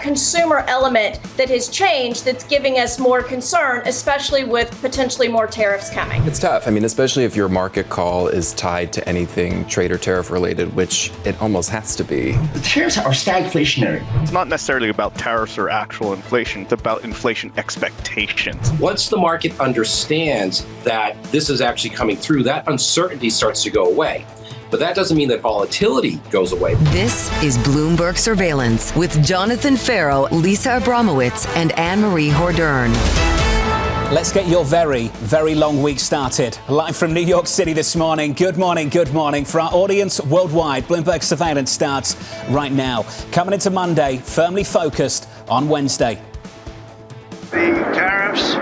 consumer element that has changed that's giving us more concern, especially with potentially more tariffs coming. It's tough. I mean, especially if your market call is tied to anything trade or tariff related, which it almost has to be. The tariffs are stagflationary. It's not necessarily about tariffs or actual inflation. It's about inflation expectations. Once the market understands that this is actually coming through, that uncertainty starts to go away. But that doesn't mean that volatility goes away. This is Bloomberg Surveillance with Jonathan Ferro, Lisa Abramowicz, and Annmarie Hordern. Let's get your very, very long week started. Live from New York City this morning. Good morning, good morning. For our audience worldwide, Bloomberg Surveillance starts right now. Coming into Monday, firmly focused on Wednesday. The tariffs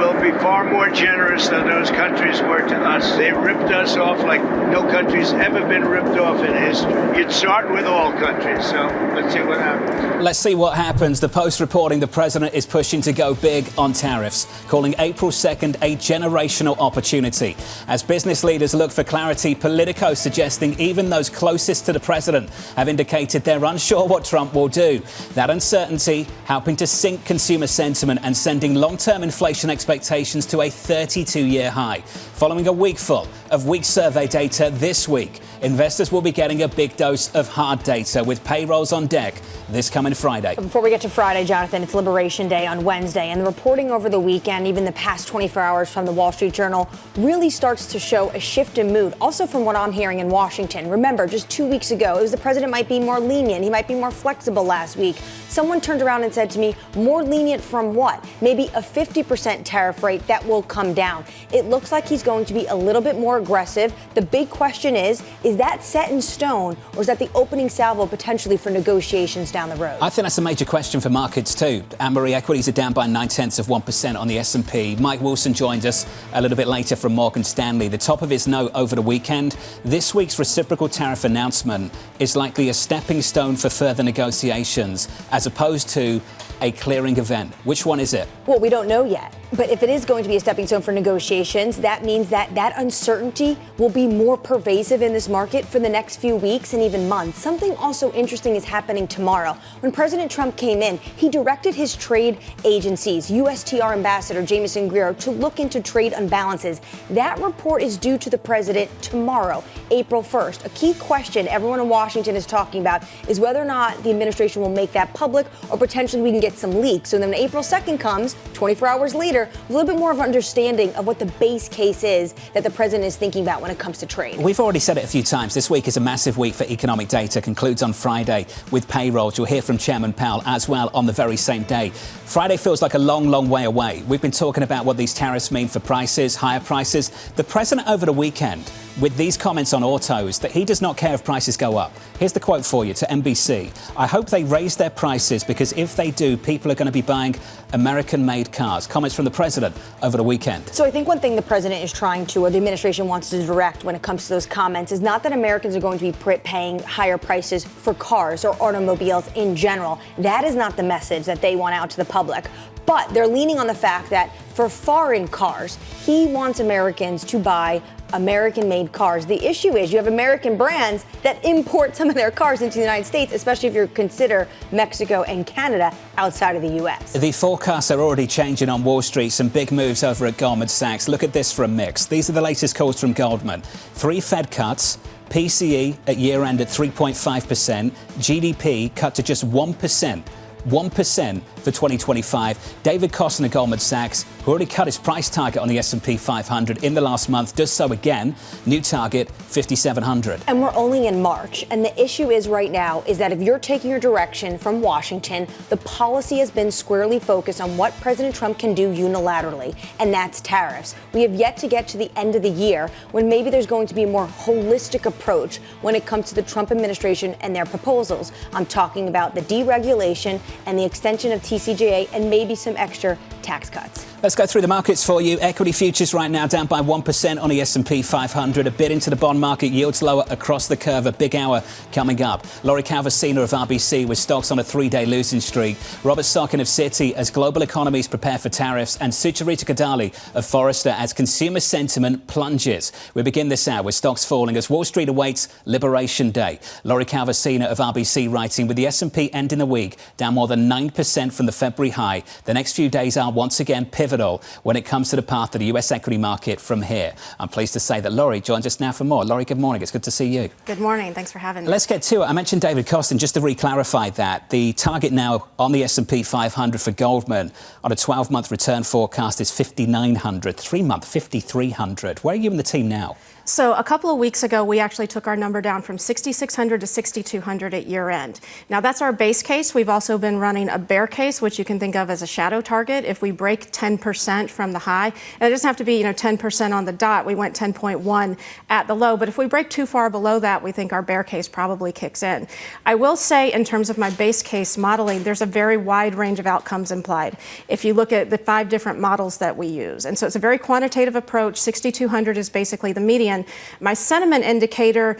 will be far more generous than those countries were to us. They ripped us off like no country's ever been ripped off in history. You'd start with all countries, so let's see what happens. Let's see what happens. The Post reporting the president is pushing to go big on tariffs, calling April 2nd a generational opportunity. As business leaders look for clarity, Politico suggesting even those closest to the president have indicated they're unsure what Trump will do. That uncertainty helping to sink consumer sentiment and sending long-term inflation expectations to a 32-year high. Following a week full of weak survey data this week, investors will be getting a big dose of hard data with payrolls on deck this coming Friday. Before we get to Friday, Jonathan, it's Liberation Day on Wednesday, and the reporting over the weekend, even the past 24 hours from the Wall Street Journal, really starts to show a shift in mood. Also from what I'm hearing in Washington. Remember, just 2 weeks ago, it was the president might be more lenient. He might be more flexible last week. Someone turned around and said to me, more lenient from what? Maybe a 50% tariff rate that will come down. It looks like he's going to be a little bit more aggressive. The big question is that set in stone, or is that the opening salvo potentially for negotiations down the road? I think that's a major question for markets too. Annmarie, equities are down by 0.9% on the S&P. Mike Wilson joins us a little bit later from Morgan Stanley. The top of his note over the weekend, this week's reciprocal tariff announcement is likely a stepping stone for further negotiations, as opposed to a clearing event. Which one is it? Well, we don't know yet. But if it is going to be a stepping stone for negotiations, that means that uncertainty will be more pervasive in this market for the next few weeks and even months. Something also interesting is happening tomorrow. When President Trump came in, he directed his trade agencies, USTR Ambassador Jamieson Greer, to look into trade imbalances. That report is due to the president tomorrow, April 1st. A key question everyone in Washington is talking about is whether or not the administration will make that public, or potentially we can get some leaks. So then when April 2nd comes, 24 hours later, a little bit more of understanding of what the base case is that the president is thinking about when it comes to trade. We've already said it a few times. This week is a massive week for economic data. Concludes on Friday with payrolls. You'll hear from Chairman Powell as well on the very same day. Friday feels like a long, long way away. We've been talking about what these tariffs mean for prices, higher prices. The president over the weekend, with these comments on autos, that he does not care if prices go up. Here's the quote for you to NBC. I hope they raise their prices because if they do, people are going to be buying American-made cars. Comments from the president over the weekend. So I think one thing the president is trying to, or the administration wants to direct when it comes to those comments, is not that Americans are going to be paying higher prices for cars or automobiles in general. That is not the message that they want out to the public. But they're leaning on the fact that for foreign cars, he wants Americans to buy American-made cars. The issue is you have American brands that import some of their cars into the United States, especially if you consider Mexico and Canada outside of the U.S. The forecasts are already changing on Wall Street. Some big moves over at Goldman Sachs. Look at this for a mix. These are the latest calls from Goldman. 3 Fed cuts. PCE at year-end at 3.5%. GDP cut to just 1%. 1% for 2025. David Kostner of Goldman Sachs, who already cut his price target on the S&P 500 in the last month, does so again. New target, 5,700. And we're only in March. And the issue is right now is that if you're taking your direction from Washington, the policy has been squarely focused on what President Trump can do unilaterally, and that's tariffs. We have yet to get to the end of the year when maybe there's going to be a more holistic approach when it comes to the Trump administration and their proposals. I'm talking about the deregulation and the extension of TCJA and maybe some extra tax cuts. Let's go through the markets for you. Equity futures right now down by 1% on the S&P 500. A bit into the bond market. Yields lower across the curve. A big hour coming up. Lori Calvasina of RBC with stocks on a 3-day losing streak. Robert Sockin of Citi as global economies prepare for tariffs. And Sucharita Kodali of Forrester as consumer sentiment plunges. We begin this hour with stocks falling as Wall Street awaits Liberation Day. Lori Calvasina of RBC writing with the S&P ending the week down more than 9% from the February high. The next few days are once again pivotal when it comes to the path of the US equity market from here. I'm pleased to say that Lori joins us now for more. Lori, good morning. It's good to see you. Good morning. Thanks for having me. Let's get to it. I mentioned David Costin. Just to re-clarify that, the target now on the S&P 500 for Goldman on a 12-month return forecast is 5,900. 3-month, 5,300. Where are you and the team now? So a couple of weeks ago, we actually took our number down from 6,600 to 6,200 at year end. Now, that's our base case. We've also been running a bear case, which you can think of as a shadow target. If we break 10% from the high, and it doesn't have to be, 10% on the dot. We went 10.1 at the low. But if we break too far below that, we think our bear case probably kicks in. I will say, in terms of my base case modeling, there's a very wide range of outcomes implied if you look at the 5 different models that we use. And so it's a very quantitative approach. 6,200 is basically the median. My sentiment indicator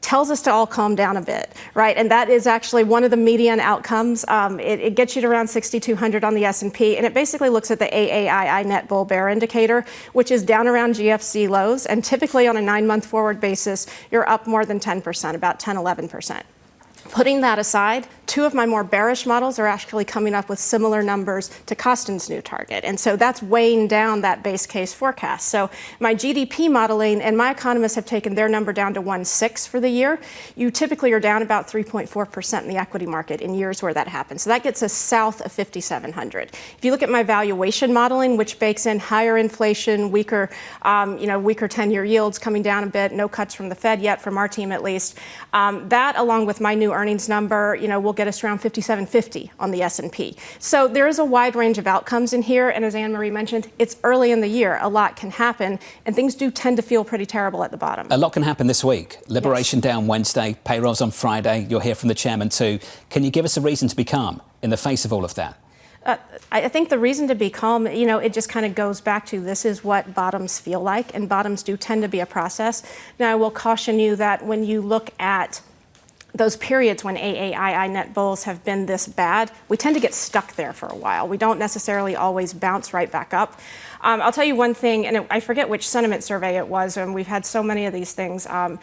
tells us to all calm down a bit, right? And that is actually one of the median outcomes. It gets you to around 6,200 on the S&P, and it basically looks at the AAII net bull bear indicator, which is down around GFC lows. And typically on a 9-month forward basis, you're up more than 10%, about 10, 11%. Putting that aside, 2 of my more bearish models are actually coming up with similar numbers to Costin's new target. And so that's weighing down that base case forecast. So my GDP modeling and my economists have taken their number down to 1.6 for the year. You typically are down about 3.4% in the equity market in years where that happens. So that gets us south of 5,700. If you look at my valuation modeling, which bakes in higher inflation, weaker 10-year yields coming down a bit, no cuts from the Fed yet, from our team at least, that along with my new earnings number, will get us around 5,750 on the S&P. So there is a wide range of outcomes in here. And as Annmarie mentioned, it's early in the year. A lot can happen. And things do tend to feel pretty terrible at the bottom. A lot can happen this week. Liberation Day on Wednesday, payrolls on Friday. You'll hear from the chairman too. Can you give us a reason to be calm in the face of all of that? I think the reason to be calm, it just kind of goes back to this is what bottoms feel like. And bottoms do tend to be a process. Now, I will caution you that when you look at those periods when AAII net bulls have been this bad, we tend to get stuck there for a while. We don't necessarily always bounce right back up. I'll tell you one thing, and I forget which sentiment survey it was, and we've had so many of these things. I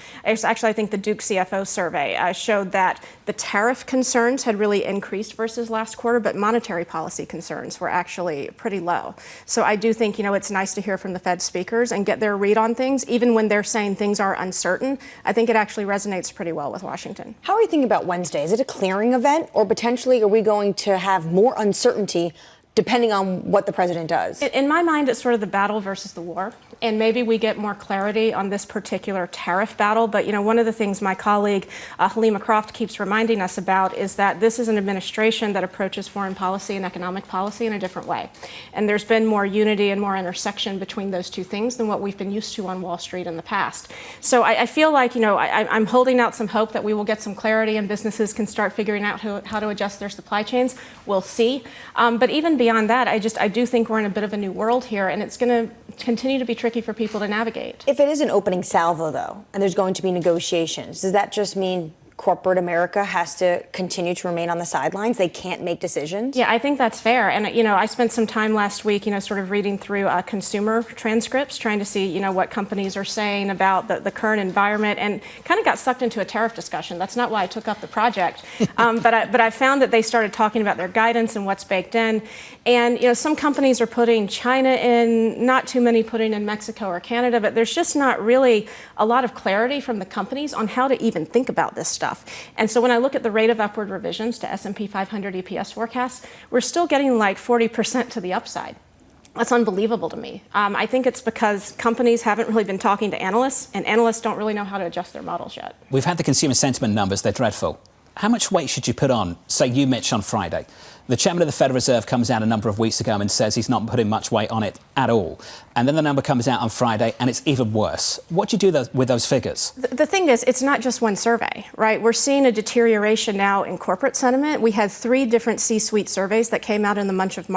think the Duke CFO survey showed that the tariff concerns had really increased versus last quarter, but monetary policy concerns were actually pretty low. So I do think, it's nice to hear from the Fed speakers and get their read on things, even when they're saying things are uncertain. I think it actually resonates pretty well with Washington. How are you thinking about Wednesday? Is it a clearing event, or potentially are we going to have more uncertainty depending on what the president does? In my mind, it's sort of the battle versus the war. And maybe we get more clarity on this particular tariff battle. But, one of the things my colleague Halima Croft keeps reminding us about is that this is an administration that approaches foreign policy and economic policy in a different way. And there's been more unity and more intersection between those two things than what we've been used to on Wall Street in the past. So I feel like, I'm holding out some hope that we will get some clarity and businesses can start figuring out how to adjust their supply chains. We'll see. But even beyond that, I do think we're in a bit of a new world here, and it's going to continue to be tricky for people to navigate. If it is an opening salvo, though, and there's going to be negotiations, does that just mean corporate America has to continue to remain on the sidelines? They can't make decisions? Yeah, I think that's fair. And, I spent some time last week, sort of reading through consumer transcripts, trying to see, what companies are saying about the current environment, and kind of got sucked into a tariff discussion. That's not why I took up the project. But I found that they started talking about their guidance and what's baked in. And, some companies are putting China in, not too many putting in Mexico or Canada, but there's just not really a lot of clarity from the companies on how to even think about this stuff. And so when I look at the rate of upward revisions to S&P 500 EPS forecasts, we're still getting like 40% to the upside. That's unbelievable to me. I think it's because companies haven't really been talking to analysts, and analysts don't really know how to adjust their models yet. We've had the consumer sentiment numbers. They're dreadful. How much weight should you put on, say you, Mitch, on Friday? The chairman of the Federal Reserve comes out a number of weeks ago and says he's not putting much weight on it at all. And then the number comes out on Friday and it's even worse. What do you do with those figures? The thing is, it's not just one survey, right? We're seeing a deterioration now in corporate sentiment. We had 3 different C-suite surveys that came out in the month of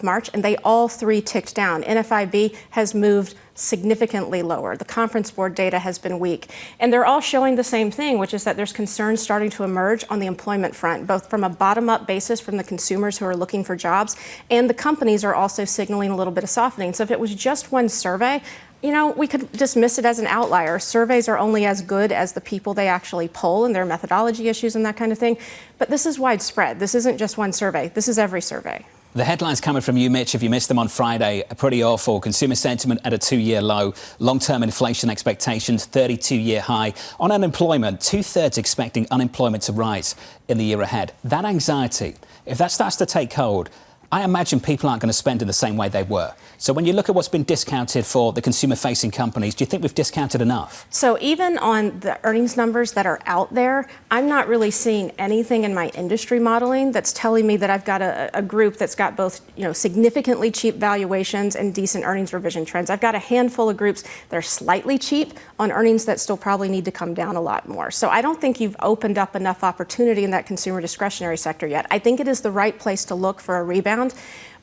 March, and they all 3 ticked down. NFIB has moved significantly lower. The Conference Board data has been weak. And they're all showing the same thing, which is that there's concerns starting to emerge on the employment front, both from a bottom-up basis from the consumers who are looking for jobs, and the companies are also signaling a little bit of softening. So if it was just one survey, we could dismiss it as an outlier. Surveys are only as good as the people they actually poll and their methodology issues and that kind of thing. But this is widespread. This isn't just one survey. This is every survey. The headlines coming from you, Mitch, if you missed them on Friday, are pretty awful. Consumer sentiment at a 2-year low. Long-term inflation expectations, 32-year high. On unemployment, 2/3 expecting unemployment to rise in the year ahead. That anxiety, if that starts to take hold, I imagine people aren't going to spend in the same way they were. So when you look at what's been discounted for the consumer-facing companies, do you think we've discounted enough? So even on the earnings numbers that are out there, I'm not really seeing anything in my industry modeling that's telling me that I've got a group that's got both, significantly cheap valuations and decent earnings revision trends. I've got a handful of groups that are slightly cheap on earnings that still probably need to come down a lot more. So I don't think you've opened up enough opportunity in that consumer discretionary sector yet. I think it is the right place to look for a rebound.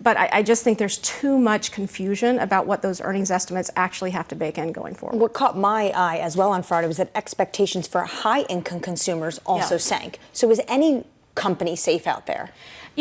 But I just think there's too much confusion about what those earnings estimates actually have to bake in going forward. What caught my eye as well on Friday was that expectations for high-income consumers also sank. So is any company safe out there?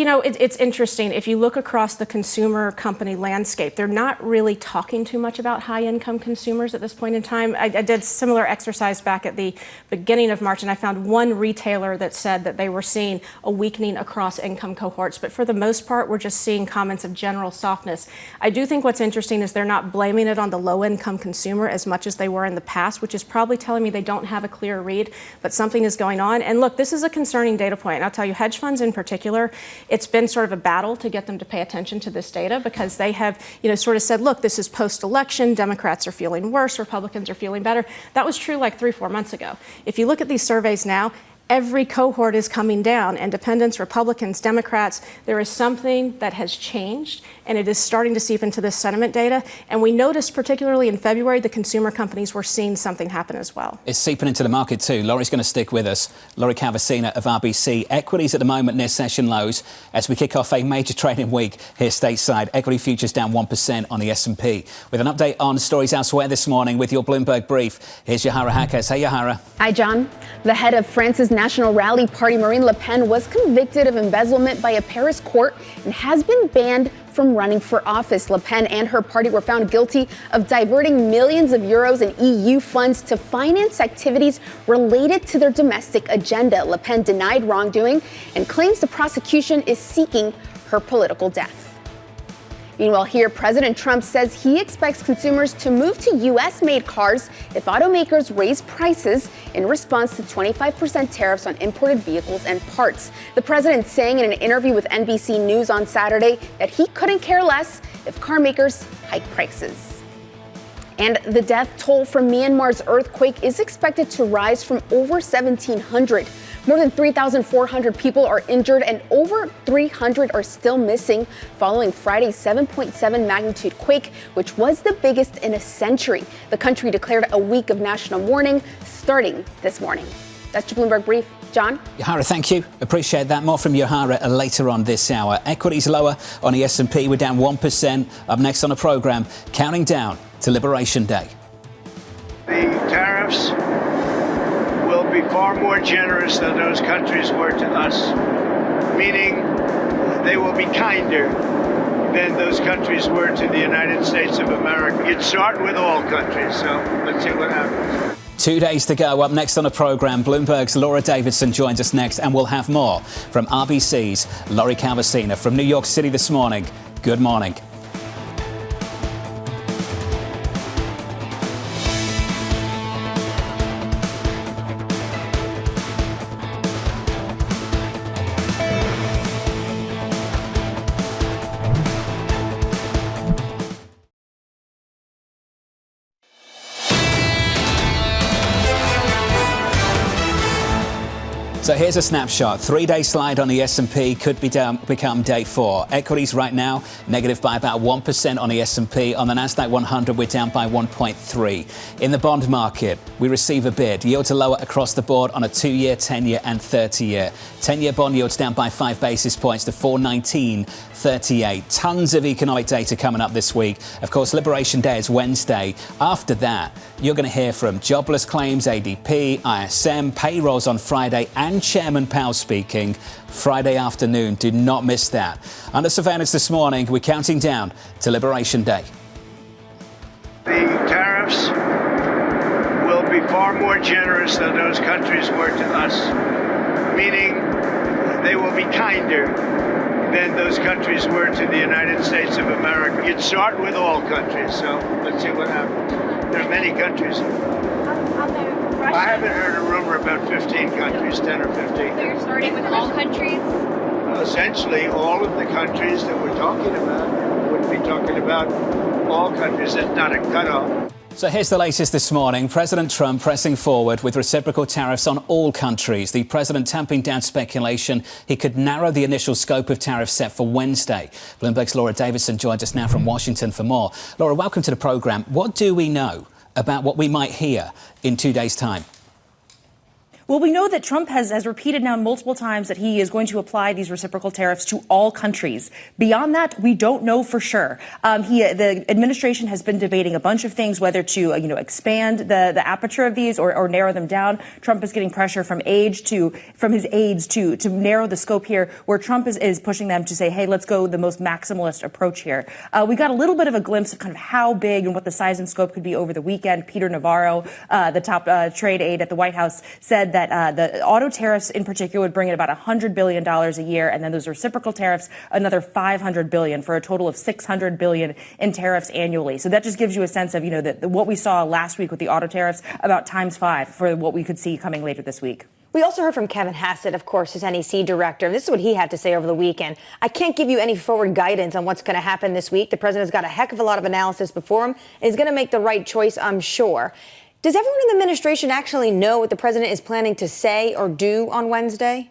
It's interesting. If you look across the consumer company landscape, they're not really talking too much about high-income consumers at this point in time. I did similar exercise back at the beginning of March, and I found one retailer that said that they were seeing a weakening across income cohorts. But for the most part, we're just seeing comments of general softness. I do think what's interesting is they're not blaming it on the low-income consumer as much as they were in the past, which is probably telling me they don't have a clear read, but something is going on. And look, this is a concerning data point. And I'll tell you, hedge funds in particular, it's been sort of a battle to get them to pay attention to this data because they have, sort of said, look, this is post-election. Democrats are feeling worse. Republicans are feeling better. That was true like 3-4 months ago. If you look at these surveys now, every cohort is coming down. Independents, Republicans, Democrats, there is something that has changed, and it is starting to seep into this sentiment data. And we noticed, particularly in February, the consumer companies were seeing something happen as well. It's seeping into the market too. Laurie's going to stick with us. Laurie Calvasina of RBC. Equities at the moment near session lows as we kick off a major trading week here stateside. Equity futures down 1% on the S&P. With an update on stories elsewhere this morning with your Bloomberg brief, here's Yahara Hakez. Hey, Yahara. Hi, John. The head of France's National Rally Party, Marine Le Pen, was convicted of embezzlement by a Paris court and has been banned from running for office. Le Pen and her party were found guilty of diverting millions of euros in EU funds to finance activities related to their domestic agenda. Le Pen denied wrongdoing and claims the prosecution is seeking her political death. Meanwhile, here, President Trump says he expects consumers to move to U.S.-made cars if automakers raise prices in response to 25% tariffs on imported vehicles and parts. The president saying in an interview with NBC News on Saturday that he couldn't care less if car makers hike prices. And the death toll from Myanmar's earthquake is expected to rise from over 1,700. More than 3,400 people are injured and over 300 are still missing following Friday's 7.7 magnitude quake, which was the biggest in a century. The country declared a week of national mourning starting this morning. That's your Bloomberg Brief. John? Yahara, thank you. Appreciate that. More from Yahara later on this hour. Equities lower on the S&P. We're down 1%. Up next on the program, counting down to Liberation Day. The tariffs will be far more generous than those countries were to us, meaning they will be kinder than those countries were to the United States of America. You'd start with all countries, so let's see what happens. 2 days to go. Up next on the program, Bloomberg's Laura Davidson joins us next, and we'll have more from RBC's Laurie Calvasina from New York City this morning. Good morning. So here's a snapshot. 3-day slide on the S&P could become day 4. Equities right now negative by about 1% on the S&P. On the Nasdaq 100, we're down by 1.3. In the bond market, we receive a bid. Yields are lower across the board on a 2-year, 10-year and 30-year. 10-year bond yields down by 5 basis points to 4.1938. Tons of economic data coming up this week. Of course, Liberation Day is Wednesday. After that, you're going to hear from jobless claims, ADP, ISM, payrolls on Friday, and Chairman Powell speaking Friday afternoon. Do not miss that. Under surveillance this morning, we're counting down to Liberation Day. The tariffs will be far more generous than those countries were to us, meaning they will be kinder than those countries were to the United States of America. You'd start with all countries, so let's see what happens. There are many countries. I haven't heard a rumor about 15 countries, 10 or 15. So you're starting with all countries? Essentially, all of the countries that we're talking about would be talking about all countries. It's not a cutoff. So here's the latest this morning. President Trump pressing forward with reciprocal tariffs on all countries. The president tamping down speculation he could narrow the initial scope of tariffs set for Wednesday. Bloomberg's Laura Davison joins us now from Washington for more. Laura, welcome to the program. What do we know about what we might hear in 2 days' time? Well, we know that Trump has repeated now multiple times that he is going to apply these reciprocal tariffs to all countries. Beyond that, we don't know for sure. The administration has been debating a bunch of things, whether to expand the aperture of these or narrow them down. Trump is getting pressure from his aides to narrow the scope here, where Trump is pushing them to say, hey, let's go the most maximalist approach here. We got a little bit of a glimpse of kind of how big and what the size and scope could be over the weekend. Peter Navarro, the top trade aide at the White House, said that the auto tariffs in particular would bring in about $100 billion a year, and then those reciprocal tariffs, another $500 billion, for a total of $600 billion in tariffs annually. So that just gives you a sense of, what we saw last week with the auto tariffs, about ×5 for what we could see coming later this week. We also heard from Kevin Hassett, of course, his NEC director. This is what he had to say over the weekend. I can't give you any forward guidance on what's going to happen this week. The president's got a heck of a lot of analysis before him, and he's going to make the right choice, I'm sure. Does everyone in the administration actually know what the president is planning to say or do on Wednesday?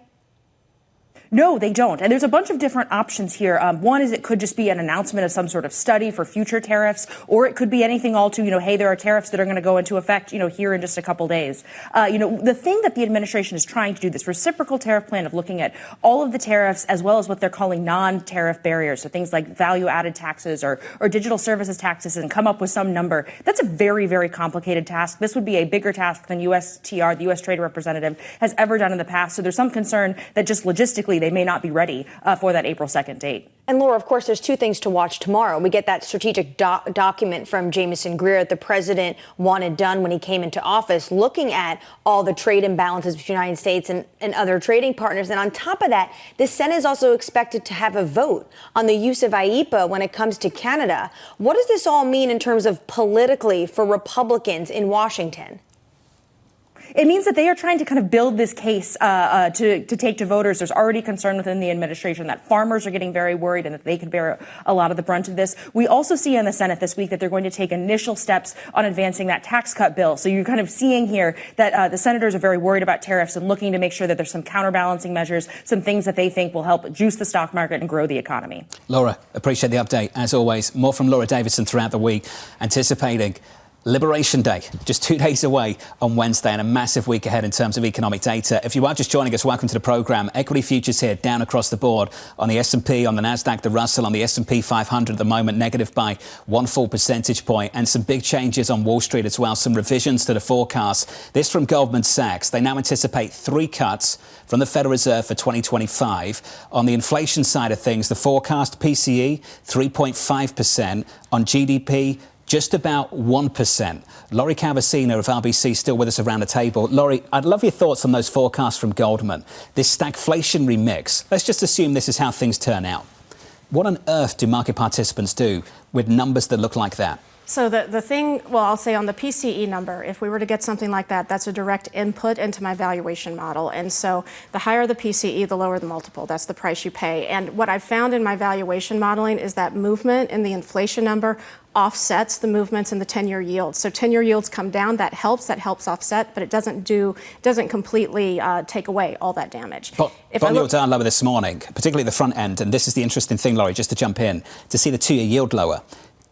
No, they don't. And there's a bunch of different options here. One is it could just be an announcement of some sort of study for future tariffs, or it could be anything all to, hey, there are tariffs that are going to go into effect, here in just a couple days. The thing that the administration is trying to do, this reciprocal tariff plan of looking at all of the tariffs as well as what they're calling non-tariff barriers, so things like value-added taxes or digital services taxes, and come up with some number. That's a very, very complicated task. This would be a bigger task than USTR, the U.S. Trade Representative, has ever done in the past. So there's some concern that just logistically they may not be ready for that April 2nd date. And Laura, of course, there's two things to watch tomorrow. We get that strategic document from Jamieson Greer that the president wanted done when he came into office, looking at all the trade imbalances between the United States and other trading partners. And on top of that, the Senate is also expected to have a vote on the use of IEEPA when it comes to Canada. What does this all mean in terms of politically for Republicans in Washington? It means that they are trying to kind of build this case to take to voters. There's already concern within the administration that farmers are getting very worried and that they could bear a lot of the brunt of this. We also see in the Senate this week that they're going to take initial steps on advancing that tax cut bill. So you're kind of seeing here that the senators are very worried about tariffs and looking to make sure that there's some counterbalancing measures, some things that they think will help juice the stock market and grow the economy. Laura, appreciate the update. As always, more from Laura Davison throughout the week, anticipating Liberation Day, just 2 days away on Wednesday, and a massive week ahead in terms of economic data. If you are just joining us, welcome to the programme. Equity futures here down across the board on the S&P, on the Nasdaq, the Russell, on the S&P 500 at the moment, negative by 1 full percentage point, and some big changes on Wall Street as well, some revisions to the forecast. This from Goldman Sachs. They now anticipate 3 cuts from the Federal Reserve for 2025. On the inflation side of things, the forecast PCE 3.5%, on GDP just about 1%. Laurie Calvasina of RBC still with us around the table. Laurie, I'd love your thoughts on those forecasts from Goldman. This stagflationary mix, let's just assume this is how things turn out. What on earth do market participants do with numbers that look like that? So the thing, well, I'll say on the PCE number, if we were to get something like that, that's a direct input into my valuation model. And so the higher the PCE, the lower the multiple. That's the price you pay. And what I've found in my valuation modeling is that movement in the inflation number offsets the movements in the 10-year yields. So 10-year yields come down, that helps offset, but it doesn't completely take away all that damage. Bond yields are lower this morning, particularly at the front end. And this is the interesting thing, Laurie, just to jump in, to see the 2-year yield lower.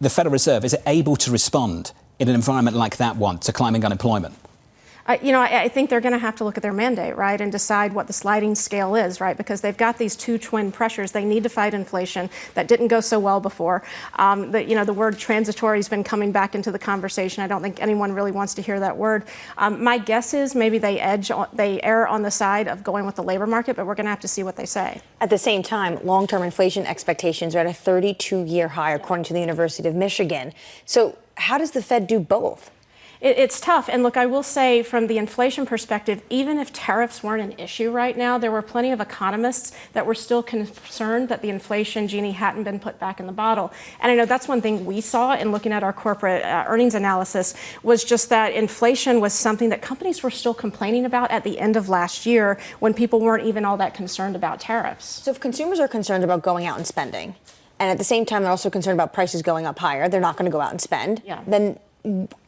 The Federal Reserve, is it able to respond in an environment like that one to climbing unemployment? I think they're going to have to look at their mandate, right, and decide what the sliding scale is, right, because they've got these two twin pressures. They need to fight inflation. That didn't go so well before. The word transitory has been coming back into the conversation. I don't think anyone really wants to hear that word. My guess is maybe they err on the side of going with the labor market, but we're going to have to see what they say. At the same time, long-term inflation expectations are at a 32-year high, according to the University of Michigan. So how does the Fed do both? It's tough. And look, I will say from the inflation perspective, even if tariffs weren't an issue right now, there were plenty of economists that were still concerned that the inflation genie hadn't been put back in the bottle. And I know that's one thing we saw in looking at our corporate earnings analysis was just that inflation was something that companies were still complaining about at the end of last year when people weren't even all that concerned about tariffs. So if consumers are concerned about going out and spending, and at the same time they're also concerned about prices going up higher, they're not going to go out and spend, then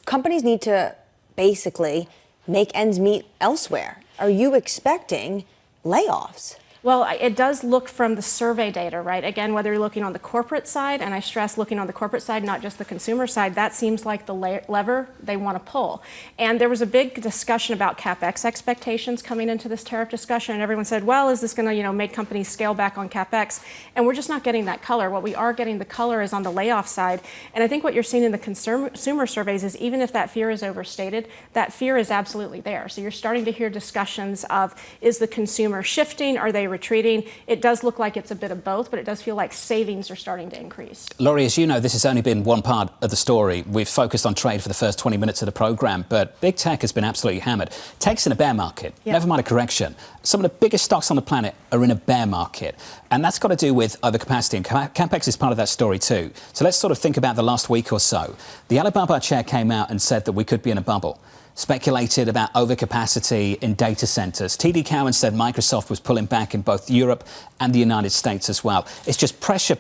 companies need to basically make ends meet elsewhere. Are you expecting layoffs? Well, it does look from the survey data, right? Again, whether you're looking on the corporate side, and I stress looking on the corporate side, not just the consumer side, that seems like the lever they want to pull. And there was a big discussion about CapEx expectations coming into this tariff discussion, and everyone said, well, is this going to, make companies scale back on CapEx? And we're just not getting that color. What we are getting the color is on the layoff side. And I think what you're seeing in the consumer surveys is even if that fear is overstated, that fear is absolutely there. So you're starting to hear discussions of, is the consumer shifting? Are they retreating? It does look like it's a bit of both, but it does feel like savings are starting to increase. Laurie, as you know, this has only been one part of the story. We've focused on trade for the first 20 minutes of the programme, but big tech has been absolutely hammered. Tech's in a bear market, never mind a correction. Some of the biggest stocks on the planet are in a bear market, and that's got to do with overcapacity, and CapEx is part of that story too. So let's sort of think about the last week or so. The Alibaba chair came out and said that we could be in a bubble. Speculated about overcapacity in data centers. TD Cowen said Microsoft was pulling back in both Europe and the United States as well. It's just pressure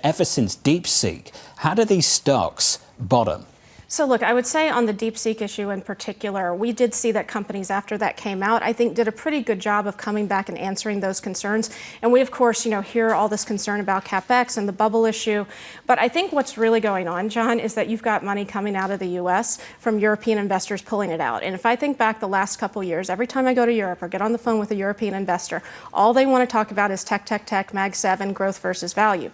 ever since DeepSeek. How do these stocks bottom? So look, I would say on the DeepSeek issue in particular, we did see that companies after that came out, I think did a pretty good job of coming back and answering those concerns. And we, of course, hear all this concern about CapEx and the bubble issue. But I think what's really going on, John, is that you've got money coming out of the U.S. from European investors pulling it out. And if I think back the last couple years, every time I go to Europe or get on the phone with a European investor, all they want to talk about is tech, Mag 7, growth versus value.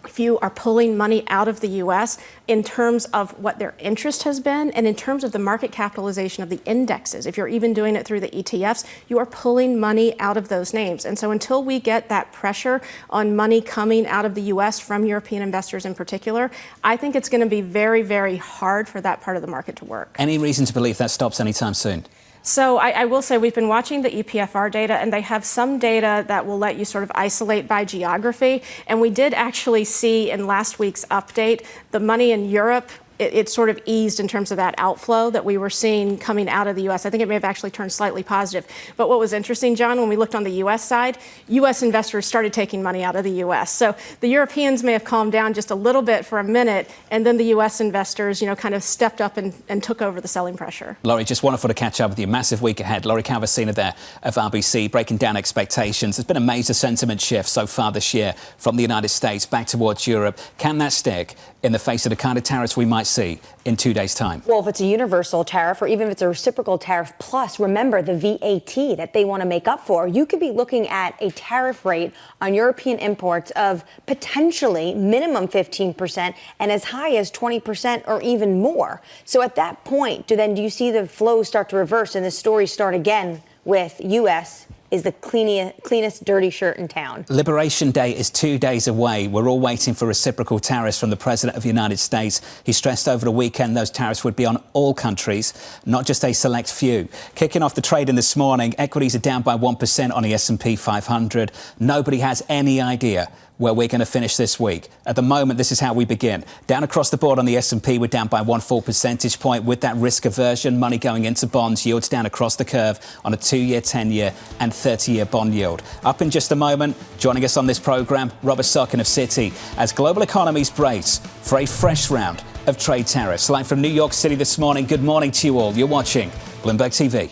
If you are pulling money out of the U.S. in terms of what their interest has been and in terms of the market capitalization of the indexes, if you're even doing it through the ETFs, you are pulling money out of those names. And so until we get that pressure on money coming out of the U.S. from European investors in particular, I think it's going to be very, very hard for that part of the market to work. Any reason to believe that stops anytime soon? So I will say we've been watching the EPFR data, and they have some data that will let you sort of isolate by geography. And we did actually see in last week's update the money in Europe. It sort of eased in terms of that outflow that we were seeing coming out of the U.S. I think it may have actually turned slightly positive. But what was interesting, John, when we looked on the U.S. side, U.S. investors started taking money out of the U.S. So the Europeans may have calmed down just a little bit for a minute, and then the U.S. investors, kind of stepped up and took over the selling pressure. Laurie, just wonderful to catch up with you. Massive week ahead. Laurie Calvasina there of RBC, breaking down expectations. There's been a major sentiment shift so far this year from the United States back towards Europe. Can that stick in the face of the kind of tariffs we might see in 2 days' time? Well, if it's a universal tariff or even if it's a reciprocal tariff plus, remember the VAT that they want to make up for, you could be looking at a tariff rate on European imports of potentially minimum 15% and as high as 20% or even more. So at that point, do you see the flows start to reverse and the stories start again with U.S. is the cleanest dirty shirt in town? Liberation Day is 2 days away. We're all waiting for reciprocal tariffs from the President of the United States. He stressed over the weekend those tariffs would be on all countries, not just a select few. Kicking off the trading this morning, equities are down by 1% on the S&P 500. Nobody has any idea where we're going to finish this week. At the moment, this is how we begin. Down across the board on the S&P, we're down by 1 full percentage point with that risk aversion, money going into bonds, yields down across the curve on a 2-year, 10-year and 30-year bond yield. Up in just a moment, joining us on this programme, Robert Sockin of Citi, as global economies brace for a fresh round of trade tariffs. Live from New York City this morning, good morning to you all. You're watching Bloomberg TV.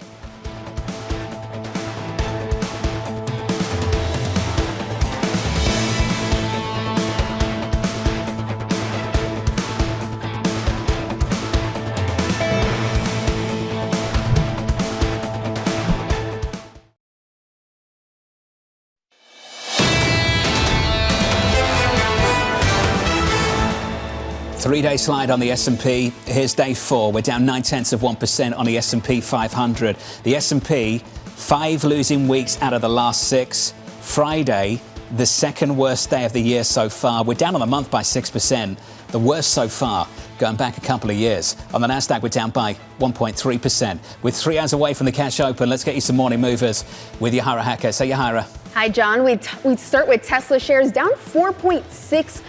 Three-day slide on the S&P. Here's day 4. We're down 0.9% on the S&P 500. The S&P, 5 losing weeks out of the last 6. Friday, the second worst day of the year so far. We're down on the month by 6%. The worst so far, going back a couple of years. On the Nasdaq, we're down by 1.3%. With 3 hours away from the cash open, let's get you some morning movers with Yahara Hacker. So, Yahara. Hi, John. We'd start with Tesla shares down 4.6%.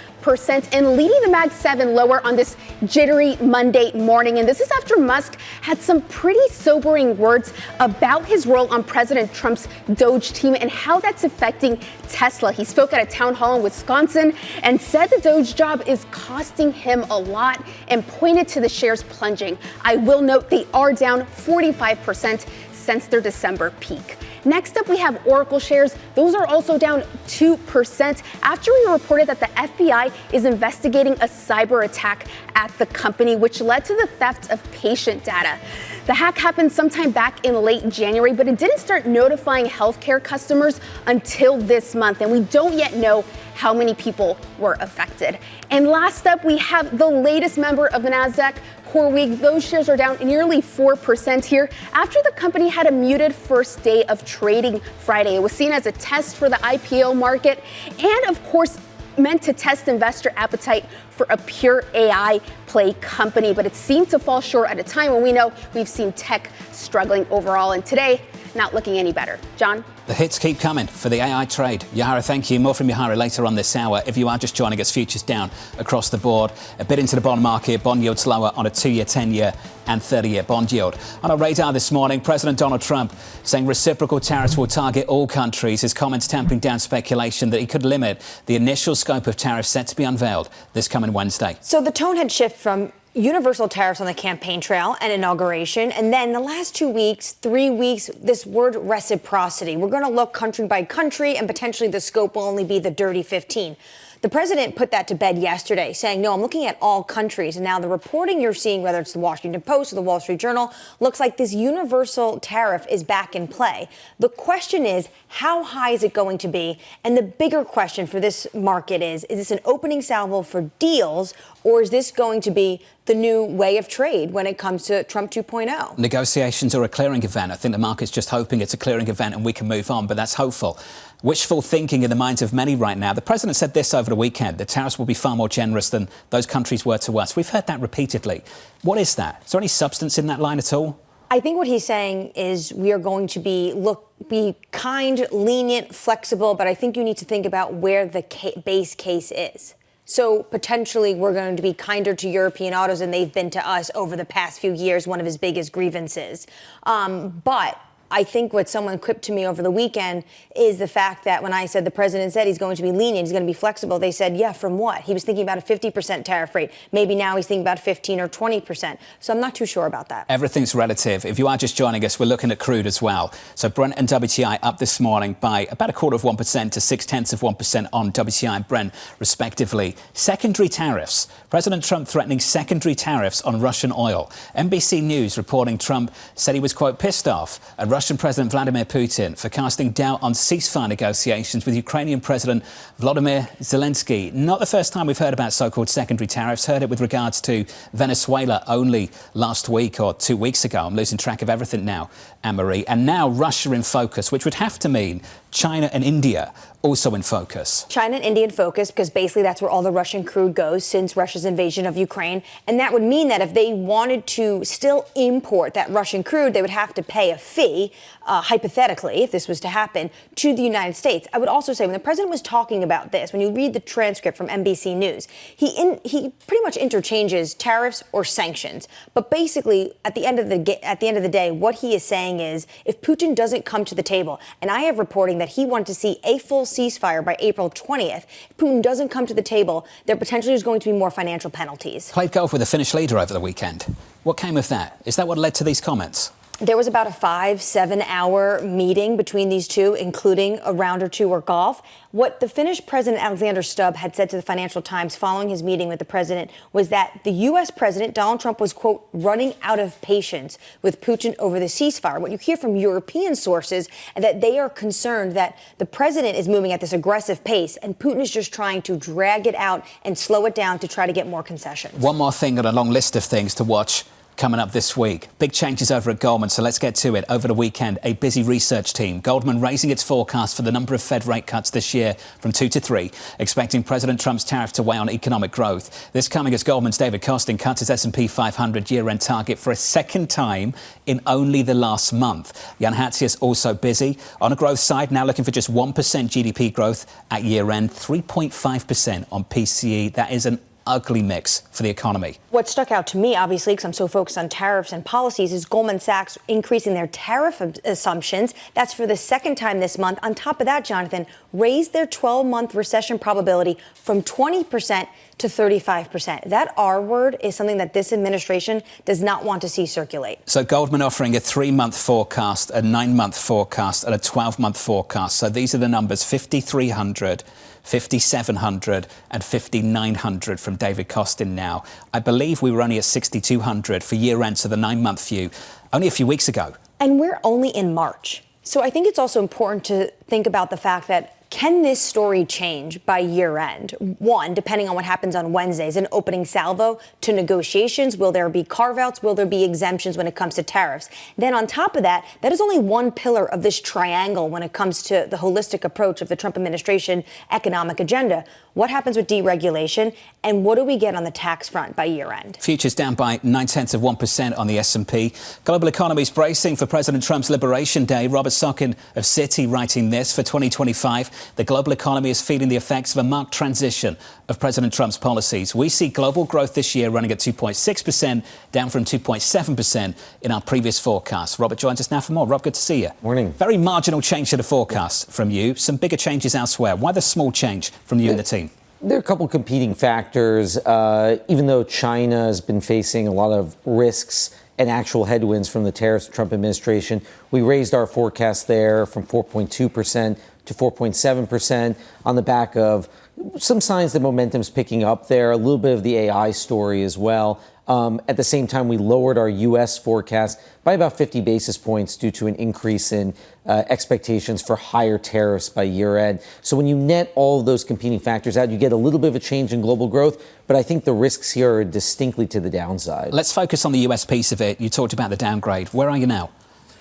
And leading the Mag 7 lower on this jittery Monday morning. And this is after Musk had some pretty sobering words about his role on President Trump's Doge team and how that's affecting Tesla. He spoke at a town hall in Wisconsin and said the Doge job is costing him a lot and pointed to the shares plunging. I will note they are down 45% since their December peak. Next up, we have Oracle shares. Those are also down 2% after we reported that the FBI is investigating a cyber attack at the company, which led to the theft of patient data. The hack happened sometime back in late January, but it didn't start notifying healthcare customers until this month, and we don't yet know how many people were affected. And last up, we have the latest member of the Nasdaq Core Week. Those shares are down nearly 4% here after the company had a muted first day of trading Friday. It was seen as a test for the IPO market and, of course, meant to test investor appetite for a pure AI play company. But it seemed to fall short at a time when we know we've seen tech struggling overall. And today, not looking any better. John? The hits keep coming for the AI trade. Yahara, thank you. More from Yahara later on this hour. If you are just joining us, futures down across the board. A bit into the bond market. Bond yields lower on a 2-year, 10-year and 30-year bond yield. On our radar this morning, President Donald Trump saying reciprocal tariffs will target all countries. His comments tamping down speculation that he could limit the initial scope of tariffs set to be unveiled this coming Wednesday. So the tone had shifted from universal tariffs on the campaign trail and inauguration. And then the last 2 weeks, 3 weeks, this word reciprocity. We're going to look country by country and potentially the scope will only be the dirty 15. The president put that to bed yesterday, saying, no, I'm looking at all countries. And now the reporting you're seeing, whether it's the Washington Post or the Wall Street Journal, looks like this universal tariff is back in play. The question is, how high is it going to be? And the bigger question for this market is this an opening salvo for deals, or is this going to be the new way of trade when it comes to Trump 2.0? Negotiations are a clearing event. I think the market's just hoping it's a clearing event and we can move on, but that's hopeful. Wishful thinking in the minds of many right now. The president said this over the weekend. The tariffs will be far more generous than those countries were to us. We've heard that repeatedly. What is that? Is there any substance in that line at all? I think what he's saying is we are going to be kind, lenient, flexible, but I think you need to think about where the base case is. So potentially we're going to be kinder to European autos than they've been to us over the past few years, one of his biggest grievances. But I think what someone quipped to me over the weekend is the fact that when I said the president said he's going to be lenient, he's going to be flexible, they said, yeah, from what? He was thinking about a 50% tariff rate. Maybe now he's thinking about 15 or 20%. So I'm not too sure about that. Everything's relative. If you are just joining us, we're looking at crude as well. So Brent and WTI up this morning by about 0.25% to 0.6% on WTI and Brent, respectively. Secondary tariffs. President Trump threatening secondary tariffs on Russian oil. NBC News reporting Trump said he was, quote, pissed off at Russian President Vladimir Putin for casting doubt on ceasefire negotiations with Ukrainian President Volodymyr Zelensky. Not the first time we've heard about so-called secondary tariffs. Heard it with regards to Venezuela only last week or 2 weeks ago. I'm losing track of everything now, Annmarie. And now Russia in focus, which would have to mean China and India also in focus. China and India in focus because basically that's where all the Russian crude goes since Russia's invasion of Ukraine. And that would mean that if they wanted to still import that Russian crude, they would have to pay a fee. potentially, hypothetically, if this was to happen, to the United States. I would also say when the president was talking about this, when you read the transcript from NBC News, he pretty much interchanges tariffs or sanctions. But basically, at the end of the day, what he is saying is if Putin doesn't come to the table, and I have reporting that he wanted to see a full ceasefire by April 20th, if Putin doesn't come to the table, there potentially is going to be more financial penalties. Played golf with a Finnish leader over the weekend. What came of that? Is that what led to these comments? There was about a 5-7 hour meeting between these two, including a round or two of golf. What the Finnish President Alexander Stubb had said to the Financial Times following his meeting with the president was that the U.S. President, Donald Trump, was, quote, running out of patience with Putin over the ceasefire. What you hear from European sources is that they are concerned that the president is moving at this aggressive pace and Putin is just trying to drag it out and slow it down to try to get more concessions. One more thing on a long list of things to watch coming up this week. Big changes over at Goldman, so let's get to it. Over the weekend, a busy research team. Goldman raising its forecast for the number of Fed rate cuts this year from 2 to 3, expecting President Trump's tariff to weigh on economic growth. This coming as Goldman's David Kostin cuts his S&P 500 year-end target for a second time in only the last month. Jan Hatzius also busy. On a growth side, now looking for just 1% GDP growth at year-end, 3.5% on PCE. That is an ugly mix for the economy. What stuck out to me, obviously, because I'm so focused on tariffs and policies, is Goldman Sachs increasing their tariff assumptions. That's for the second time this month. On top of that, Jonathan, raised their 12-month recession probability from 20% to 35%. That R word is something that this administration does not want to see circulate. So Goldman offering a 3-month forecast, a 9-month forecast, and a 12-month forecast. So these are the numbers: 5,300. 5,700 and 5,900 from David Kostin now. I believe we were only at 6,200 for year-end, so the 9-month view, only a few weeks ago. And we're only in March. So I think it's also important to think about the fact that can this story change by year end? One, depending on what happens on Wednesdays, an opening salvo to negotiations. Will there be carve-outs? Will there be exemptions when it comes to tariffs? Then on top of that, that is only one pillar of this triangle when it comes to the holistic approach of the Trump administration economic agenda. What happens with deregulation? And what do we get on the tax front by year end? Futures down by 0.9% on the S&P. Global economies bracing for President Trump's Liberation Day. Robert Sockin of Citi writing this: for 2025, the global economy is feeling the effects of a marked transition of President Trump's policies. We see global growth this year running at 2.6%, down from 2.7% in our previous forecast. Robert joins us now for more. Rob, good to see you. Morning. Very marginal change to the forecast from you. Some bigger changes elsewhere. Why the small change from you and the team? There are a couple competing factors. Even though China has been facing a lot of risks and actual headwinds from the tariffs of the Trump administration, we raised our forecast there from 4.2% to 4.7% on the back of some signs that momentum's picking up there, a little bit of the AI story as well. At the same time, we lowered our U.S. forecast by about 50 basis points due to an increase in expectations for higher tariffs by year end. So when you net all of those competing factors out, you get a little bit of a change in global growth. But I think the risks here are distinctly to the downside. Let's focus on the U.S. piece of it. You talked about the downgrade. Where are you now?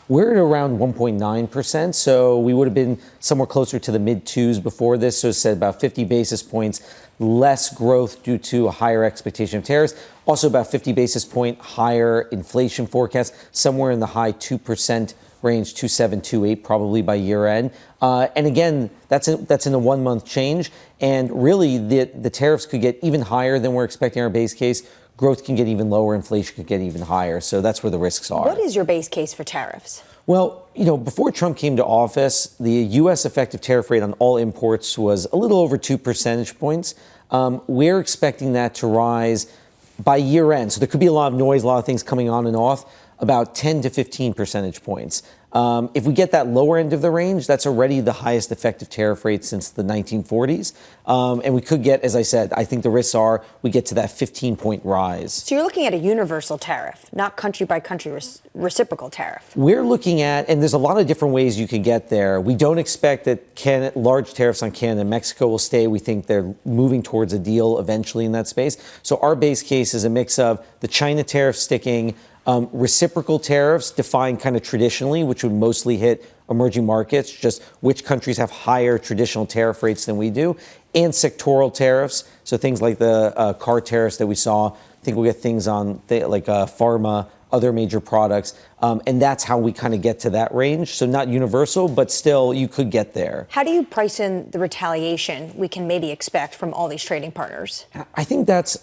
We're at around 1.9%, so we would have been somewhere closer to the mid-2s before this. So it's said about 50 basis points less growth due to a higher expectation of tariffs. Also about 50 basis point higher inflation forecast, somewhere in the high 2% range, 2.7, 2.8 probably by year end. And again, that's in a 1 month change. And really, the tariffs could get even higher than we're expecting our base case. Growth can get even lower, inflation could get even higher. So that's where the risks are. What is your base case for tariffs? Well, before Trump came to office, the U.S. effective tariff rate on all imports was a little over 2 percentage points. We're expecting that to rise by year end. So there could be a lot of noise, a lot of things coming on and off, about 10 to 15 percentage points. If we get that lower end of the range, that's already the highest effective tariff rate since the 1940s. And we could get, as I said, I think the risks are we get to that 15-point rise. So you're looking at a universal tariff, not country by country reciprocal tariff. We're looking at, and there's a lot of different ways you could get there. We don't expect that large tariffs on Canada and Mexico will stay. We think they're moving towards a deal eventually in that space. So our base case is a mix of the China tariff sticking, reciprocal tariffs defined kind of traditionally, which would mostly hit emerging markets, just which countries have higher traditional tariff rates than we do, and sectoral tariffs. So things like the car tariffs that we saw. I think we'll get things on like pharma, other major products. And that's how we kind of get to that range. So not universal, but still you could get there. How do you price in the retaliation we can maybe expect from all these trading partners? I think that's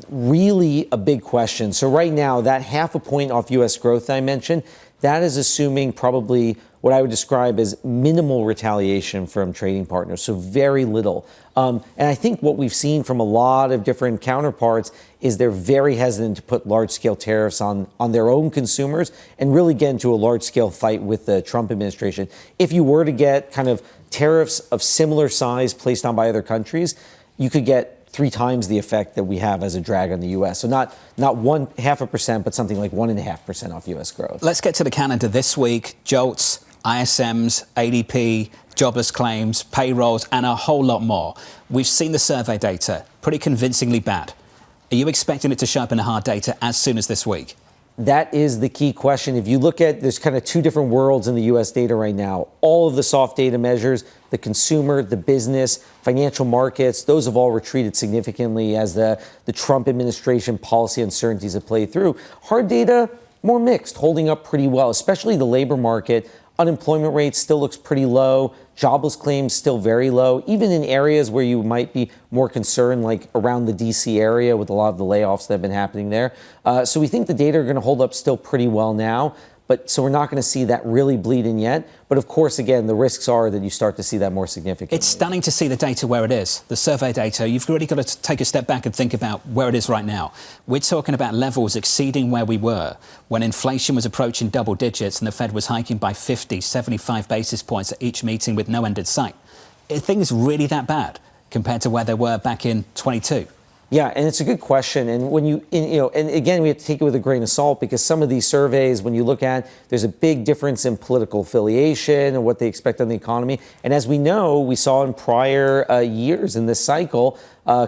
really a big question. So right now, that 0.5 point off U.S. growth I mentioned, that is assuming probably what I would describe as minimal retaliation from trading partners, so very little. And I think what we've seen from a lot of different counterparts is they're very hesitant to put large-scale tariffs on their own consumers and really get into a large-scale fight with the Trump administration. If you were to get kind of tariffs of similar size placed on by other countries, you could get 3 times the effect that we have as a drag on the U.S. So not 0.5%, but something like 1.5% off U.S. growth. Let's get to the calendar this week. JOLTS, ISMs, ADP, jobless claims, payrolls, and a whole lot more. We've seen the survey data, pretty convincingly bad. Are you expecting it to show up in the hard data as soon as this week? That is the key question. If you look at, there's kind of 2 different worlds in the U.S. data right now. All of the soft data measures, the consumer, the business, financial markets, those have all retreated significantly as the Trump administration policy uncertainties have played through. Hard data, more mixed, holding up pretty well, especially the labor market. Unemployment rate still looks pretty low. Jobless claims still very low, even in areas where you might be more concerned, like around the D.C. area with a lot of the layoffs that have been happening there. So we think the data are going to hold up still pretty well now. But so we're not going to see that really bleed in yet. But of course, again, the risks are that you start to see that more significantly. It's stunning to see the data where it is, the survey data. You've really got to take a step back and think about where it is right now. We're talking about levels exceeding where we were when inflation was approaching double digits and the Fed was hiking by 50, 75 basis points at each meeting with no end in sight. Are things really that bad compared to where they were back in 22? Yeah, and it's a good question. And when and again, we have to take it with a grain of salt because some of these surveys, when you look at, there's a big difference in political affiliation and what they expect on the economy. And as we know, we saw in prior years in this cycle,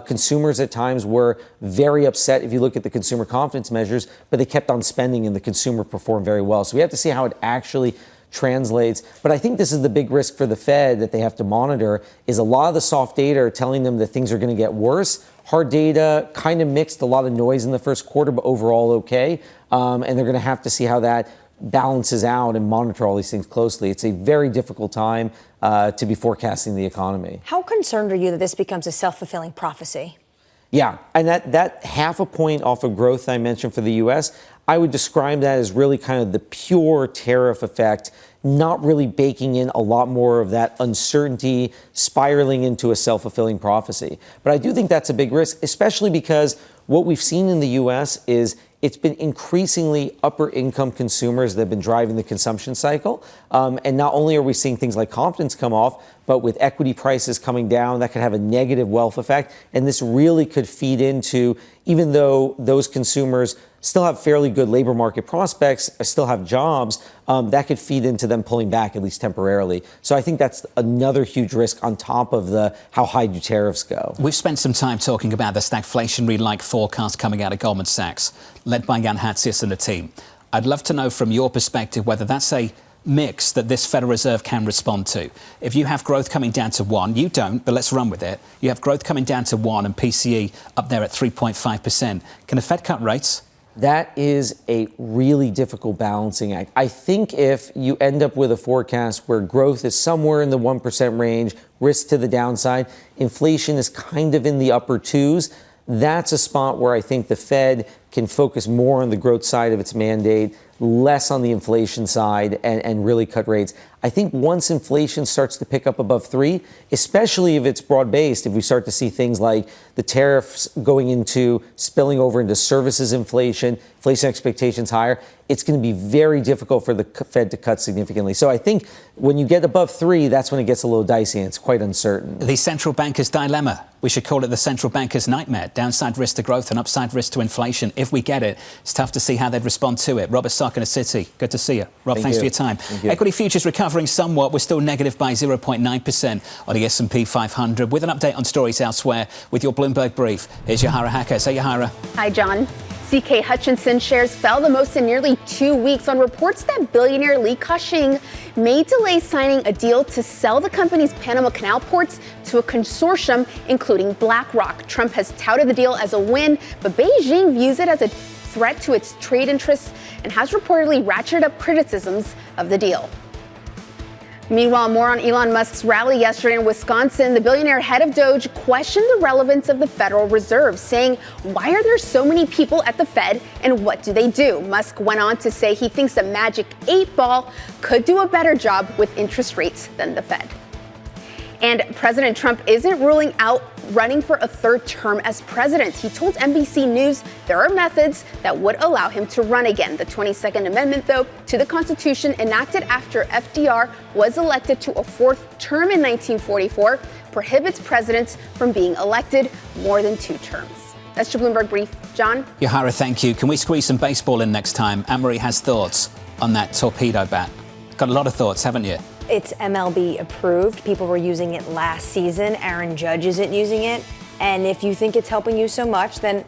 consumers at times were very upset if you look at the consumer confidence measures, but they kept on spending and the consumer performed very well. So we have to see how it actually translates. But I think this is the big risk for the Fed that they have to monitor is a lot of the soft data are telling them that things are going to get worse. Hard data kind of mixed, a lot of noise in the first quarter, but overall okay. And they're going to have to see how that balances out and monitor all these things closely. It's a very difficult time to be forecasting the economy. How concerned are you that this becomes a self-fulfilling prophecy? Yeah, and that 0.5 point off of growth I mentioned for the U.S., I would describe that as really kind of the pure tariff effect, not really baking in a lot more of that uncertainty, spiraling into a self-fulfilling prophecy. But I do think that's a big risk, especially because what we've seen in the U.S. is it's been increasingly upper income consumers that have been driving the consumption cycle. And not only are we seeing things like confidence come off, but with equity prices coming down, that could have a negative wealth effect. And this really could feed into, even though those consumers still have fairly good labor market prospects, still have jobs, that could feed into them pulling back, at least temporarily. So I think that's another huge risk on top of the how high do tariffs go. We've spent some time talking about the stagflationary-like forecast coming out of Goldman Sachs, led by Jan Hatzius and the team. I'd love to know from your perspective whether that's a mix that this Federal Reserve can respond to. If you have growth coming down to 1, you don't, but let's run with it. You have growth coming down to 1 and PCE up there at 3.5%. Can the Fed cut rates? That is a really difficult balancing act. I think if you end up with a forecast where growth is somewhere in the 1% range, risk to the downside, inflation is kind of in the upper 2s, that's a spot where I think the Fed can focus more on the growth side of its mandate, less on the inflation side, and really cut rates. I think once inflation starts to pick up above 3, especially if it's broad-based, if we start to see things like the tariffs going into spilling over into services inflation expectations higher, it's going to be very difficult for the Fed to cut significantly. So I think when you get above 3, that's when it gets a little dicey and it's quite uncertain. The central banker's dilemma. We should call it the central banker's nightmare. Downside risk to growth and upside risk to inflation. If we get it, it's tough to see how they'd respond to it. Robert Sockin of Citi, good to see you. Rob, thanks for your time. Equity futures recovering somewhat. We're still negative by 0.9% on the S&P 500. With an update on stories elsewhere with your Bloomberg brief. Here's Yahara Hacker. Say, Yahara. Hi, John. CK Hutchinson shares fell the most in nearly 2 weeks on reports that billionaire Lee Ka-shing may delay signing a deal to sell the company's Panama Canal ports to a consortium, including BlackRock. Trump has touted the deal as a win, but Beijing views it as a threat to its trade interests and has reportedly ratcheted up criticisms of the deal. Meanwhile, more on Elon Musk's rally yesterday in Wisconsin. The billionaire head of Doge questioned the relevance of the Federal Reserve, saying, why are there so many people at the Fed and what do they do? Musk went on to say he thinks the magic 8 ball could do a better job with interest rates than the Fed. And President Trump isn't ruling out running for a third term as president. He told NBC News there are methods that would allow him to run again. The 22nd Amendment, though, to the Constitution enacted after FDR was elected to a fourth term in 1944, prohibits presidents from being elected more than 2 terms. That's your Bloomberg Brief. John? Yohara, thank you. Can we squeeze some baseball in next time? Annmarie has thoughts on that torpedo bat. Got a lot of thoughts, haven't you? It's MLB approved. People were using it last season. Aaron Judge isn't using it. And if you think it's helping you so much, then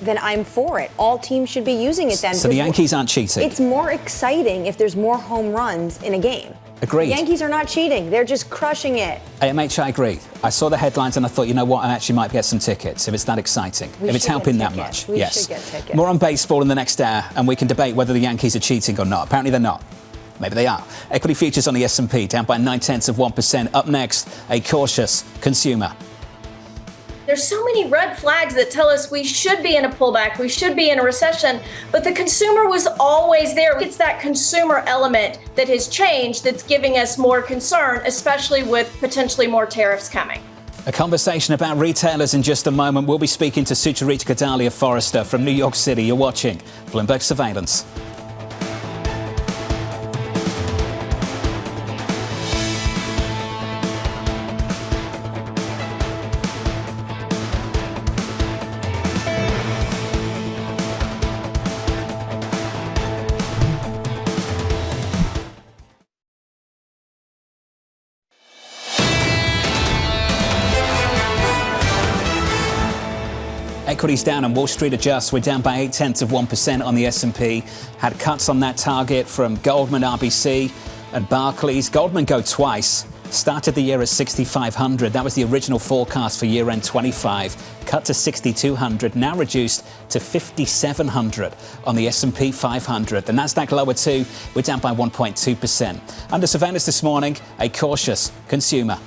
I'm for it. All teams should be using it then. So the Yankees aren't cheating? It's more exciting if there's more home runs in a game. Agreed. The Yankees are not cheating. They're just crushing it. AMH, I agree. I saw the headlines and I thought, you know what, I actually might get some tickets if it's that exciting, if it's helping that much. We should get tickets. More on baseball in the next hour, and we can debate whether the Yankees are cheating or not. Apparently they're not. Maybe they are. Equity futures on the S&P down by 0.9%. Up next, a cautious consumer. There's so many red flags that tell us we should be in a pullback, we should be in a recession, but the consumer was always there. It's that consumer element that has changed that's giving us more concern, especially with potentially more tariffs coming. A conversation about retailers in just a moment. We'll be speaking to Sucharita Kodali of Forrester from New York City. You're watching Bloomberg Surveillance. Equities down and Wall Street adjusts. We're down by 0.8% on the S&P. Had cuts on that target from Goldman, RBC and Barclays. Goldman go twice. Started the year at 6,500. That was the original forecast for year-end 25. Cut to 6,200. Now reduced to 5,700 on the S&P 500. The Nasdaq lower too. We're down by 1.2%. Under surveillance this morning, a cautious consumer.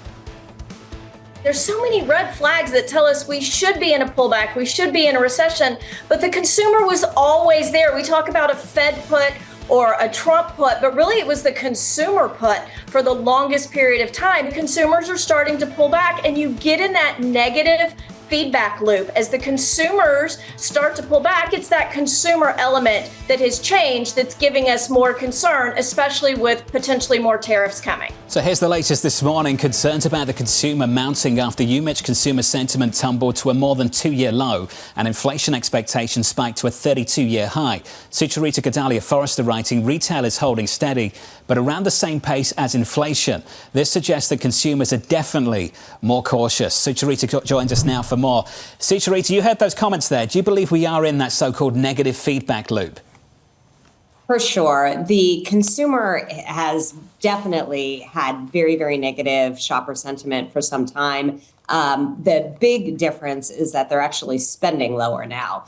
There's so many red flags that tell us we should be in a pullback, we should be in a recession, but the consumer was always there. We talk about a Fed put or a Trump put, but really it was the consumer put for the longest period of time. Consumers are starting to pull back, and you get in that negative feedback loop. As the consumers start to pull back, it's that consumer element that has changed that's giving us more concern, especially with potentially more tariffs coming. So here's the latest this morning. Concerns about the consumer mounting after UMich consumer sentiment tumbled to a more than 2-year low and inflation expectations spiked to a 32-year high. Sucharita Kodali of Forrester writing, retailers holding steady, but around the same pace as inflation. This suggests that consumers are definitely more cautious. Sucharita joins us now for more. Sucharita, you heard those comments there. Do you believe we are in that so-called negative feedback loop? For sure. The consumer has definitely had very, very negative shopper sentiment for some time. The big difference is that they're actually spending lower now.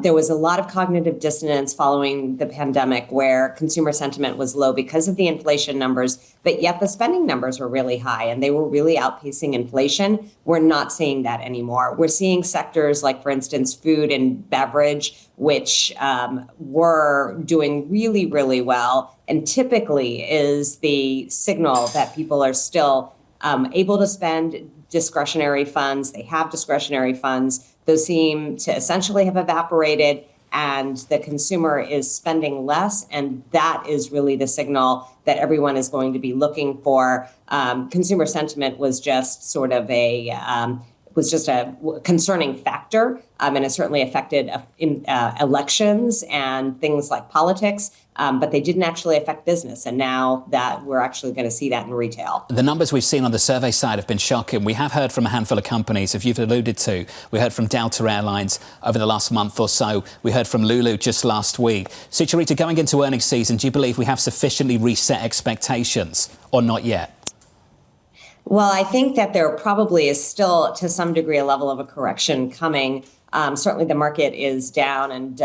There was a lot of cognitive dissonance following the pandemic where consumer sentiment was low because of the inflation numbers, but yet the spending numbers were really high and they were really outpacing inflation. We're not seeing that anymore. We're seeing sectors like, for instance, food and beverage, which were doing really, really well, and typically is the signal that people are still able to spend discretionary funds. They have discretionary funds. Those seem to essentially have evaporated, and the consumer is spending less. And that is really the signal that everyone is going to be looking for. Consumer sentiment was just sort of a concerning factor, and it certainly affected elections and things like politics, but they didn't actually affect business. And now that we're actually going to see that in retail. The numbers we've seen on the survey side have been shocking. We have heard from a handful of companies, if you've alluded to. We heard from Delta Airlines over the last month or so. We heard from Lulu just last week. Sucharita, going into earnings season, do you believe we have sufficiently reset expectations or not yet? Well, I think that there probably is still, to some degree, a level of a correction coming. Certainly the market is down, and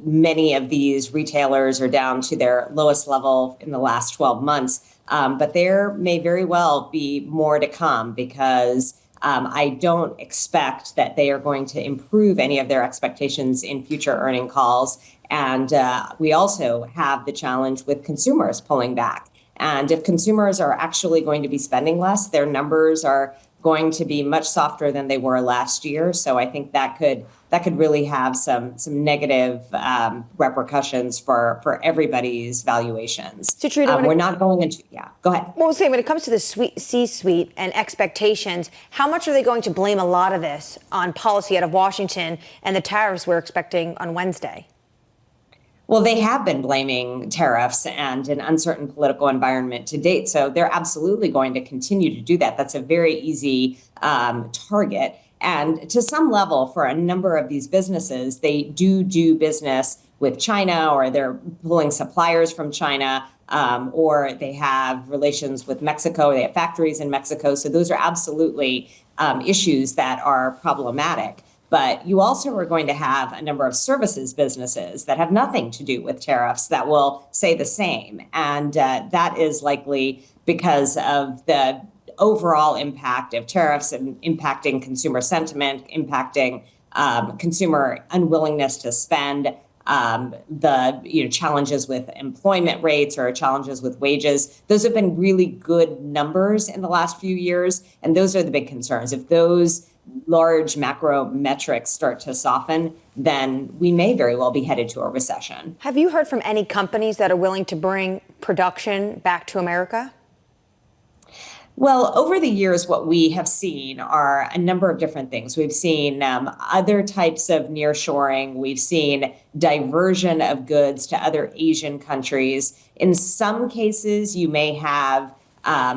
many of these retailers are down to their lowest level in the last 12 months. But there may very well be more to come, because I don't expect that they are going to improve any of their expectations in future earning calls. And we also have the challenge with consumers pulling back. And if consumers are actually going to be spending less, their numbers are going to be much softer than they were last year. So I think that could really have some negative repercussions for everybody's valuations. Sucharita, we're not going into, go ahead. Well, when it comes to the C-suite and expectations, how much are they going to blame a lot of this on policy out of Washington and the tariffs we're expecting on Wednesday? Well, they have been blaming tariffs and an uncertain political environment to date. So they're absolutely going to continue to do that. That's a very easy target. And to some level, for a number of these businesses, they do business with China, or they're pulling suppliers from China, or they have relations with Mexico, or they have factories in Mexico. So those are absolutely issues that are problematic. But you also are going to have a number of services businesses that have nothing to do with tariffs that will say the same. And that is likely because of the overall impact of tariffs and impacting consumer sentiment, impacting consumer unwillingness to spend, the challenges with employment rates or challenges with wages. Those have been really good numbers in the last few years. And those are the big concerns. If those large macro metrics start to soften, then we may very well be headed to a recession. Have you heard from any companies that are willing to bring production back to America? Well, over the years, what we have seen are a number of different things. We've seen other types of nearshoring. We've seen diversion of goods to other Asian countries. In some cases, you may have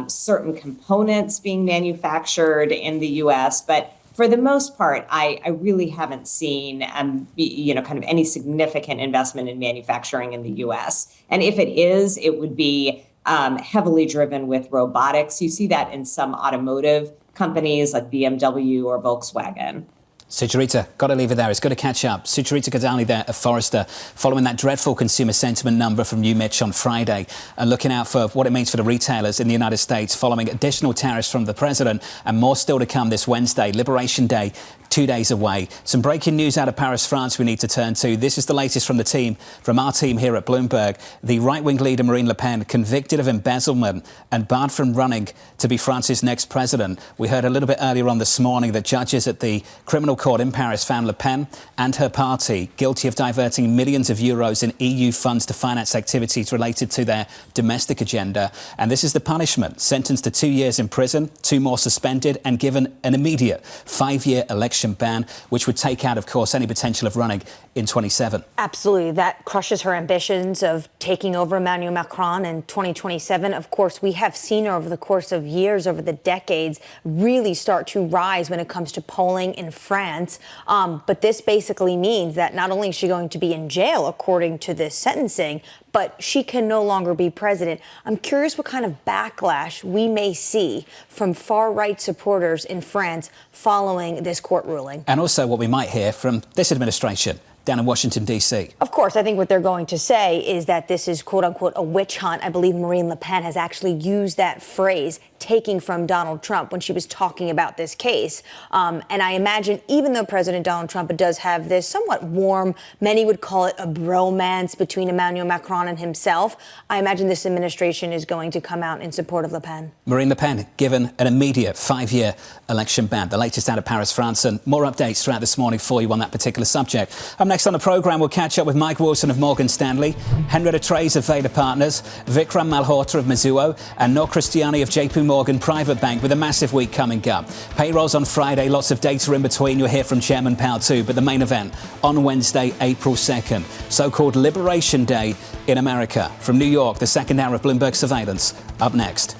certain components being manufactured in the U.S., but for the most part, I really haven't seen, kind of any significant investment in manufacturing in the U.S. And if it is, it would be heavily driven with robotics. You see that in some automotive companies like BMW or Volkswagen. Sucharita, got to leave it there. It's good to catch up. Sucharita Kodali there at Forrester, following that dreadful consumer sentiment number from New Mitch on Friday, and looking out for what it means for the retailers in the United States following additional tariffs from the president, and more still to come this Wednesday, Liberation Day, 2 days away. Some breaking news out of Paris, France we need to turn to. This is the latest from our team here at Bloomberg. The right-wing leader Marine Le Pen convicted of embezzlement and barred from running to be France's next president. We heard a little bit earlier on this morning that judges at the criminal court in Paris found Le Pen and her party guilty of diverting millions of euros in EU funds to finance activities related to their domestic agenda. And this is the punishment: sentenced to 2 years in prison, 2 more suspended, and given an immediate 5-year election ban, which would take out, of course, any potential of running in 27. Absolutely. That crushes her ambitions of taking over Emmanuel Macron in 2027. Of course, we have seen her over the course of years, over the decades, really start to rise when it comes to polling in France. But this basically means that not only is she going to be in jail, according to this sentencing, but she can no longer be president. I'm curious what kind of backlash we may see from far-right supporters in France following this court ruling. And also what we might hear from this administration down in Washington, D.C. Of course, I think what they're going to say is that this is, quote unquote, a witch hunt. I believe Marine Le Pen has actually used that phrase, taking from Donald Trump, when she was talking about this case. And I imagine, even though President Donald Trump does have this somewhat warm, many would call it a bromance between Emmanuel Macron and himself, I imagine this administration is going to come out in support of Le Pen. Marine Le Pen given an immediate 5-year election ban. The latest out of Paris, France, and more updates throughout this morning for you on that particular subject. Next on the programme, we'll catch up with Mike Wilson of Morgan Stanley, Henrietta Treyz of Veda Partners, Vikram Malhotra of Mizuho, and Cristiani of JPMorgan Private Bank, with a massive week coming up. Payrolls on Friday, lots of data in between. You'll hear from Chairman Powell too, but the main event on Wednesday, April 2nd, so-called Liberation Day in America. From New York, the second hour of Bloomberg Surveillance, up next.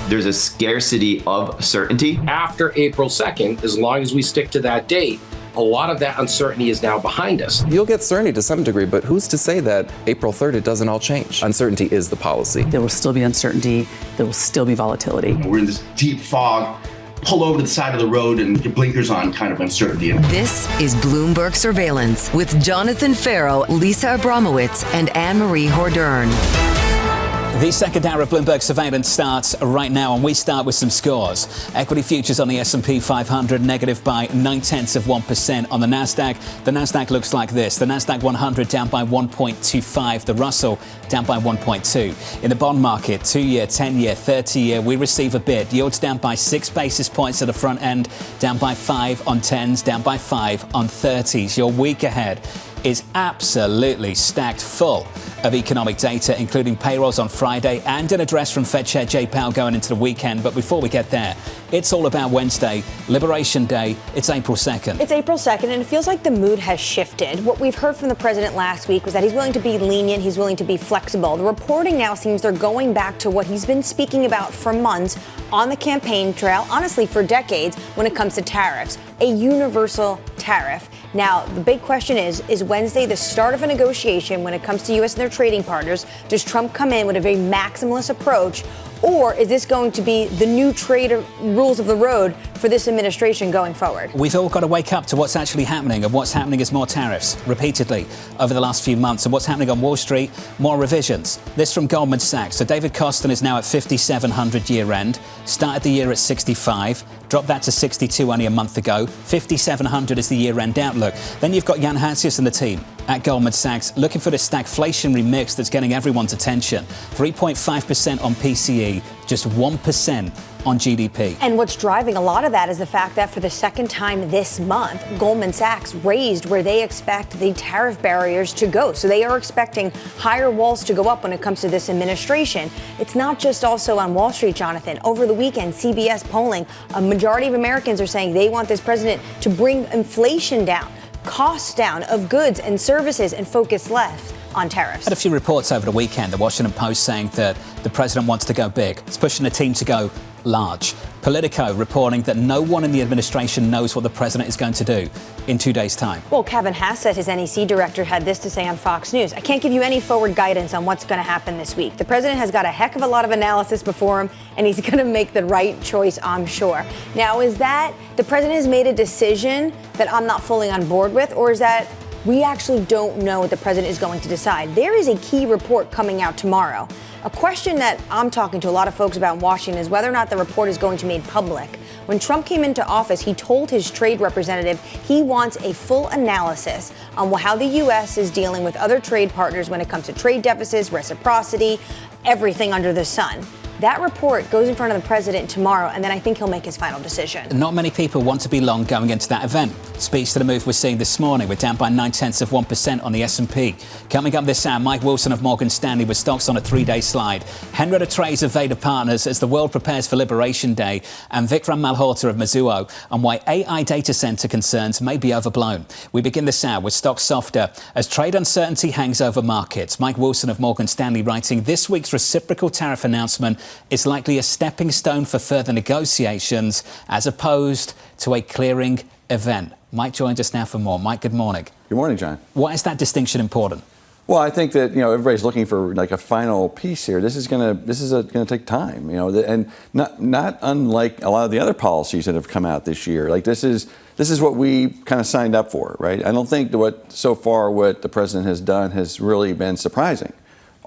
there's a scarcity of certainty. After April 2nd, as long as we stick to that date, a lot of that uncertainty is now behind us. You'll get certainty to some degree, but who's to say that April 3rd it doesn't all change? Uncertainty is the policy. There will still be uncertainty. There will still be volatility. We're in this deep fog. Pull over to the side of the road and your blinkers on kind of uncertainty. This is Bloomberg Surveillance with Jonathan Ferro, Lisa Abramowicz, and Annmarie Hordern. The second hour of Bloomberg Surveillance starts right now, and we start with some scores. Equity futures on the S&P 500 negative by 0.9% on the Nasdaq. The Nasdaq looks like this. The Nasdaq 100 down by 1.25. The Russell down by 1.2. In the bond market, 2-year, 10-year, 30-year, we receive a bid. Yields down by 6 basis points at the front end, down by 5 on 10s, down by 5 on 30s. Your week ahead is absolutely stacked full of economic data, including payrolls on Friday and an address from Fed Chair Jay Powell going into the weekend. But before we get there, it's all about Wednesday, Liberation Day. It's April 2nd. It's April 2nd, and it feels like the mood has shifted. What we've heard from the president last week was that he's willing to be lenient, he's willing to be flexible. The reporting now seems they're going back to what he's been speaking about for months on the campaign trail, honestly, for decades, when it comes to tariffs, a universal tariff. Now, the big question is Wednesday the start of a negotiation when it comes to U.S. and their trading partners? Does Trump come in with a very maximalist approach, or is this going to be the new trade rules of the road for this administration going forward? We've all got to wake up to what's actually happening, and what's happening is more tariffs repeatedly over the last few months, and what's happening on Wall Street, more revisions. This from Goldman Sachs. So David Kostin is now at 5,700 year end, started the year at 65, dropped that to 62 only a month ago. 5,700 is the year end outlook. Then you've got Jan Hatzius and the team at Goldman Sachs looking for this stagflationary mix that's getting everyone's attention. 3.5% on PCE, just 1% on GDP. And what's driving a lot of that is the fact that for the second time this month, Goldman Sachs raised where they expect the tariff barriers to go. So they are expecting higher walls to go up when it comes to this administration. It's not just also on Wall Street, Jonathan. Over the weekend, CBS polling, a majority of Americans are saying they want this president to bring inflation down, costs down of goods and services, and focus less on tariffs. Had a few reports over the weekend. The Washington Post saying that the president wants to go big. It's pushing the team to go large. Politico reporting that no one in the administration knows what the president is going to do in 2 days' time. Well, Kevin Hassett, his NEC director, had this to say on Fox News. I can't give you any forward guidance on what's going to happen this week. The president has got a heck of a lot of analysis before him, and he's going to make the right choice, I'm sure. Now, is that the president has made a decision that I'm not fully on board with, or is that we actually don't know what the president is going to decide? There is a key report coming out tomorrow. A question that I'm talking to a lot of folks about in Washington is whether or not the report is going to be made public. When Trump came into office, he told his trade representative he wants a full analysis on how the U.S. is dealing with other trade partners when it comes to trade deficits, reciprocity, everything under the sun. That report goes in front of the president tomorrow, and then I think he'll make his final decision. Not many people want to be long going into that event. Speaks to the move we're seeing this morning. We're down by 0.9% on the S&P. Coming up this hour, Mike Wilson of Morgan Stanley with stocks on a 3-day slide. Henrietta Treyz of Veda Partners as the world prepares for Liberation Day. And Vikram Malhotra of Mizuho on why AI data center concerns may be overblown. We begin this hour with stocks softer as trade uncertainty hangs over markets. Mike Wilson of Morgan Stanley writing, this week's reciprocal tariff announcement is likely a stepping stone for further negotiations as opposed to a clearing event. Mike joins us now for more. Mike, good morning. Good morning, John. Why is that distinction important? Well, I think that everybody's looking for like a final piece here. This is gonna take time, and not unlike a lot of the other policies that have come out this year. Like this is what we kind of signed up for, right? I don't think what the president has done has really been surprising.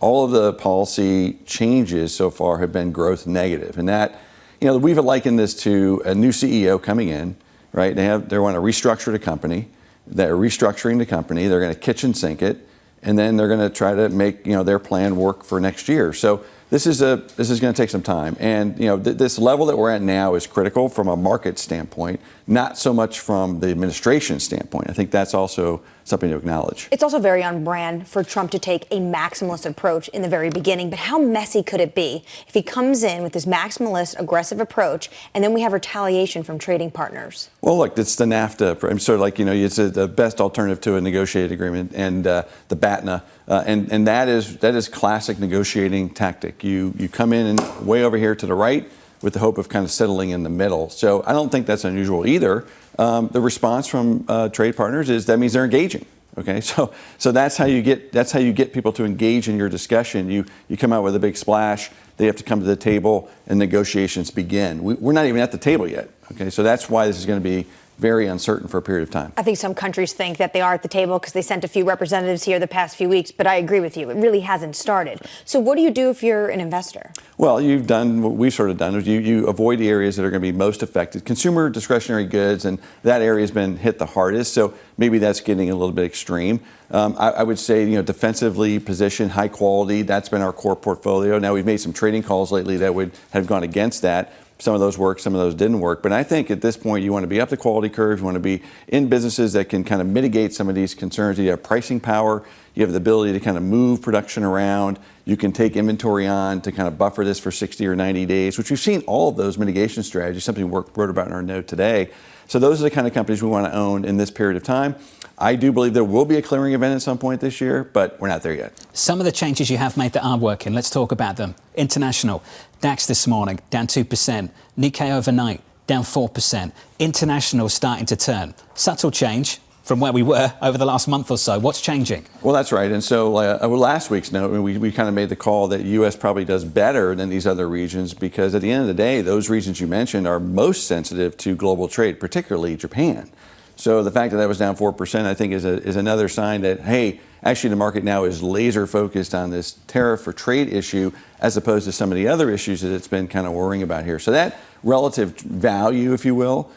All of the policy changes so far have been growth negative, and that we've likened this to a new CEO coming in, right? They want to restructure the company. They're restructuring the company. They're going to kitchen sink it, and then they're going to try to make their plan work for next year. So this is going to take some time, and this level that we're at now is critical from a market standpoint, not so much from the administration standpoint. I think that's also something to acknowledge. It's also very on brand for Trump to take a maximalist approach in the very beginning. But how messy could it be if he comes in with this maximalist, aggressive approach, and then we have retaliation from trading partners? Well, look, it's the NAFTA. So, it's the best alternative to a negotiated agreement, and the BATNA, and that is classic negotiating tactic. You come in and way over here to the right with the hope of kind of settling in the middle. So I don't think that's unusual either. The response from trade partners is that means they're engaging. Okay, so that's how you get people to engage in your discussion. You come out with a big splash. They have to come to the table and negotiations begin. We're not even at the table yet. Okay, so that's why this is going to be very uncertain for a period of time. I think some countries think that they are at the table because they sent a few representatives here the past few weeks, but I agree with you. It really hasn't started. So what do you do if you're an investor? Well, you've done what we've sort of done. You avoid the areas that are going to be most affected. Consumer discretionary goods, and that area has been hit the hardest, so maybe that's getting a little bit extreme. I would say, defensively positioned, high quality, that's been our core portfolio. Now, we've made some trading calls lately that would have gone against that. Some of those worked, some of those didn't work. But I think at this point, you want to be up the quality curve. You want to be in businesses that can kind of mitigate some of these concerns. You have pricing power. You have the ability to kind of move production around. You can take inventory on to kind of buffer this for 60 or 90 days, which we've seen all of those mitigation strategies, something we wrote about in our note today. So those are the kind of companies we want to own in this period of time. I do believe there will be a clearing event at some point this year, but we're not there yet. Some of the changes you have made that are working, let's talk about them. International, DAX this morning, down 2%. Nikkei overnight, down 4%. International starting to turn. Subtle change from where we were over the last month or so. What's changing? Well, that's right. And so last week's note, we kind of made the call that U.S. probably does better than these other regions because at the end of the day, those regions you mentioned are most sensitive to global trade, particularly Japan. So the fact that was down 4%, I think, is another sign that, hey, actually the market now is laser focused on this tariff or trade issue as opposed to some of the other issues that it's been kind of worrying about here. So that relative value, if you will,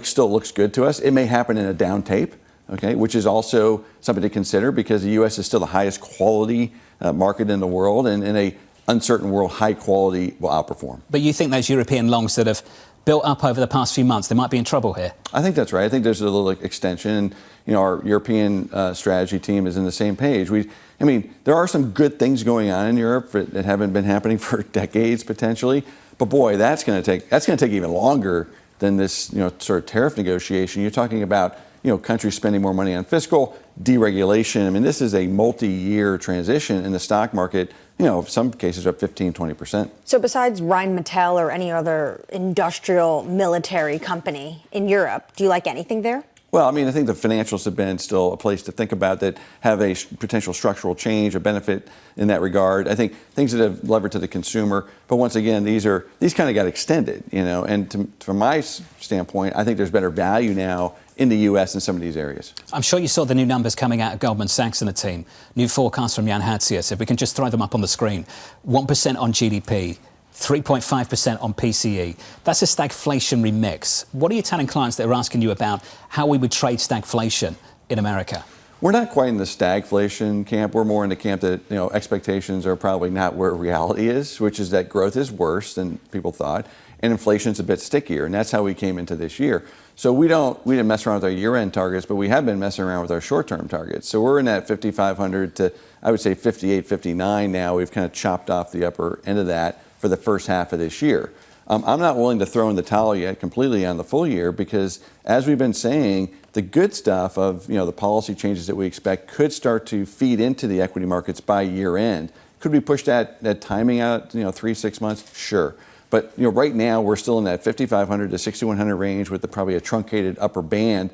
still looks good to us. It may happen in a down tape, okay, which is also something to consider because the U.S. is still the highest quality market in the world, and in a uncertain world, high quality will outperform. But you think those European longs that have built up over the past few months, they might be in trouble here? I think that's right. I think there's a little extension. And, our European strategy team is in the same page. There are some good things going on in Europe that haven't been happening for decades potentially. But boy, that's going to take even longer than this, sort of tariff negotiation. You're talking about, countries spending more money on fiscal, deregulation. This is a multi-year transition in the stock market. Some cases up 15, 20%. So besides Rheinmetall or any other industrial military company in Europe, do you like anything there? Well, I think the financials have been still a place to think about that have a potential structural change, a benefit in that regard. I think things that have levered to the consumer. But once again, these kind of got extended, and from my standpoint, I think there's better value now in the U.S. in some of these areas. I'm sure you saw the new numbers coming out of Goldman Sachs and the team. New forecast from Jan Hatzius. If we can just throw them up on the screen. 1% on GDP. 3.5% on PCE. That's a stagflationary mix. What are you telling clients that are asking you about how we would trade stagflation in America? We're not quite in the stagflation camp. We're more in the camp that expectations are probably not where reality is, which is that growth is worse than people thought, and inflation's a bit stickier, and that's how we came into this year. So we didn't mess around with our year-end targets, but we have been messing around with our short-term targets. So we're in that 5,500 to, I would say, 58, 59 now. We've kind of chopped off the upper end of that for the first half of this year. I'm not willing to throw in the towel yet completely on the full year because, as we've been saying, the good stuff of the policy changes that we expect could start to feed into the equity markets by year end. Could we push that timing out 3-6 months? Sure. But right now we're still in that 5,500 to 6,100 range with probably a truncated upper band.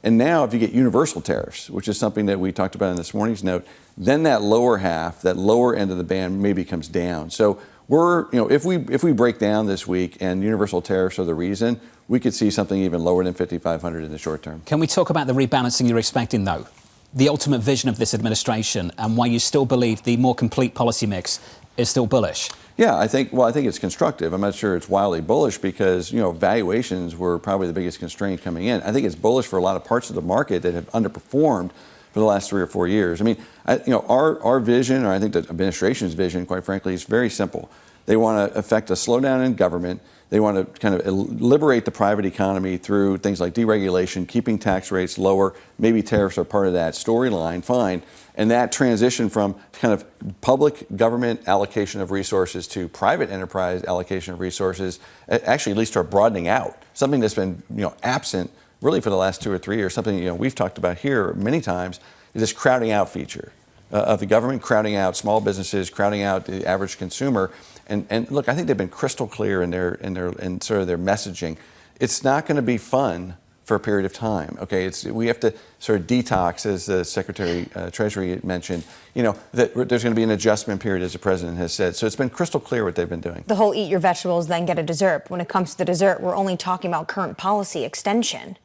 And now if you get universal tariffs, which is something that we talked about in this morning's note, then that lower half, that lower end of the band maybe comes down. So if we break down this week and universal tariffs are the reason, we could see something even lower than 5,500 in the short term. Can we talk about the rebalancing you're expecting, though? The ultimate vision of this administration and why you still believe the more complete policy mix is still bullish? Yeah, I think it's constructive. I'm not sure it's wildly bullish because, valuations were probably the biggest constraint coming in. I think it's bullish for a lot of parts of the market that have underperformed for the last 3 or 4 years. Our vision, or I think the administration's vision, quite frankly, is very simple. They want to effect a slowdown in government. They want to kind of liberate the private economy through things like deregulation, keeping tax rates lower. Maybe tariffs are part of that storyline, fine. And that transition from kind of public government allocation of resources to private enterprise allocation of resources actually leads to a broadening out, something that's been absent really for the last 2 or 3 years. Something we've talked about here many times is this crowding out feature. of the government crowding out small businesses, crowding out the average consumer. And look, I think they've been crystal clear in sort of their messaging. It's not going to be fun for a period of time. Okay, we have to sort of detox, as the Secretary Treasury mentioned. That there's going to be an adjustment period, as the president has said. So it's been crystal clear what they've been doing. The whole eat your vegetables, then get a dessert. When it comes to the dessert, we're only talking about current policy extension.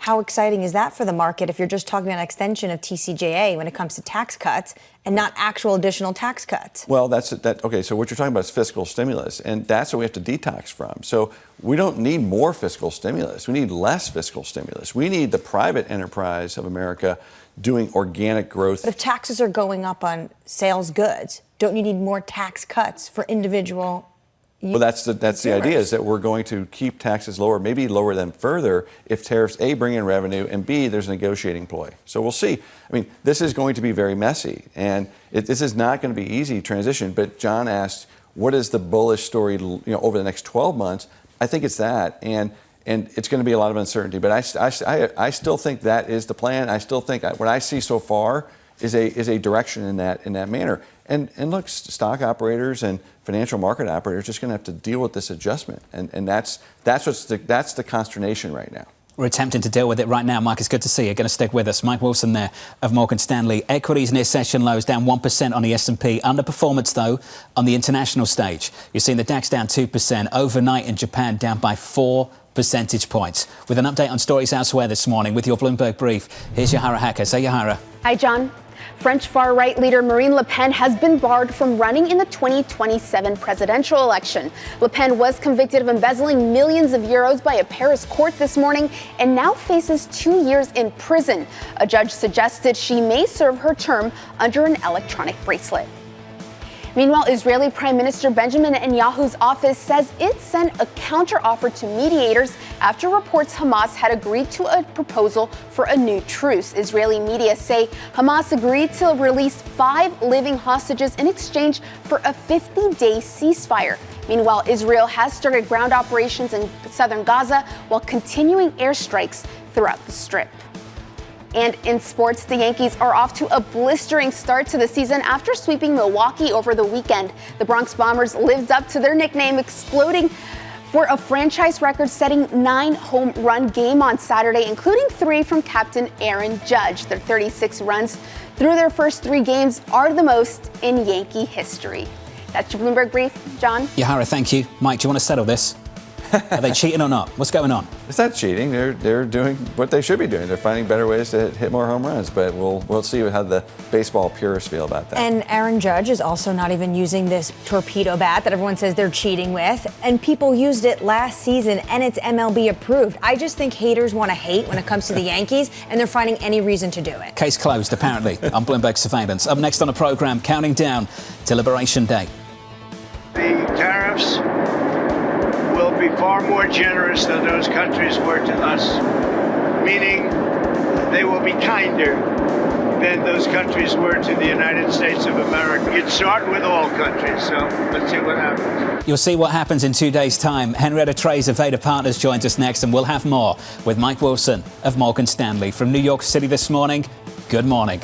How exciting is that for the market if you're just talking about an extension of TCJA when it comes to tax cuts and not actual additional tax cuts? Well, okay, so what you're talking about is fiscal stimulus, and that's what we have to detox from. So we don't need more fiscal stimulus. We need less fiscal stimulus. We need the private enterprise of America doing organic growth. But if taxes are going up on sales goods, don't you need more tax cuts for individual? Well, that's the idea, is that we're going to keep taxes lower, maybe lower them further if tariffs, A, bring in revenue, and B, there's a negotiating ploy. So we'll see. I mean, this is going to be very messy, and this is not going to be easy transition. But John asked, what is the bullish story, over the next 12 months? I think it's that, and it's going to be a lot of uncertainty. But I still think that is the plan. I still think what I see so far is a direction in that manner. And look, stock operators and financial market operators are just going to have to deal with this adjustment, and that's the consternation right now. We're attempting to deal with it right now. Mike, it's good to see you. Going to stick with us. Mike Wilson there of Morgan Stanley. Equities near session lows, down 1% on the S&P. Underperformance, though, on the international stage. You're seeing the DAX down 2%. Overnight in Japan, down by 4 percentage points. With an update on stories elsewhere this morning with your Bloomberg Brief, here's Yahara Hacker. Say, Yahara. Hi, John. French far-right leader Marine Le Pen has been barred from running in the 2027 presidential election. Le Pen was convicted of embezzling millions of euros by a Paris court this morning and now faces 2 years in prison. A judge suggested she may serve her term under an electronic bracelet. Meanwhile, Israeli Prime Minister Benjamin Netanyahu's office says it sent a counteroffer to mediators after reports Hamas had agreed to a proposal for a new truce. Israeli media say Hamas agreed to release 5 living hostages in exchange for a 50-day ceasefire. Meanwhile, Israel has started ground operations in southern Gaza while continuing airstrikes throughout the Strip. And in sports, the Yankees are off to a blistering start to the season after sweeping Milwaukee over the weekend. The Bronx Bombers lived up to their nickname, exploding for a franchise record-setting 9 home run game on Saturday, including 3 from captain Aaron Judge. Their 36 runs through their first 3 games are the most in Yankee history. That's your Bloomberg Brief. John? Yahara, thank you. Mike, do you want to settle this? Are they cheating or not? What's going on? It's not cheating. They're doing what they should be doing. They're finding better ways to hit more home runs. But we'll see how the baseball purists feel about that. And Aaron Judge is also not even using this torpedo bat that everyone says they're cheating with. And people used it last season, and it's MLB approved. I just think haters want to hate when it comes to the Yankees, and they're finding any reason to do it. Case closed, apparently, on Bloomberg Surveillance. Up next on the program, counting down to Liberation Day. The tariffs will be far more generous than those countries were to us, meaning they will be kinder than those countries were to the United States of America. You'd start with all countries, so let's see what happens. You'll see what happens in 2 days' time. Henrietta Treyz of Veda Partners joins us next, and we'll have more with Mike Wilson of Morgan Stanley. From New York City this morning, good morning.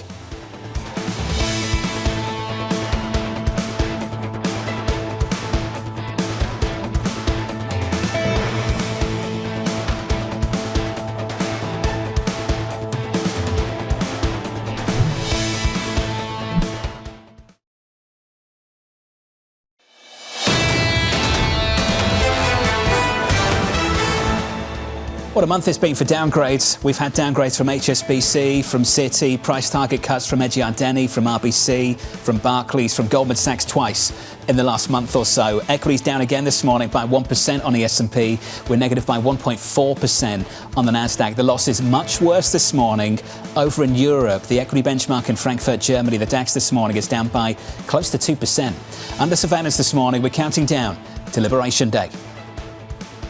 What a month it's been for downgrades. We've had downgrades from HSBC, from Citi, price target cuts from Ejardeni, from RBC, from Barclays, from Goldman Sachs twice in the last month or so. Equities down again this morning by 1% on the S&P. We're negative by 1.4% on the Nasdaq. The loss is much worse this morning over in Europe. The equity benchmark in Frankfurt, Germany, the DAX this morning is down by close to 2%. Under surveillance this morning, we're counting down to Liberation Day.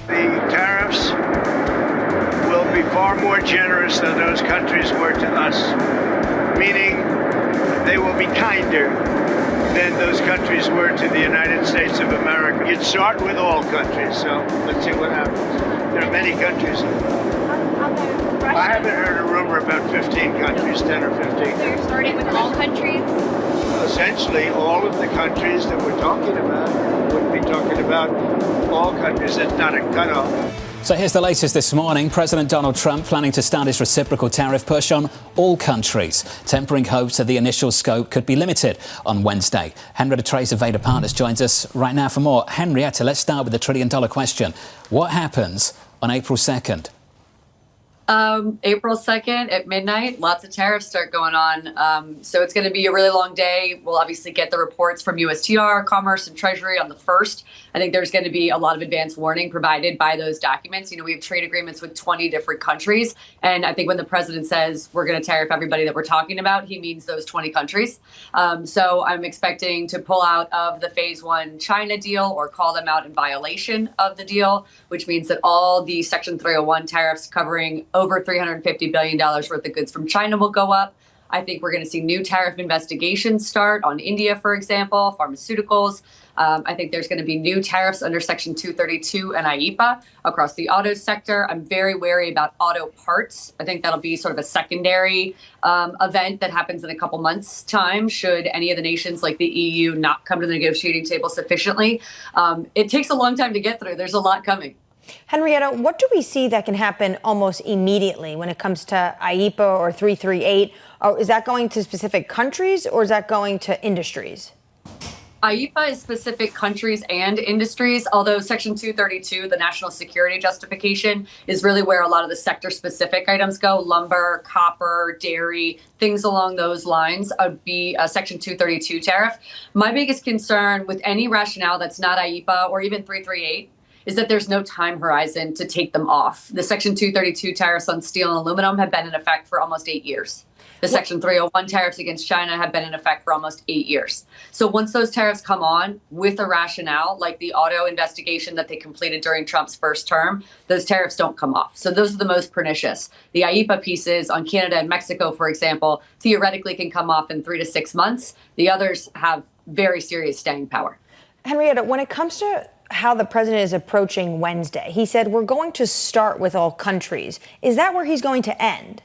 The tariffs will be far more generous than those countries were to us, meaning they will be kinder than those countries were to the United States of America. You'd start with all countries, so let's see what happens. There are many countries. I haven't heard a rumor about 15 countries, 10 or 15. So you're starting with all countries? Essentially, all of the countries that we're talking about would be talking about all countries. It's not a cutoff. So here's the latest this morning. President Donald Trump planning to start his reciprocal tariff push on all countries, tempering hopes that the initial scope could be limited on Wednesday. Henrietta Treyz of Veda Partners joins us right now for more. Henrietta, let's start with the $1 trillion question. What happens on April 2nd? April 2nd at midnight, lots of tariffs start going on. So it's going to be a really long day. We'll obviously get the reports from USTR, Commerce, and Treasury on the 1st. I think there's going to be a lot of advance warning provided by those documents. You know, we have trade agreements with 20 different countries. And I think when the president says we're going to tariff everybody that we're talking about, he means those 20 countries. So I'm expecting to pull out of the phase one China deal or call them out in violation of the deal, which means that all the Section 301 tariffs covering over $350 billion worth of goods from China will go up. I think we're going to see new tariff investigations start on India, for example, pharmaceuticals. I think there's going to be new tariffs under Section 232 and IEEPA across the auto sector. I'm very wary about auto parts. I think that'll be sort of a secondary event that happens in a couple months' time should any of the nations like the EU not come to the negotiating table sufficiently. It takes a long time to get through. There's a lot coming. Henrietta, what do we see that can happen almost immediately when it comes to IEEPA or 338? Or is that going to specific countries or is that going to industries? IEEPA is specific countries and industries, although Section 232, the national security justification, is really where a lot of the sector-specific items go. Lumber, copper, dairy, things along those lines would be a Section 232 tariff. My biggest concern with any rationale that's not IEEPA or even 338 is that there's no time horizon to take them off. The Section 232 tariffs on steel and aluminum have been in effect for almost 8 years. The Section 301 tariffs against China have been in effect for almost 8 years. So once those tariffs come on with a rationale, like the auto investigation that they completed during Trump's first term, those tariffs don't come off. So those are the most pernicious. The IEEPA pieces on Canada and Mexico, for example, theoretically can come off in 3 to 6 months. The others have very serious staying power. Henrietta, when it comes to how the president is approaching Wednesday, he said we're going to start with all countries. Is that where he's going to end?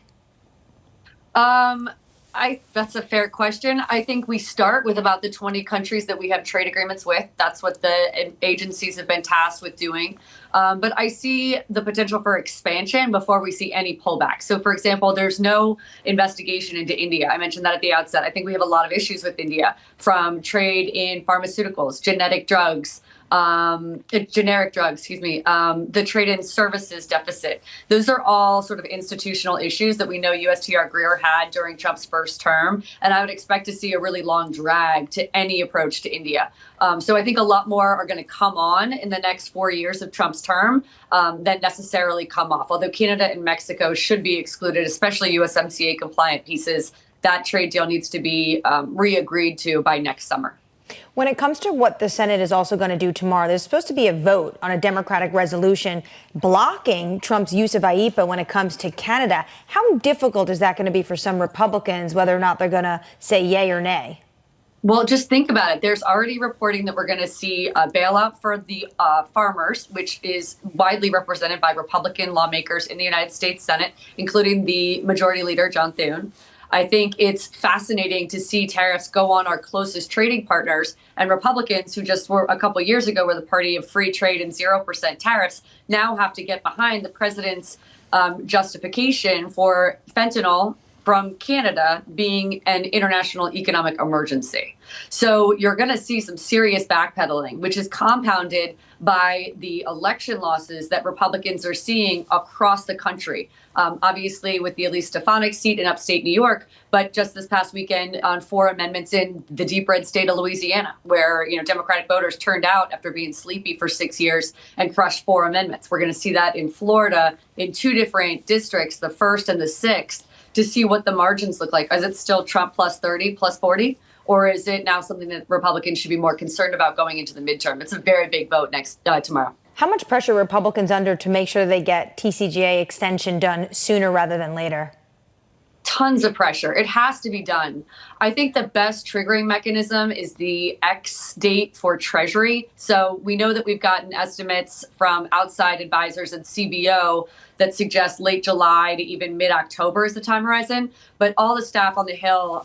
That's a fair question. I think we start with about the 20 countries that we have trade agreements with. That's what the agencies have been tasked with doing. But I see the potential for expansion before we see any pullback. So, for example, there's no investigation into India. I mentioned that at the outset. I think we have a lot of issues with India, from trade in pharmaceuticals, generic drugs, the trade in services deficit. Those are all sort of institutional issues that we know USTR Greer had during Trump's first term. And I would expect to see a really long drag to any approach to India. So I think a lot more are going to come on in the next 4 years of Trump's term than necessarily come off. Although Canada and Mexico should be excluded, especially USMCA compliant pieces. That trade deal needs to be re-agreed to by next summer. When it comes to what the Senate is also going to do tomorrow, there's supposed to be a vote on a Democratic resolution blocking Trump's use of IEEPA when it comes to Canada. How difficult is that going to be for some Republicans, whether or not they're going to say yay or nay? Well, just think about it. There's already reporting that we're going to see a bailout for the farmers, which is widely represented by Republican lawmakers in the United States Senate, including the Majority Leader, John Thune. I think it's fascinating to see tariffs go on our closest trading partners, and Republicans, who just were a couple years ago were the party of free trade and 0% tariffs, now have to get behind the president's justification for fentanyl from Canada being an international economic emergency. So you're going to see some serious backpedaling, which is compounded by the election losses that Republicans are seeing across the country. Obviously, with the Elise Stefanik seat in upstate New York, but just this past weekend on 4 amendments in the deep red state of Louisiana, where Democratic voters turned out after being sleepy for 6 years and crushed 4 amendments. We're going to see that in Florida in 2 different districts, the 1st and the 6th, to see what the margins look like. Is it still Trump plus 30, plus 40? Or is it now something that Republicans should be more concerned about going into the midterm? It's a very big vote tomorrow. How much pressure are Republicans under to make sure they get TCJA extension done sooner rather than later? Tons of pressure. It has to be done. I think the best triggering mechanism is the X date for Treasury. So we know that we've gotten estimates from outside advisors and CBO that suggest late July to even mid-October is the time horizon. But all the staff on the Hill,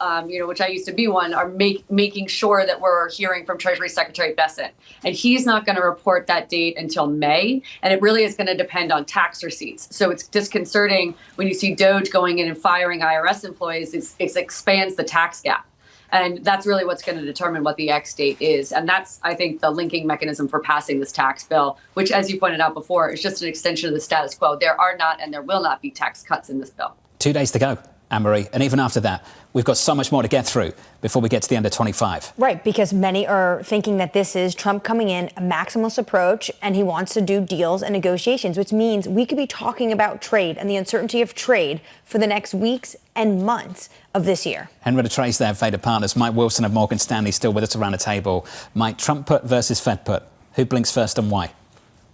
which I used to be one, are making sure that we're hearing from Treasury Secretary Bessent. And he's not going to report that date until May. And it really is going to depend on tax receipts. So it's disconcerting when you see DOGE going in and firing IRS employees. It expands the tax gap. And that's really what's going to determine what the X date is. And that's, I think, the linking mechanism for passing this tax bill, which, as you pointed out before, is just an extension of the status quo. There are not and there will not be tax cuts in this bill. 2 days to go, Annmarie. And even after that, we've got so much more to get through before we get to the end of 25. Right, because many are thinking that this is Trump coming in, a maximalist approach, and he wants to do deals and negotiations, which means we could be talking about trade and the uncertainty of trade for the next weeks and months of this year. Henrietta, Treyz there, Veda partners. Mike Wilson of Morgan Stanley still with us around the table. Mike, Trump put versus Fed put. Who blinks first and why?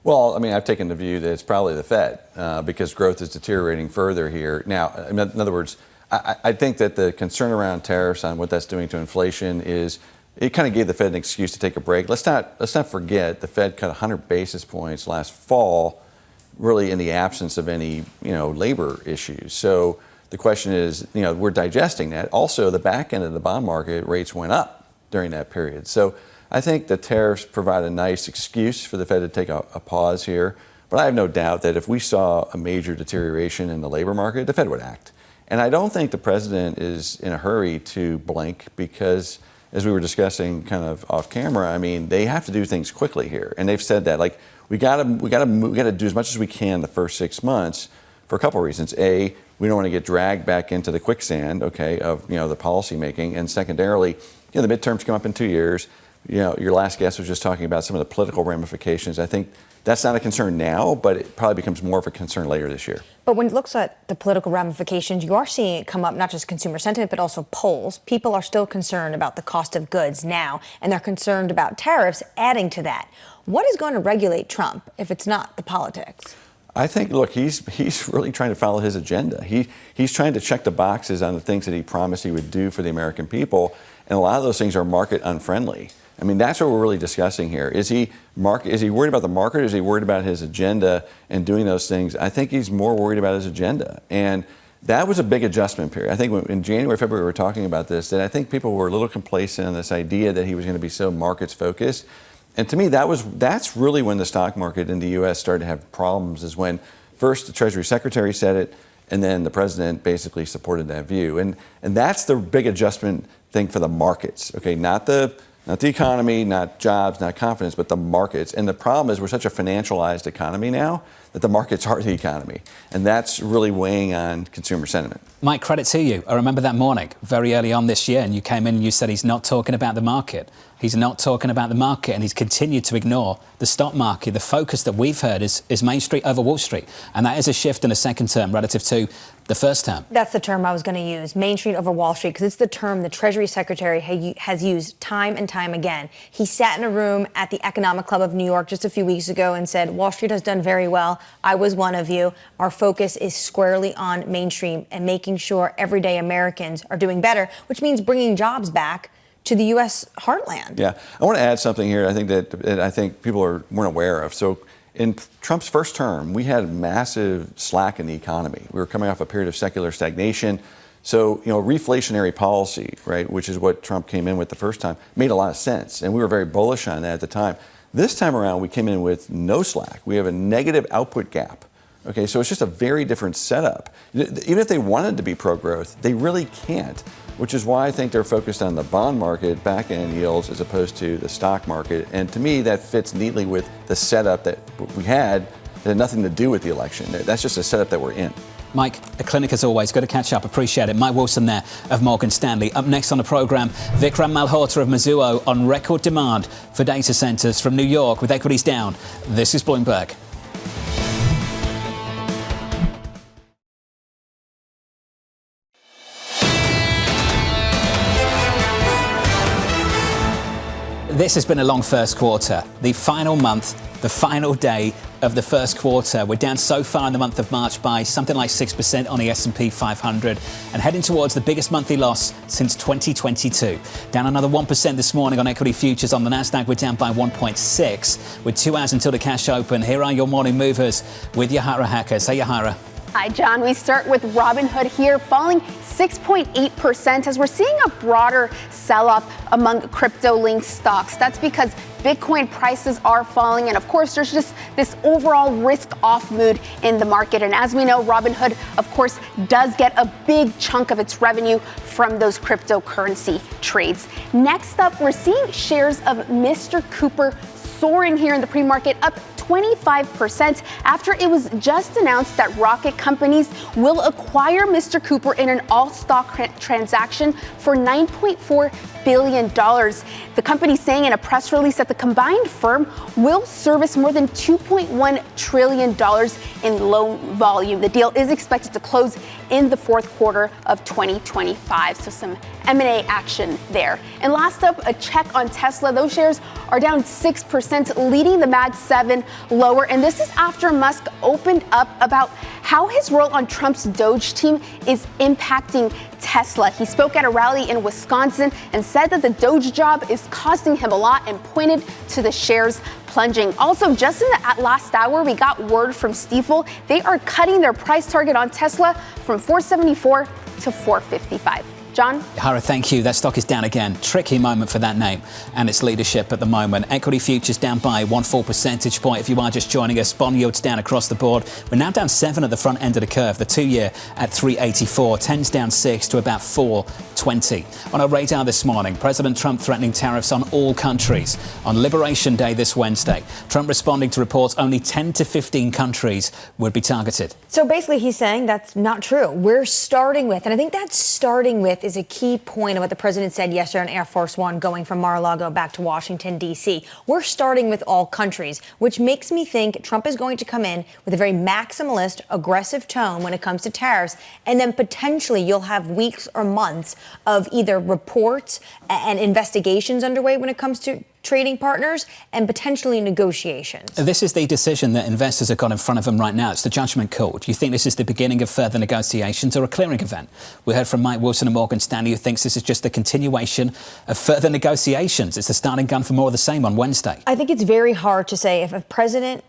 Well, I mean, I've taken the view that it's probably the Fed because growth is deteriorating further here. Now, in other words, I think that the concern around tariffs on what that's doing to inflation is it kind of gave the Fed an excuse to take a break. Let's not forget the Fed cut 100 basis points last fall, really in the absence of any labor issues. So the question is, we're digesting that. Also, the back end of the bond market rates went up during that period. So I think the tariffs provide a nice excuse for the Fed to take a pause here. But I have no doubt that if we saw a major deterioration in the labor market, the Fed would act. And I don't think the president is in a hurry to blink because, as we were discussing kind of off camera, I mean, they have to do things quickly here. And they've said that, like, we got to do as much as we can the first 6 months for a couple of reasons. A, we don't want to get dragged back into the quicksand, of the policy making. And secondarily, the midterms come up in 2 years. Your last guest was just talking about some of the political ramifications. I think that's not a concern now, but it probably becomes more of a concern later this year. But when it looks at the political ramifications, you are seeing it come up, not just consumer sentiment, but also polls. People are still concerned about the cost of goods now, and they're concerned about tariffs adding to that. What is going to regulate Trump if it's not the politics? I think, look, he's really trying to follow his agenda. He's trying to check the boxes on the things that he promised he would do for the American people, and a lot of those things are market unfriendly. I mean, that's what we're really discussing here. Is he worried about the market, or is he worried about his agenda and doing those things? I think he's more worried about his agenda. And that was a big adjustment period. I think in January, February, we were talking about this, that I think people were a little complacent on this idea that he was going to be so markets focused. And to me, that's really when the stock market in the U.S. started to have problems, is when first the Treasury Secretary said it, and then the president basically supported that view. And that's the big adjustment thing for the markets, okay? Not the economy, not jobs, not confidence, but the markets. And the problem is we're such a financialized economy now that the markets are the economy. And that's really weighing on consumer sentiment. Mike, credit to you. I remember that morning, very early on this year, and you came in and you said he's not talking about the market. He's not talking about the market, and he's continued to ignore the stock market. The focus that we've heard is Main Street over Wall Street. And that is a shift in the second term relative to the first term. That's the term I was going to use, Main Street over Wall Street, because it's the term the Treasury Secretary has used time and time again. He sat in a room at the Economic Club of New York just a few weeks ago and said, Wall Street has done very well. I was one of you. Our focus is squarely on mainstream and making sure everyday Americans are doing better, which means bringing jobs back to the U.S. heartland. Yeah, I want to add something here I think that people weren't aware of. So in Trump's first term, we had massive slack in the economy. We were coming off a period of secular stagnation. So, reflationary policy, right, which is what Trump came in with the first time, made a lot of sense. And we were very bullish on that at the time. This time around, we came in with no slack. We have a negative output gap. Okay, so it's just a very different setup. Even if they wanted to be pro-growth, they really can't, which is why I think they're focused on the bond market, back-end yields, as opposed to the stock market. And to me, that fits neatly with the setup that we had that had nothing to do with the election. That's just a setup that we're in. Mike, a clinic as always. Good to catch up. Appreciate it. Mike Wilson there of Morgan Stanley. Up next on the programme, Vikram Malhotra of Mizuho on record demand for data centres from New York with equities down. This is Bloomberg. This has been a long first quarter, the final month the final day of the first quarter. We're down so far in the month of March by something like 6% on the S&P 500 and heading towards the biggest monthly loss since 2022. Down another 1% this morning on equity futures. On the Nasdaq, we're down by 1.6. With 2 hours until the cash open, here are your morning movers with Yahara Hackers. Hey, Yahara. Hi, John. We start with Robinhood here, falling 6.8% as we're seeing a broader sell-off among crypto-linked stocks. That's because Bitcoin prices are falling. And of course, there's just this overall risk-off mood in the market. And as we know, Robinhood, of course, does get a big chunk of its revenue from those cryptocurrency trades. Next up, we're seeing shares of Mr. Cooper soaring here in the pre-market, up 25% after it was just announced that Rocket Companies will acquire Mr. Cooper in an all-stock transaction for $9.4 billion. The company saying in a press release that the combined firm will service more than $2.1 trillion in loan volume. The deal is expected to close in the fourth quarter of 2025. So some M&A action there. And last up, a check on Tesla. Those shares are down 6%, leading the Mag 7 lower. And this is after Musk opened up about how his role on Trump's Doge team is impacting Tesla. He spoke at a rally in Wisconsin and said that the Doge job is costing him a lot and pointed to the shares plunging. Also, just in the last hour, we got word from Stifel. They are cutting their price target on Tesla from $474 to $455. John? Hara, thank you. That stock is down again. Tricky moment for that name and its leadership at the moment. Equity futures down by 1 full percentage point. If you are just joining us, bond yields down across the board. We're now down 7 at the front end of the curve. The 2-year at 384. 10's down 6 to about 420. On our radar this morning, President Trump threatening tariffs on all countries. On Liberation Day this Wednesday, Trump responding to reports only 10 to 15 countries would be targeted. So basically he's saying that's not true. We're starting with, and I think that starting with is a key point of what the president said yesterday on Air Force One going from Mar-a-Lago back to Washington, D.C. We're starting with all countries, which makes me think Trump is going to come in with a very maximalist, aggressive tone when it comes to tariffs. And then potentially you'll have weeks or months of either reports and investigations underway when it comes to trading partners and potentially negotiations. This is the decision that investors have got in front of them right now. It's the judgment call. Do you think this is the beginning of further negotiations or a clearing event? We heard from Mike Wilson of Morgan Stanley, who thinks this is just the continuation of further negotiations. It's the starting gun for more of the same on Wednesday. I think it's very hard to say if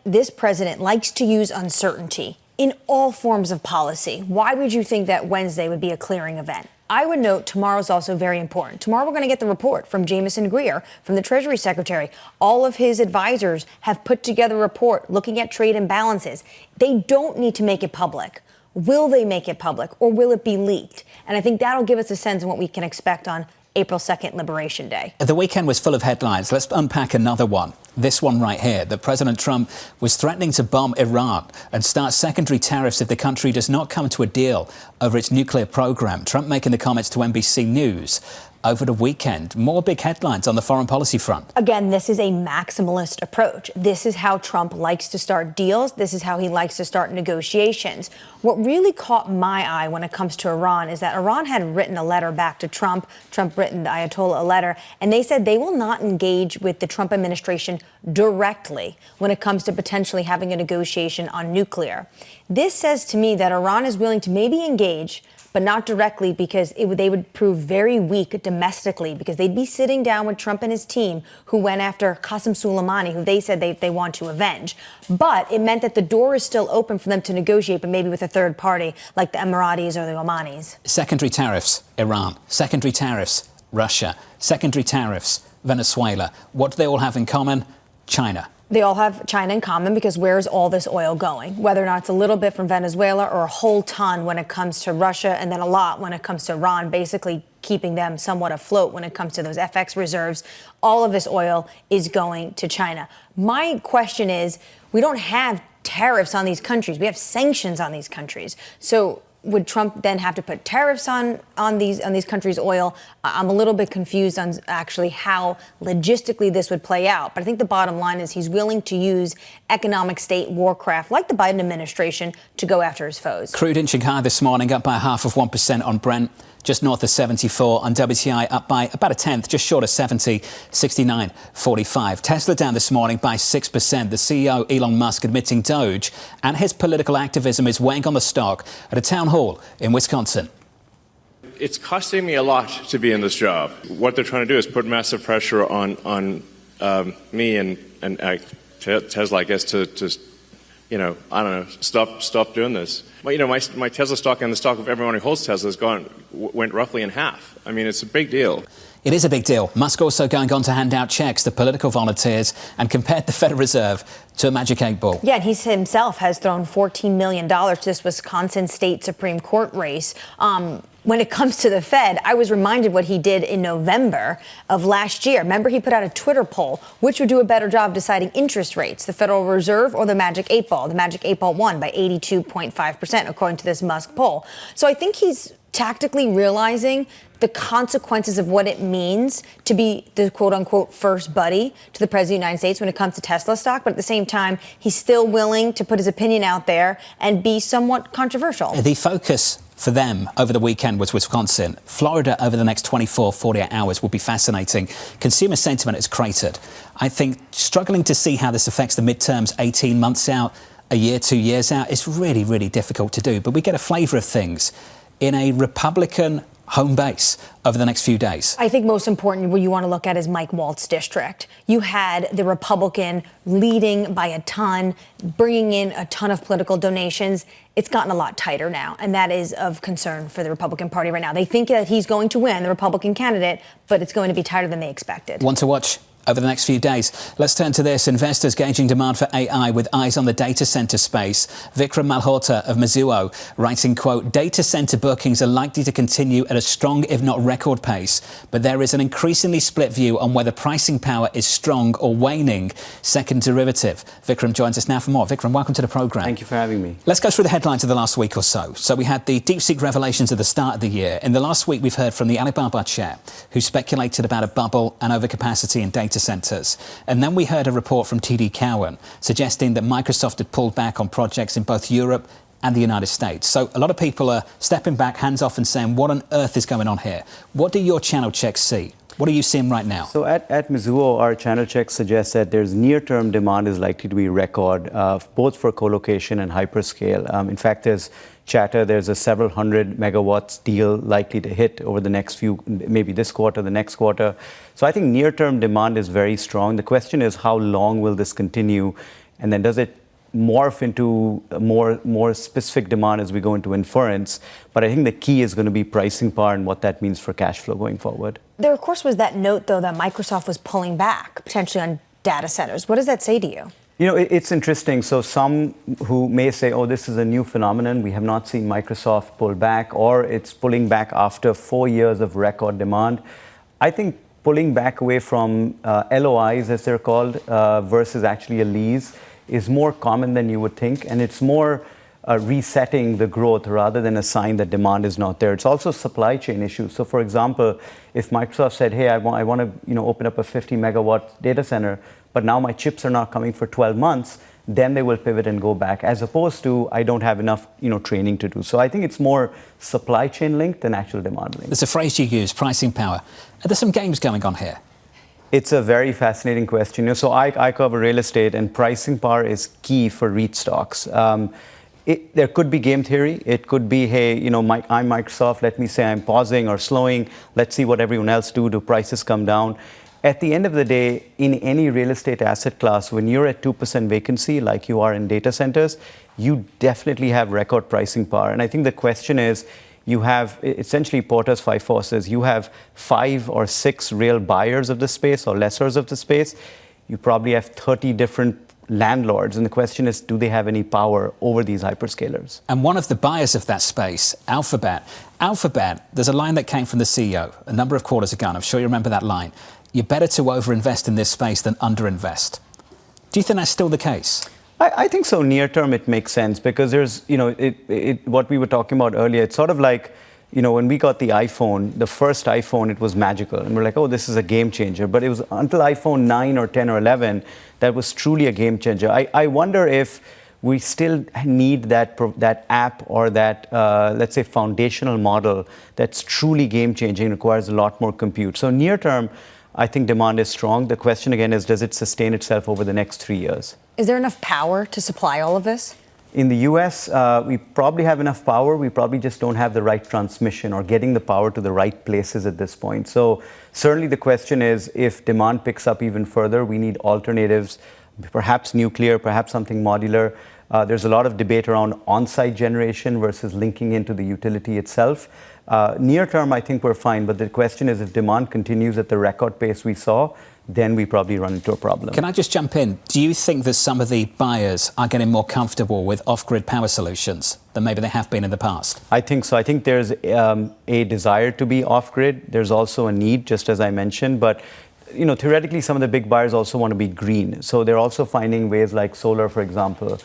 this president likes to use uncertainty in all forms of policy. Why would you think that Wednesday would be a clearing event? I would note tomorrow's also very important. Tomorrow we're going to get the report from Jamieson Greer, from the Treasury Secretary. All of his advisors have put together a report looking at trade imbalances. They don't need to make it public. Will they make it public or will it be leaked? And I think that'll give us a sense of what we can expect on April 2nd, Liberation Day. The weekend was full of headlines. Let's unpack another one. This one right here, that President Trump was threatening to bomb Iran and start secondary tariffs if the country does not come to a deal over its nuclear program. Trump making the comments to NBC News over the weekend. More big headlines on the foreign policy front. Again, this is a maximalist approach. This is how Trump likes to start deals. This is how he likes to start negotiations. What really caught my eye when it comes to Iran is that Iran had written a letter back to Trump. Trump written the Ayatollah a letter, and they said they will not engage with the Trump administration directly when it comes to potentially having a negotiation on nuclear. This says to me that Iran is willing to maybe engage, but not directly, because they would prove very weak domestically, because they'd be sitting down with Trump and his team who went after Qasem Soleimani, who they said they want to avenge. But it meant that the door is still open for them to negotiate, but maybe with a third party like the Emiratis or the Omanis. Secondary tariffs, Iran. Secondary tariffs, Russia. Secondary tariffs, Venezuela. What do they all have in common? China. They all have China in common, because where's all this oil going? Whether or not it's a little bit from Venezuela or a whole ton when it comes to Russia, and then a lot when it comes to Iran, basically keeping them somewhat afloat when it comes to those FX reserves. All of this oil is going to China. My question is, we don't have tariffs on these countries. We have sanctions on these countries. So would Trump then have to put tariffs on these countries' oil? I'm a little bit confused on actually how logistically this would play out. But I think the bottom line is he's willing to use economic state warcraft, like the Biden administration, to go after his foes. Crude in Chicago this morning up by 0.5% on Brent. just north of 74. On WTI, up by about a tenth, just short of 70, 69.45. Tesla down this morning by 6%. The CEO, Elon Musk, admitting Doge and his political activism is weighing on the stock at a town hall in Wisconsin. It's costing me a lot to be in this job. What they're trying to do is put massive pressure on me and Tesla, I guess, to I don't know, stop doing this. But, my Tesla stock and the stock of everyone who holds Tesla went roughly in half. I mean, it's a big deal. It is a big deal. Musk also going on to hand out checks to political volunteers and compared the Federal Reserve to a magic 8-ball. Yeah, and he himself has thrown $14 million to this Wisconsin State Supreme Court race. When it comes to the Fed, I was reminded what he did in November of last year. Remember, he put out a Twitter poll, which would do a better job deciding interest rates, the Federal Reserve or the Magic 8-ball. The Magic 8-ball won by 82.5%, according to this Musk poll. So I think he's tactically realizing the consequences of what it means to be the quote-unquote first buddy to the President of the United States when it comes to Tesla stock. But at the same time, he's still willing to put his opinion out there and be somewhat controversial. The focus for them over the weekend was Wisconsin. Florida over the next 24, 48 hours will be fascinating. Consumer sentiment is cratered. I think struggling to see how this affects the midterms 18 months out, a year, 2 years out, is really, really difficult to do. But we get a flavour of things in a Republican home base over the next few days. I think most important, what you want to look at is Mike Waltz's district. You had the Republican leading by a ton, bringing in a ton of political donations. It's gotten a lot tighter now, and that is of concern for the Republican Party right now. They think that he's going to win, the Republican candidate, but it's going to be tighter than they expected. One to watch over the next few days. Let's turn to this. Investors gauging demand for AI with eyes on the data center space. Vikram Malhotra of Mizuho writing, quote, data center bookings are likely to continue at a strong, if not record pace, but there is an increasingly split view on whether pricing power is strong or waning. Second derivative. Vikram joins us now for more. Vikram, welcome to the program. Thank you for having me. Let's go through the headlines of the last week or so. So we had the DeepSeek revelations at the start of the year. In the last week, we've heard from the Alibaba chair, who speculated about a bubble and overcapacity in data centers. And then we heard a report from TD Cowen suggesting that Microsoft had pulled back on projects in both Europe and the United States. So a lot of people are stepping back, hands off, and saying, what on earth is going on here? What do your channel checks see? What are you seeing right now? So at Mizuho, our channel checks suggest that there's near-term demand is likely to be record, both for co-location and hyperscale. In fact, there's chatter, there's a several hundred megawatts deal likely to hit over the next few, maybe this quarter, the next quarter. So I think near-term demand is very strong. The question is, how long will this continue? And then does it morph into more specific demand as we go into inference? But I think the key is going to be pricing power and what that means for cash flow going forward. There, of course, was that note, though, that Microsoft was pulling back potentially on data centers. What does that say to you? You know, it's interesting. So some who may say, oh, this is a new phenomenon. We have not seen Microsoft pull back, or it's pulling back after 4 years of record demand. I think pulling back away from LOIs, as they're called, versus actually a lease is more common than you would think. And it's more resetting the growth rather than a sign that demand is not there. It's also supply chain issues. So, for example, if Microsoft said, hey, I want to open up a 50 megawatt data center, but now my chips are not coming for 12 months, then they will pivot and go back, as opposed to I don't have enough training to do. So I think it's more supply chain linked than actual demand linked. There's a phrase you use, pricing power. Are there some games going on here? It's a very fascinating question. So I cover real estate, and pricing power is key for REIT stocks. There could be game theory. It could be, hey, I'm Microsoft. Let me say I'm pausing or slowing. Let's see what everyone else do. Do prices come down? At the end of the day, in any real estate asset class, when you're at 2% vacancy, like you are in data centers, you definitely have record pricing power. And I think the question is, you have essentially Porter's 5 forces. You have 5 or 6 real buyers of the space or lessors of the space. You probably have 30 different landlords. And the question is, do they have any power over these hyperscalers? And one of the buyers of that space, Alphabet, there's a line that came from the CEO a number of quarters ago, and I'm sure you remember that line. You're better to overinvest in this space than underinvest. Do you think that's still the case? I think so. Near term, it makes sense because there's, what we were talking about earlier. It's sort of like, when we got the iPhone, the first iPhone, it was magical. And we're like, oh, this is a game changer. But it was until iPhone 9 or 10 or 11 that was truly a game changer. I wonder if we still need that app or that, let's say, foundational model that's truly game-changing, requires a lot more compute. So near term, I think demand is strong. The question again is, does it sustain itself over the next 3 years? Is there enough power to supply all of this? In the US, we probably have enough power. We probably just don't have the right transmission or getting the power to the right places at this point. So certainly the question is, if demand picks up even further, we need alternatives, perhaps nuclear, perhaps something modular. There's a lot of debate around on-site generation versus linking into the utility itself. Near term, I think we're fine. But the question is, if demand continues at the record pace we saw, then we probably run into a problem. Can I just jump in? Do you think that some of the buyers are getting more comfortable with off-grid power solutions than maybe they have been in the past? I think so. I think there's a desire to be off-grid. There's also a need, just as I mentioned. But theoretically, some of the big buyers also want to be green. So they're also finding ways like solar, for example,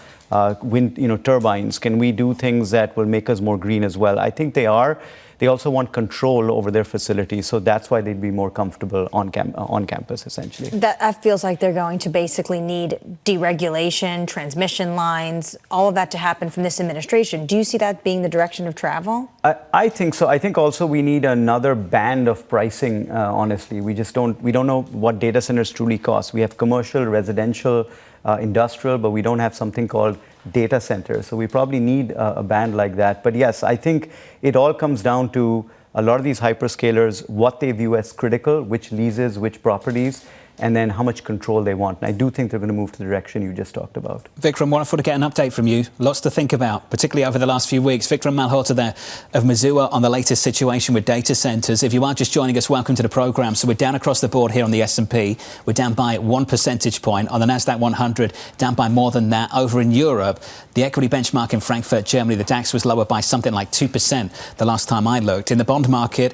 wind, turbines. Can we do things that will make us more green as well? I think they are. They also want control over their facilities, so that's why they'd be more comfortable on campus, essentially. That feels like they're going to basically need deregulation, transmission lines, all of that to happen from this administration. Do you see that being the direction of travel? I think so. I think also we need another band of pricing, honestly. We don't know what data centers truly cost. We have commercial, residential, industrial, but we don't have something called data centers. So we probably need a band like that. But yes, I think it all comes down to a lot of these hyperscalers, what they view as critical, which leases, which properties, and then how much control they want. And I do think they're going to move to the direction you just talked about. Vikram, wonderful to get an update from you. Lots to think about, particularly over the last few weeks. Vikram Malhotra there of Mizuho on the latest situation with data centres. If you are just joining us, welcome to the programme. So we're down across the board here on the S&P. We're down by 1 percentage point. On the Nasdaq 100, down by more than that. Over in Europe, the equity benchmark in Frankfurt, Germany, the DAX was lower by something like 2% the last time I looked. In the bond market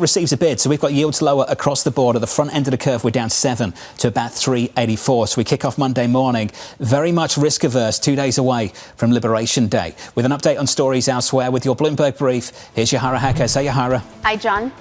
receives a bid. So we've got yields lower across the board. At the front end of the curve, we're down 7 to about 384. So we kick off Monday morning very much risk averse, 2 days away from Liberation Day. With an update on stories elsewhere with your Bloomberg brief, here's Yahara Hackes. Hey, Yahara. Hi, John.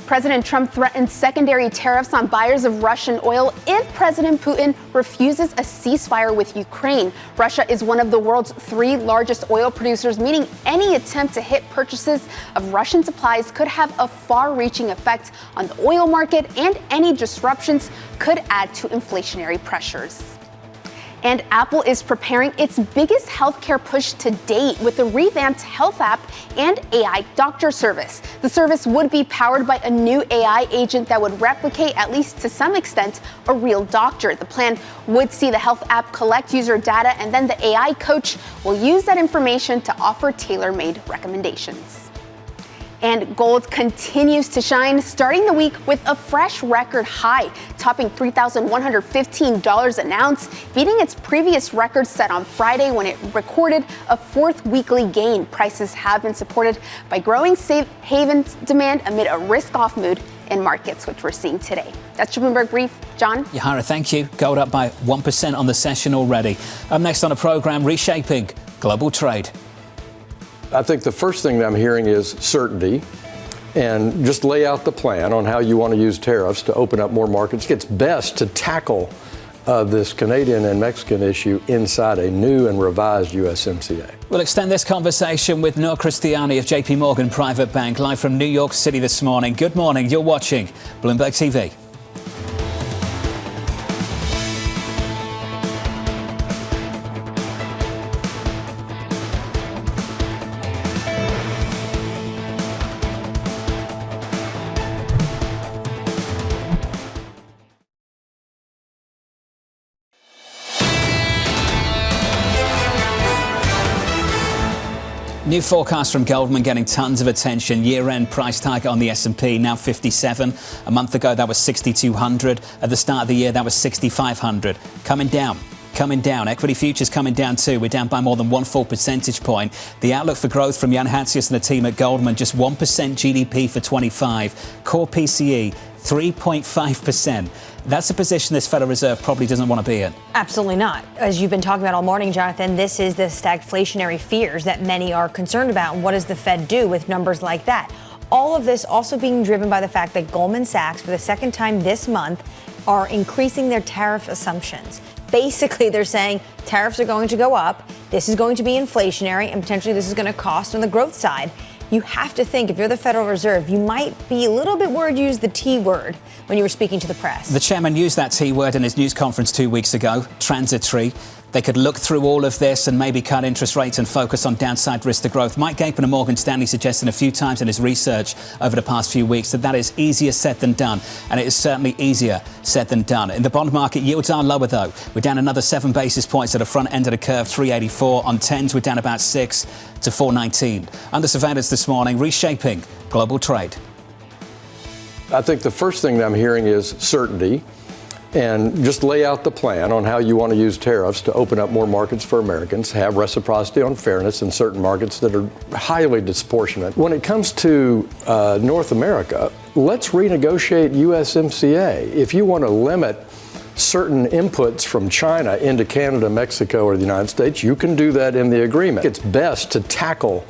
President Trump threatened secondary tariffs on buyers of Russian oil if President Putin refuses a ceasefire with Ukraine. Russia is one of the world's 3 largest oil producers, meaning any attempt to hit purchases of Russian supplies could have a far-reaching effect on the oil market, and any disruptions could add to inflationary pressures. And Apple is preparing its biggest healthcare push to date with a revamped health app and AI doctor service. The service would be powered by a new AI agent that would replicate, at least to some extent, a real doctor. The plan would see the health app collect user data, and then the AI coach will use that information to offer tailor-made recommendations. And gold continues to shine, starting the week with a fresh record high, topping $3,115 an ounce, beating its previous record set on Friday when it recorded a 4th weekly gain. Prices have been supported by growing safe haven demand amid a risk-off mood in markets, which we're seeing today. That's your Bloomberg Brief. John? Yahara, thank you. Gold up by 1% on the session already. Up next on the programme, reshaping global trade. I think the first thing that I'm hearing is certainty, and just lay out the plan on how you want to use tariffs to open up more markets. It's best to tackle this Canadian and Mexican issue inside a new and revised USMCA. We'll extend this conversation with Noor Cristiani of JPMorgan Private Bank, live from New York City this morning. Good morning. You're watching Bloomberg TV. New forecast from Goldman getting tons of attention. Year-end price target on the S&P now 57. A month ago, that was 6,200. At the start of the year, that was 6,500. Coming down. Equity futures coming down too. We're down by more than 1 full percentage point. The outlook for growth from Jan Hatzius and the team at Goldman, just 1% GDP for 25. Core PCE, 3.5%. That's a position this Federal Reserve probably doesn't want to be in. Absolutely not. As you've been talking about all morning, Jonathan, this is the stagflationary fears that many are concerned about. And what does the Fed do with numbers like that? All of this also being driven by the fact that Goldman Sachs, for the second time this month, are increasing their tariff assumptions. Basically, they're saying tariffs are going to go up. This is going to be inflationary, and potentially this is going to cost on the growth side. You have to think, if you're the Federal Reserve, you might be a little bit worried you used the T word when you were speaking to the press. The chairman used that T word in his news conference 2 weeks ago, transitory. They could look through all of this and maybe cut interest rates and focus on downside risk to growth. Mike Gapen of Morgan Stanley suggested a few times in his research over the past few weeks that is easier said than done. And it is certainly easier said than done. In the bond market, yields are lower, though. We're down another 7 basis points at the front end of the curve, 384. On 10s, we're down about 6 to 419. Under surveillance this morning, reshaping global trade. I think the first thing that I'm hearing is certainty. And just lay out the plan on how you want to use tariffs to open up more markets for Americans, have reciprocity on fairness in certain markets that are highly disproportionate. When it comes to North America, let's renegotiate USMCA. If you want to limit certain inputs from China into Canada, Mexico, or the United States, you can do that in the agreement. It's best to tackle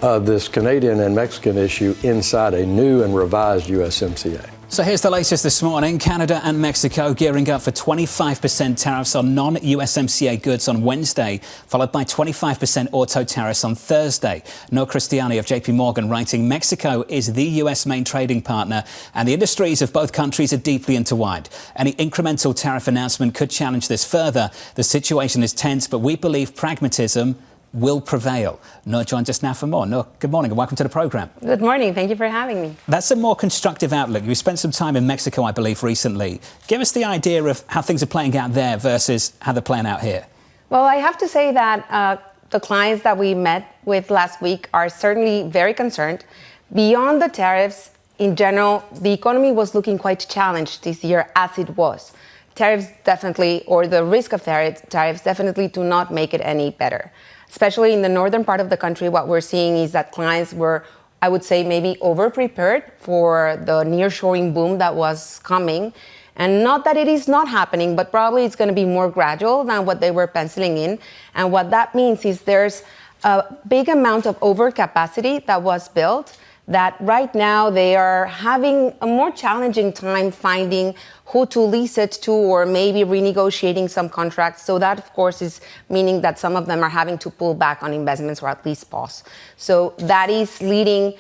this Canadian and Mexican issue inside a new and revised USMCA. So here's the latest this morning. Canada and Mexico gearing up for 25% tariffs on non-USMCA goods on Wednesday, followed by 25% auto tariffs on Thursday. Cristiani of JPMorgan writing, Mexico is the US main trading partner and the industries of both countries are deeply intertwined. Any incremental tariff announcement could challenge this further. The situation is tense, but we believe pragmatism will prevail. Noor joins us now for more. Noor, good morning and welcome to the programme. Good morning. Thank you for having me. That's a more constructive outlook. You spent some time in Mexico, I believe, recently. Give us the idea of how things are playing out there versus how they're playing out here. Well, I have to say that the clients that we met with last week are certainly very concerned. Beyond the tariffs, in general, the economy was looking quite challenged this year as it was. Tariffs definitely, or the risk of tariffs definitely do not make it any better. Especially in the northern part of the country, what we're seeing is that clients were, I would say, maybe over-prepared for the nearshoring boom that was coming. And not that it is not happening, but probably it's going to be more gradual than what they were penciling in. And what that means is there's a big amount of overcapacity that was built that right now they are having a more challenging time finding who to lease it to or maybe renegotiating some contracts. So that, of course, is meaning that some of them are having to pull back on investments or at least pause. So that is leading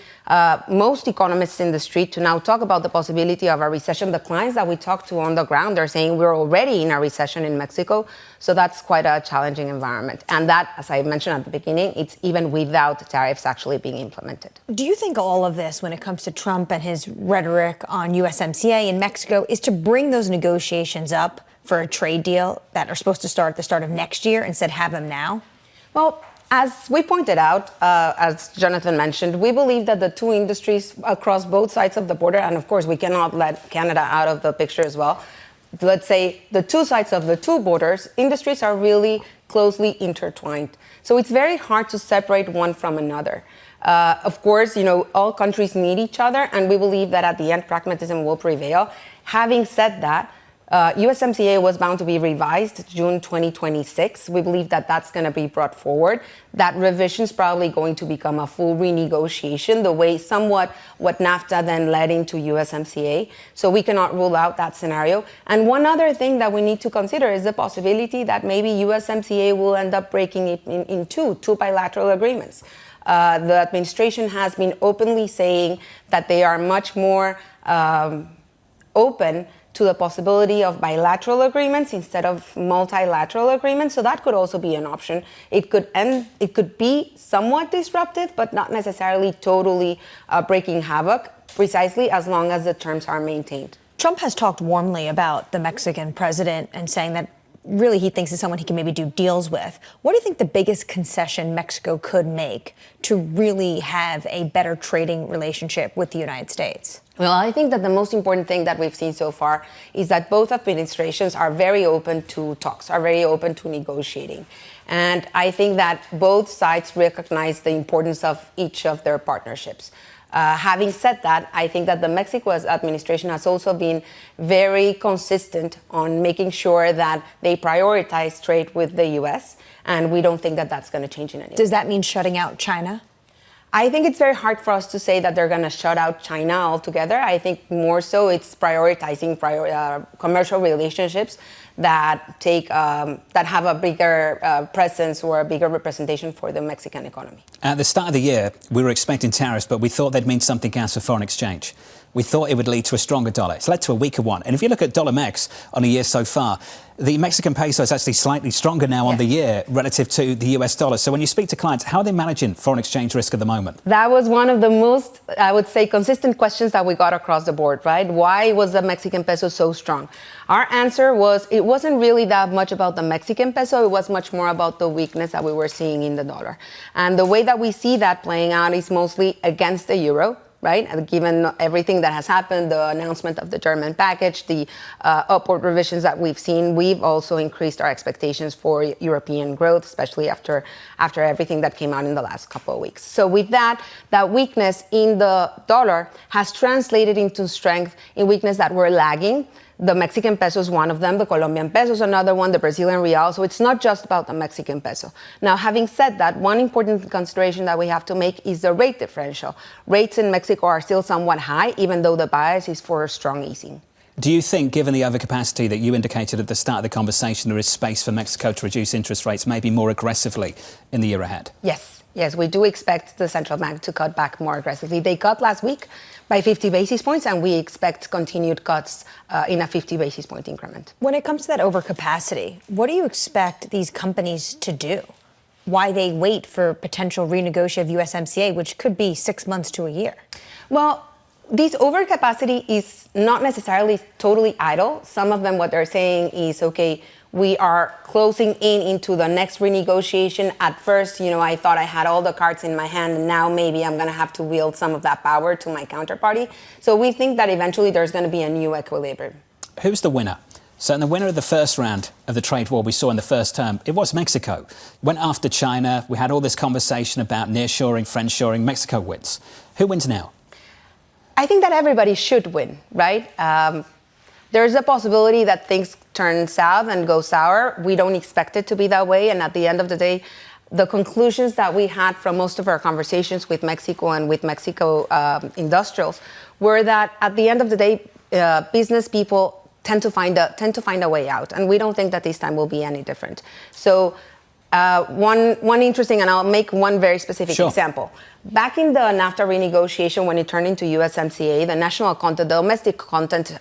most economists in the street to now talk about the possibility of a recession. The clients that we talk to on the ground are saying we're already in a recession in Mexico. So that's quite a challenging environment. And that, as I mentioned at the beginning, it's even without tariffs actually being implemented. Do you think all of this, when it comes to Trump and his rhetoric on USMCA in Mexico, is to bring those negotiations up for a trade deal that are supposed to start at the start of next year instead have them now? Well, as we pointed out, as Jonathan mentioned, we believe that the two industries across both sides of the border, and of course we cannot let Canada out of the picture as well, let's say the two sides of the two borders, industries are really closely intertwined. So it's very hard to separate one from another. Of course, all countries need each other, and we believe that at the end, pragmatism will prevail. Having said that, USMCA was bound to be revised June 2026. We believe that that's going to be brought forward. That revision is probably going to become a full renegotiation, the way somewhat what NAFTA then led into USMCA. So we cannot rule out that scenario. And one other thing that we need to consider is the possibility that maybe USMCA will end up breaking it in two bilateral agreements. The administration has been openly saying that they are much more open to the possibility of bilateral agreements instead of multilateral agreements. So that could also be an option. It could be somewhat disruptive, but not necessarily totally breaking havoc, precisely as long as the terms are maintained. Trump has talked warmly about the Mexican president and saying that really he thinks is someone he can maybe do deals with. What do you think the biggest concession Mexico could make to really have a better trading relationship with the United States? Well, I think that the most important thing that we've seen so far is that both administrations are very open to talks, are very open to negotiating. And I think that both sides recognize the importance of each of their partnerships. Having said that, I think that the Mexico administration has also been very consistent on making sure that they prioritize trade with the U.S., and we don't think that that's going to change in any way. Does that mean shutting out China? I think it's very hard for us to say that they're going to shut out China altogether. I think more so it's prioritizing commercial relationships that have a bigger presence or a bigger representation for the Mexican economy. At the start of the year, we were expecting tariffs, but we thought they'd mean something else for foreign exchange. We thought it would lead to a stronger dollar. It's led to a weaker one. And if you look at dollar mex on a year so far, the Mexican peso is actually slightly stronger now on the year relative to the US dollar. So when you speak to clients, how are they managing foreign exchange risk at the moment? That was one of the most, I would say, consistent questions that we got across the board, right? Why was the Mexican peso so strong? Our answer was it wasn't really that much about the Mexican peso. It was much more about the weakness that we were seeing in the dollar. And the way that we see that playing out is mostly against the euro. Right? And given everything that has happened, the announcement of the German package, the upward revisions that we've seen, we've also increased our expectations for European growth, especially after everything that came out in the last couple of weeks. So with that weakness in the dollar has translated into strength in weakness that we're lagging. The Mexican peso is one of them, the Colombian peso is another one, the Brazilian real. So it's not just about the Mexican peso. Now, having said that, one important consideration that we have to make is the rate differential. Rates in Mexico are still somewhat high, even though the bias is for strong easing. Do you think, given the overcapacity that you indicated at the start of the conversation, there is space for Mexico to reduce interest rates maybe more aggressively in the year ahead? Yes, we do expect the central bank to cut back more aggressively. They cut last week by 50 basis points, and we expect continued cuts in a 50 basis point increment. When it comes to that overcapacity, what do you expect these companies to do? Why they wait for potential renegotiation of USMCA, which could be 6 months to a year? Well, this overcapacity is not necessarily totally idle. Some of them, what they're saying is, okay, we are closing into the next renegotiation. At first, I thought I had all the cards in my hand, and now maybe I'm going to have to wield some of that power to my counterparty. So we think that eventually there's going to be a new equilibrium. Who's the winner? So in the winner of the first round of the trade war we saw in the first term, it was Mexico. Went after China. We had all this conversation about nearshoring, friendshoring. Mexico wins. Who wins now? I think that everybody should win, right? There's a possibility that things turn south and go sour. We don't expect it to be that way. And at the end of the day, the conclusions that we had from most of our conversations with Mexico and with Mexico industrials were that at the end of the day, business people tend to find a way out. And we don't think that this time will be any different. So one interesting, and I'll make one very specific example. Back in the NAFTA renegotiation, when it turned into USMCA, the national content, the domestic content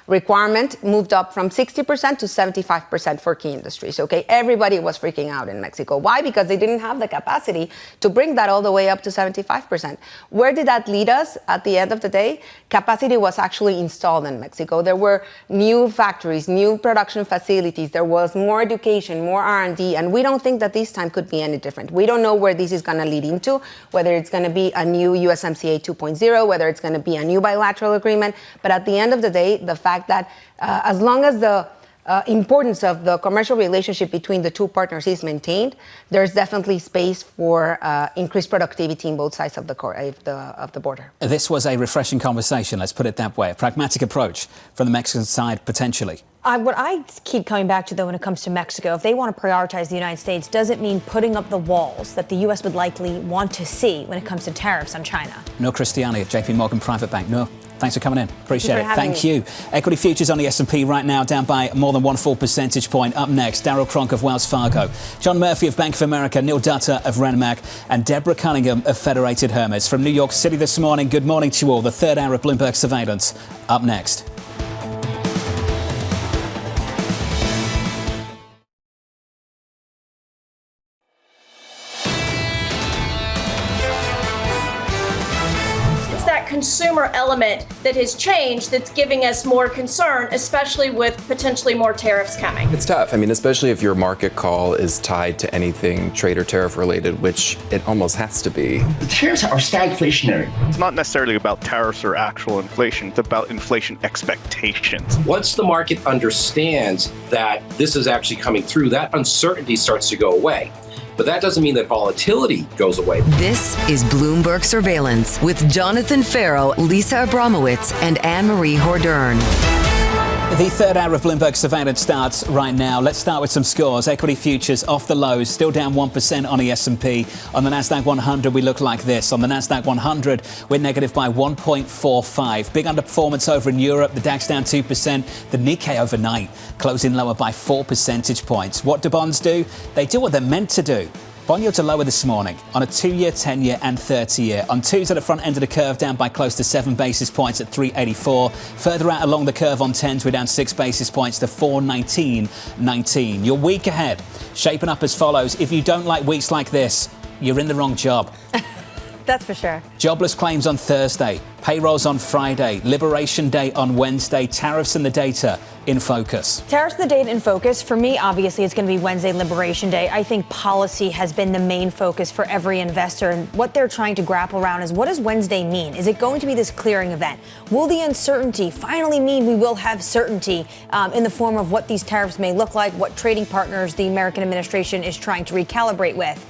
requirement moved up from 60% to 75% for key industries. Okay, everybody was freaking out in Mexico. Why? Because they didn't have the capacity to bring that all the way up to 75%. Where did that lead us at the end of the day? Capacity was actually installed in Mexico. There were new factories, new production facilities. There was more education, more R&D, and we don't think that this time could be any different. We don't know where this is going to lead into, whether it's going to be a new USMCA 2.0, whether it's going to be a new bilateral agreement. But at the end of the day, the fact that as long as the importance of the commercial relationship between the two partners is maintained, there's definitely space for increased productivity in both sides of the border. This was a refreshing conversation, let's put it that way. A pragmatic approach from the Mexican side, potentially. What I keep coming back to, though, when it comes to Mexico, if they want to prioritize the United States, does it mean putting up the walls that the U.S. would likely want to see when it comes to tariffs on China? No, Cristiani at JPMorgan Private Bank. No. Thanks for coming in. Appreciate it. Thank you. Equity futures on the S&P right now down by more than 1 full percentage point. Up next, Darrell Cronk of Wells Fargo, John Murphy of Bank of America, Neil Dutta of Renmac, and Deborah Cunningham of Federated Hermes. From New York City this morning, good morning to you all. The third hour of Bloomberg Surveillance. Up next. Consumer element that has changed that's giving us more concern, especially with potentially more tariffs coming. It's tough. I mean, especially if your market call is tied to anything trade or tariff related, which it almost has to be. The tariffs are stagflationary. It's not necessarily about tariffs or actual inflation. It's about inflation expectations. Once the market understands that this is actually coming through, that uncertainty starts to go away. But that doesn't mean that volatility goes away. This is Bloomberg Surveillance with Jonathan Ferro, Lisa Abramowicz, and Annmarie Hordern. The third hour of Bloomberg Surveillance starts right now. Let's start with some scores. Equity futures off the lows, still down 1% on the S&P. On the Nasdaq 100, we look like this. On the Nasdaq 100, we're negative by 1.45. Big underperformance over in Europe. The DAX down 2%. The Nikkei overnight closing lower by 4 percentage points. What do bonds do? They do what they're meant to do. Bond yields are lower this morning on a 2-year, 10-year and 30-year. On twos at the front end of the curve, down by close to 7 basis points at 384. Further out along the curve on 10s, we're down 6 basis points to 419.19. Your week ahead, shaping up as follows. If you don't like weeks like this, you're in the wrong job. That's for sure. Jobless claims on Thursday, payrolls on Friday, Liberation Day on Wednesday, tariffs and the data in focus. Tariffs and the data in focus. For me, obviously, it's going to be Wednesday, Liberation Day. I think policy has been the main focus for every investor. And what they're trying to grapple around is, what does Wednesday mean? Is it going to be this clearing event? Will the uncertainty finally mean we will have certainty in the form of what these tariffs may look like, what trading partners the American administration is trying to recalibrate with?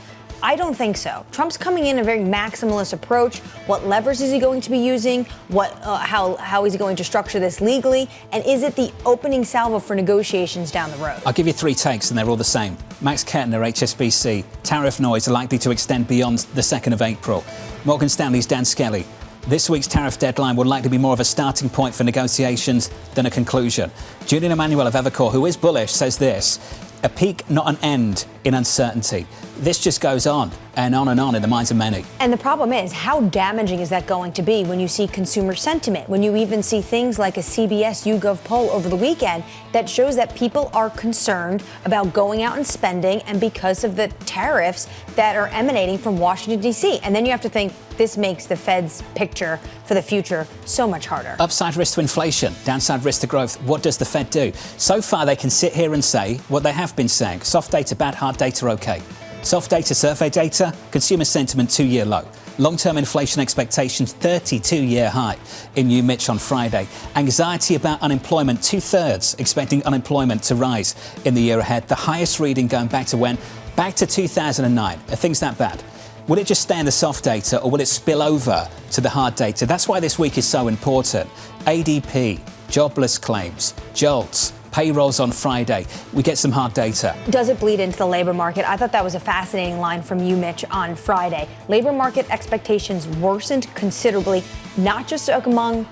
I don't think so. Trump's coming in a very maximalist approach. What levers is he going to be using? How is he going to structure this legally? And is it the opening salvo for negotiations down the road? I'll give you 3 takes, and they're all the same. Max Kettner, HSBC. Tariff noise likely to extend beyond the 2nd of April. Morgan Stanley's Dan Skelly. This week's tariff deadline will likely be more of a starting point for negotiations than a conclusion. Julian Emanuel of Evercore, who is bullish, says this: a peak, not an end in uncertainty. This just goes on and on in the minds of many. And the problem is, how damaging is that going to be when you see consumer sentiment, when you even see things like a CBS YouGov poll over the weekend that shows that people are concerned about going out and spending, and because of the tariffs that are emanating from Washington, D.C. And then you have to think, this makes the Fed's picture for the future so much harder. Upside risk to inflation, downside risk to growth. What does the Fed do? So far, they can sit here and say what they have been saying. Soft data bad, hard data okay. Soft data, survey data, consumer sentiment 2-year low. Long-term inflation expectations 32-year high in New Mitch on Friday. Anxiety about unemployment, 2/3 expecting unemployment to rise in the year ahead. The highest reading going back to when? Back to 2009. Are things that bad? Will it just stay in the soft data, or will it spill over to the hard data? That's why this week is so important. ADP, jobless claims, JOLTS, payrolls on Friday. We get some hard data. Does it bleed into the labor market? I thought that was a fascinating line from you, Mitch, on Friday. Labor market expectations worsened considerably, not just among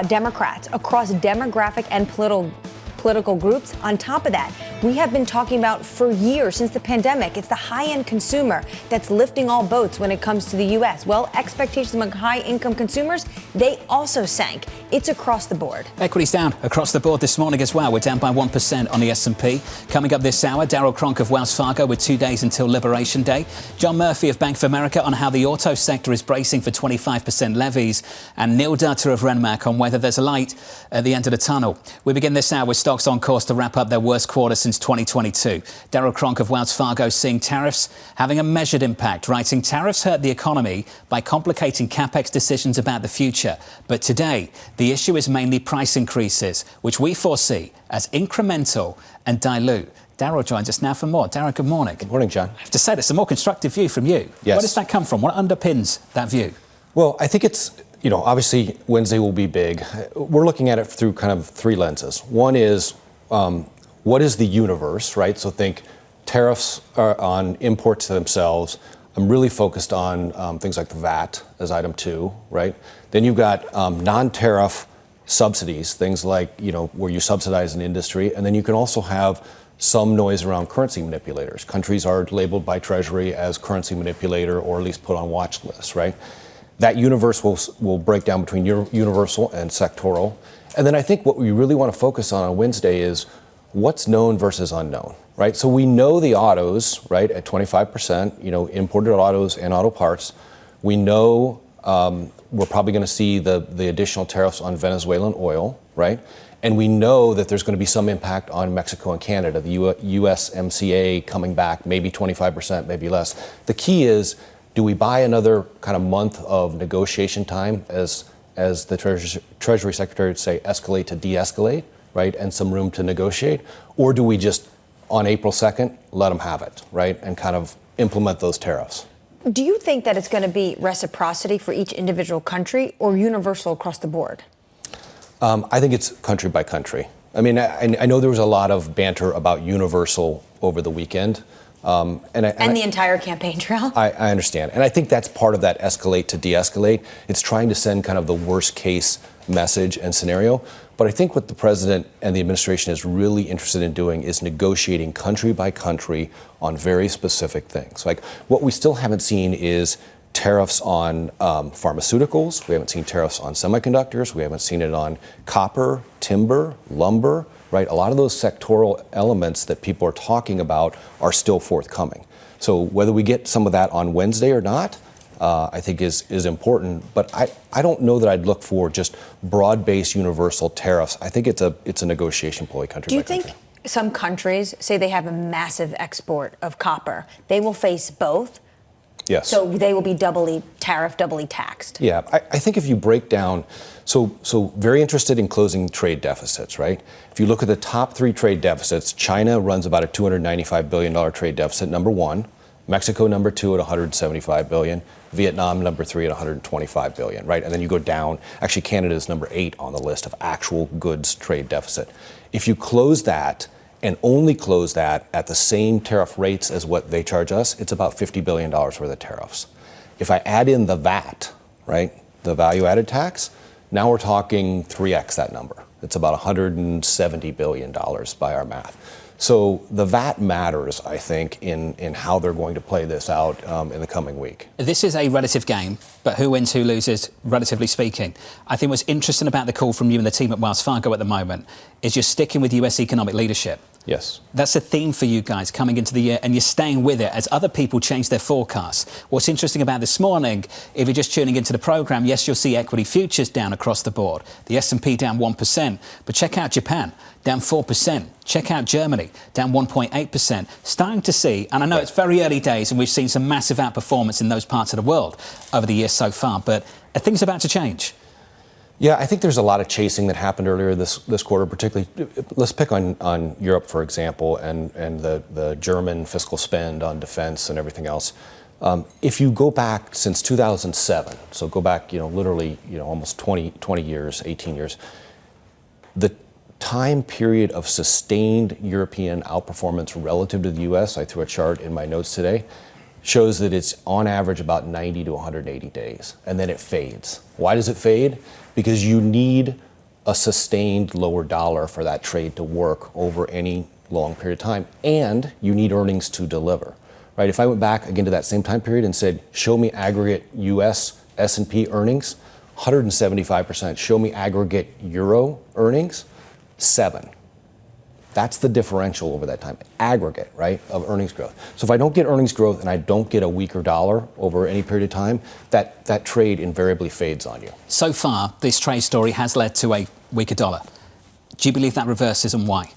Democrats, across demographic and political groups. On top of that, we have been talking about for years, since the pandemic, it's the high-end consumer that's lifting all boats when it comes to the U.S. Well, expectations among high-income consumers, they also sank. It's across the board. Equities down across the board this morning as well. We're down by 1% on the S&P. Coming up this hour, Darrell Cronk of Wells Fargo with 2 days until Liberation Day. John Murphy of Bank of America on how the auto sector is bracing for 25% levies. And Neil Dutta of Renmark on whether there's a light at the end of the tunnel. We begin this hour with stocks on course to wrap up their worst quarter since 2022. Darrell Cronk of Wells Fargo seeing tariffs having a measured impact, writing tariffs hurt the economy by complicating capex decisions about the future. But today, the issue is mainly price increases, which we foresee as incremental and dilute. Darrell joins us now for more. Darrell, good morning. Good morning, John. I have to say, that's a more constructive view from you. Yes. Where does that come from? What underpins that view? Well, I think it's, obviously Wednesday will be big. We're looking at it through kind of 3 lenses. One is, what is the universe, right? So think tariffs on imports themselves. I'm really focused on things like the VAT as item 2, right? Then you've got non-tariff subsidies, things like, where you subsidize an industry. And then you can also have some noise around currency manipulators. Countries are labeled by Treasury as currency manipulator, or at least put on watch lists, right? That universe will break down between universal and sectoral. And then I think what we really want to focus on Wednesday is what's known versus unknown, right? So we know the autos, right, at 25%, imported autos and auto parts. We know we're probably going to see the additional tariffs on Venezuelan oil, right? And we know that there's going to be some impact on Mexico and Canada, the USMCA coming back, maybe 25%, maybe less. The key is, do we buy another kind of month of negotiation time, as the Treasury Secretary would say, escalate to de-escalate, right, and some room to negotiate? Or do we just, on April 2nd, let them have it, right, and kind of implement those tariffs? Do you think that it's going to be reciprocity for each individual country or universal across the board? I think it's country by country. I mean, I know there was a lot of banter about universal over the weekend. And the entire campaign trail. I understand. And I think that's part of that escalate to de-escalate. It's trying to send kind of the worst case message and scenario. But I think what the president and the administration is really interested in doing is negotiating country by country on very specific things. Like what we still haven't seen is tariffs on pharmaceuticals. We haven't seen tariffs on semiconductors. We haven't seen it on copper, timber, lumber, right? A lot of those sectoral elements that people are talking about are still forthcoming. So whether we get some of that on Wednesday or not, I think is important. But I don't know that I'd look for just broad-based universal tariffs. I think it's a negotiation ploy country by country. Do you think some countries, say they have a massive export of copper, they will face both? Yes. So they will be doubly taxed. Yeah, I think if you break down, so very interested in closing trade deficits, right? If you look at the top 3 trade deficits, China runs about a $295 billion trade deficit, number 1. Mexico, number 2 at $175 billion. Vietnam, number 3 at $125 billion, right? And then you go down, actually Canada is number 8 on the list of actual goods trade deficit. If you close that, and only close that at the same tariff rates as what they charge us, it's about $50 billion worth of tariffs. If I add in the VAT, right, the value-added tax, now we're talking 3x that number. It's about $170 billion by our math. So the VAT matters, I think, in how they're going to play this out in the coming week. This is a relative game, but who wins, who loses, relatively speaking. I think what's interesting about the call from you and the team at Wells Fargo at the moment is you're sticking with US economic leadership. Yes. That's a theme for you guys coming into the year, and you're staying with it as other people change their forecasts. What's interesting about this morning, if you're just tuning into the programme, yes, you'll see equity futures down across the board. The S&P down 1%, but check out Japan, down 4%. Check out Germany, down 1.8%. Starting to see, and I know it's very early days, and we've seen some massive outperformance in those parts of the world over the year so far, but are things about to change? Yeah, I think there's a lot of chasing that happened earlier this quarter, particularly. Let's pick on Europe, for example, and the German fiscal spend on defense and everything else. If you go back since 2007, so go back, literally, almost 20 years, 18 years, the time period of sustained European outperformance relative to the U.S., I threw a chart in my notes today, shows that it's on average about 90 to 180 days, and then it fades. Why does it fade? Because you need a sustained lower dollar for that trade to work over any long period of time, and you need earnings to deliver, right? If I went back again to that same time period and said, show me aggregate U.S. S&P earnings, 175%. Show me aggregate Euro earnings, 7. That's the differential over that time, aggregate, right, of earnings growth. So if I don't get earnings growth and I don't get a weaker dollar over any period of time, that trade invariably fades on you. So far, this trade story has led to a weaker dollar. Do you believe that reverses, and why?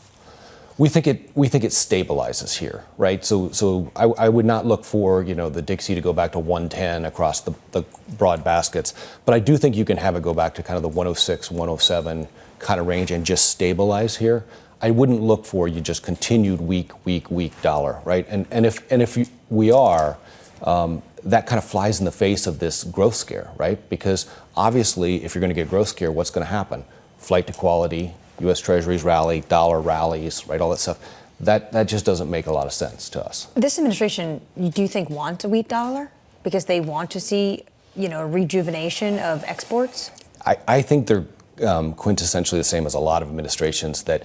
We think it stabilizes here, right? So I would not look for the Dixie to go back to 110 across the broad baskets, but I do think you can have it go back to kind of the 106, 107 kind of range and just stabilize here. I wouldn't look for just continued weak dollar, right? And if we are, that kind of flies in the face of this growth scare, right? Because obviously, if you're going to get growth scare, what's going to happen? Flight to quality, U.S. Treasuries rally, dollar rallies, right? All that stuff. That just doesn't make a lot of sense to us. This administration, do you think, wants a weak dollar because they want to see, a rejuvenation of exports? I think they're quintessentially the same as a lot of administrations that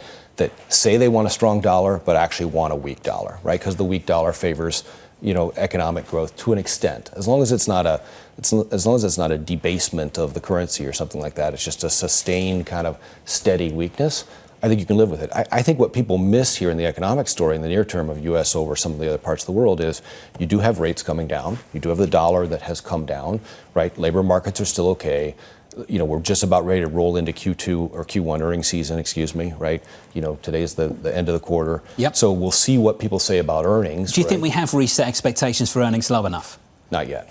say they want a strong dollar but actually want a weak dollar, right? Because the weak dollar favors economic growth to an extent, as long as it's not a debasement of the currency or something like that. It's just a sustained kind of steady weakness. I think you can live with it. I think what people miss here in the economic story in the near term of U.S. over some of the other parts of the world is you do have rates coming down. You do have the dollar that has come down, right? Labor markets are still okay. We're just about ready to roll into Q2 or Q1 earnings season, right? Today's the end of the quarter. Yep. So we'll see what people say about earnings. Do you think we have reset expectations for earnings low enough? Not yet.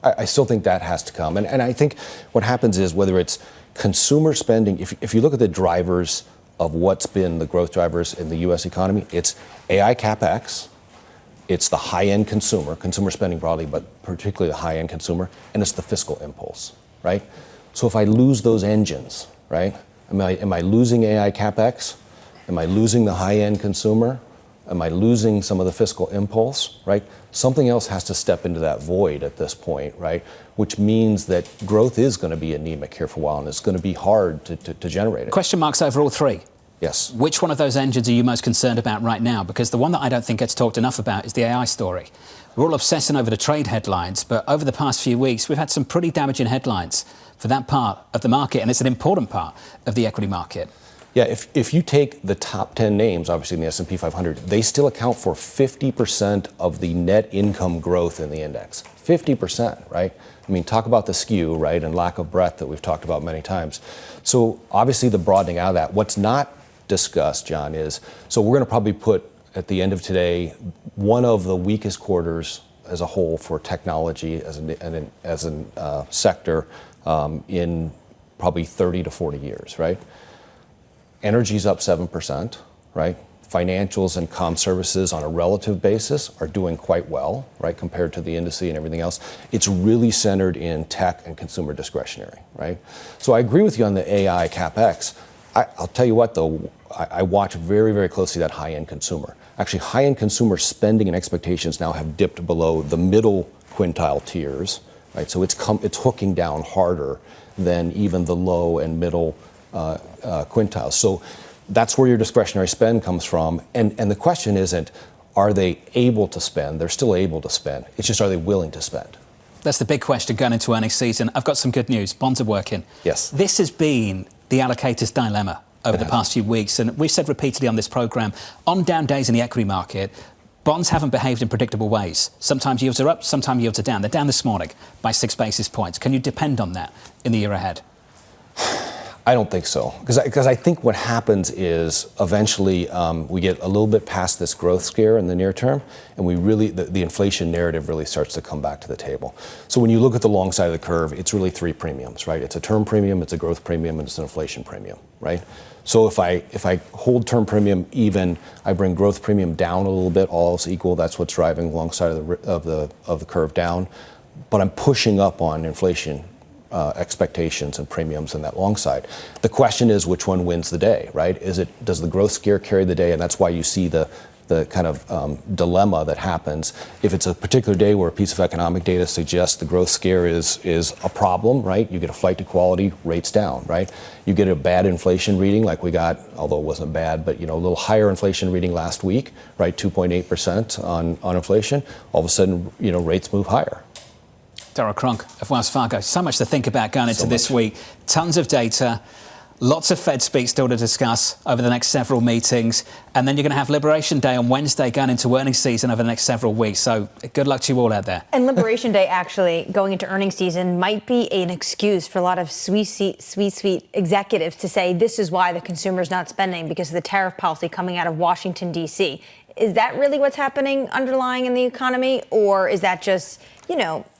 I still think that has to come. And I think what happens is whether it's consumer spending, if you look at the drivers of what's been the growth drivers in the U.S. economy, it's AI CapEx, it's the high-end consumer spending broadly, but particularly the high-end consumer, and it's the fiscal impulse, right? So if I lose those engines, right, am I losing AI CapEx? Am I losing the high-end consumer? Am I losing some of the fiscal impulse, right? Something else has to step into that void at this point, right? Which means that growth is going to be anemic here for a while, and it's going to be hard to generate it. Question marks over all three. Yes. Which one of those engines are you most concerned about right now? Because the one that I don't think gets talked enough about is the AI story. We're all obsessing over the trade headlines, but over the past few weeks, we've had some pretty damaging headlines for that part of the market, and it's an important part of the equity market. Yeah, if you take the top 10 names, obviously in the S&P 500, they still account for 50% of the net income growth in the index. 50%, right? I mean, talk about the skew, right, and lack of breadth that we've talked about many times. So obviously the broadening out of that. What's not discussed, John, is, so we're going to probably put at the end of today one of the weakest quarters as a whole for technology as a sector in probably 30 to 40 years, right? Energy's up 7%, right? Financials and comm services on a relative basis are doing quite well, right, compared to the industry and everything else. It's really centered in tech and consumer discretionary, right? So I agree with you on the AI CapEx. I'll tell you what, though, I watch very, very closely that high-end consumer. Actually, high-end consumer spending and expectations now have dipped below the middle quintile tiers, right? So it's hooking down harder than even the low and middle quintiles. So that's where your discretionary spend comes from. And the question isn't, are they able to spend? They're still able to spend. It's just, are they willing to spend? That's the big question going into earnings season. I've got some good news. Bonds are working. Yes. This has been the allocator's dilemma over the past few weeks. And we've said repeatedly on this programme, on down days in the equity market, bonds haven't behaved in predictable ways. Sometimes yields are up, sometimes yields are down. They're down this morning by 6 basis points. Can you depend on that in the year ahead? I don't think so, because I think what happens is eventually we get a little bit past this growth scare in the near term, and we really the inflation narrative really starts to come back to the table. So when you look at the long side of the curve, it's really three premiums, right? It's a term premium, it's a growth premium, and it's an inflation premium, right? So if I hold term premium even, I bring growth premium down a little bit, all else equal. That's what's driving the long side of the curve down, but I'm pushing up on inflation expectations and premiums in that long side. The question is, which one wins the day, right? Does the growth scare carry the day? And that's why you see the kind of dilemma that happens. If it's a particular day where a piece of economic data suggests the growth scare is a problem, right? You get a flight to quality, rates down, right? You get a bad inflation reading like we got, although it wasn't bad, but a little higher inflation reading last week, right? 2.8% on inflation. All of a sudden, rates move higher. Darrell Cronk of Wells Fargo. So much to think about going into this week. Tons of data, lots of Fed speak still to discuss over the next several meetings. And then you're going to have Liberation Day on Wednesday going into earnings season over the next several weeks. So good luck to you all out there. And Liberation Day actually going into earnings season might be an excuse for a lot of sweet executives to say this is why the consumer's not spending because of the tariff policy coming out of Washington, D.C. Is that really what's happening underlying in the economy, or is that just,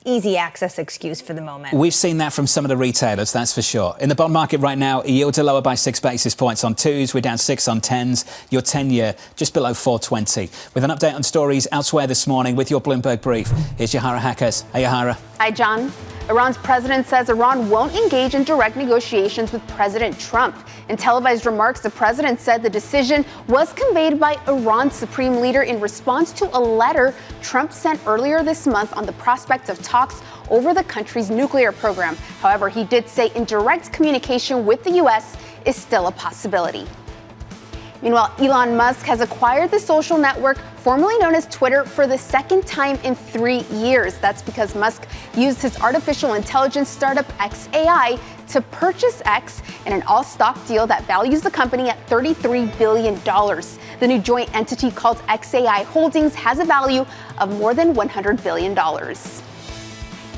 easy access excuse for the moment? We've seen that from some of the retailers, that's for sure. In the bond market right now, yields are lower by 6 basis points on 2s. We're down 6 on 10s. Your 10-year just below 420. With an update on stories elsewhere this morning with your Bloomberg Brief, here's Yahara Hackers. Hey, Yahara. Hi, John. Iran's president says Iran won't engage in direct negotiations with President Trump. In televised remarks, the president said the decision was conveyed by Iran's supreme leader in response to a letter Trump sent earlier this month on the prospect of talks over the country's nuclear program. However, he did say indirect communication with the U.S. is still a possibility. Meanwhile, Elon Musk has acquired the social network formerly known as Twitter for the second time in 3 years. That's because Musk used his artificial intelligence startup xAI to purchase X in an all-stock deal that values the company at $33 billion. The new joint entity called xAI Holdings has a value of more than $100 billion.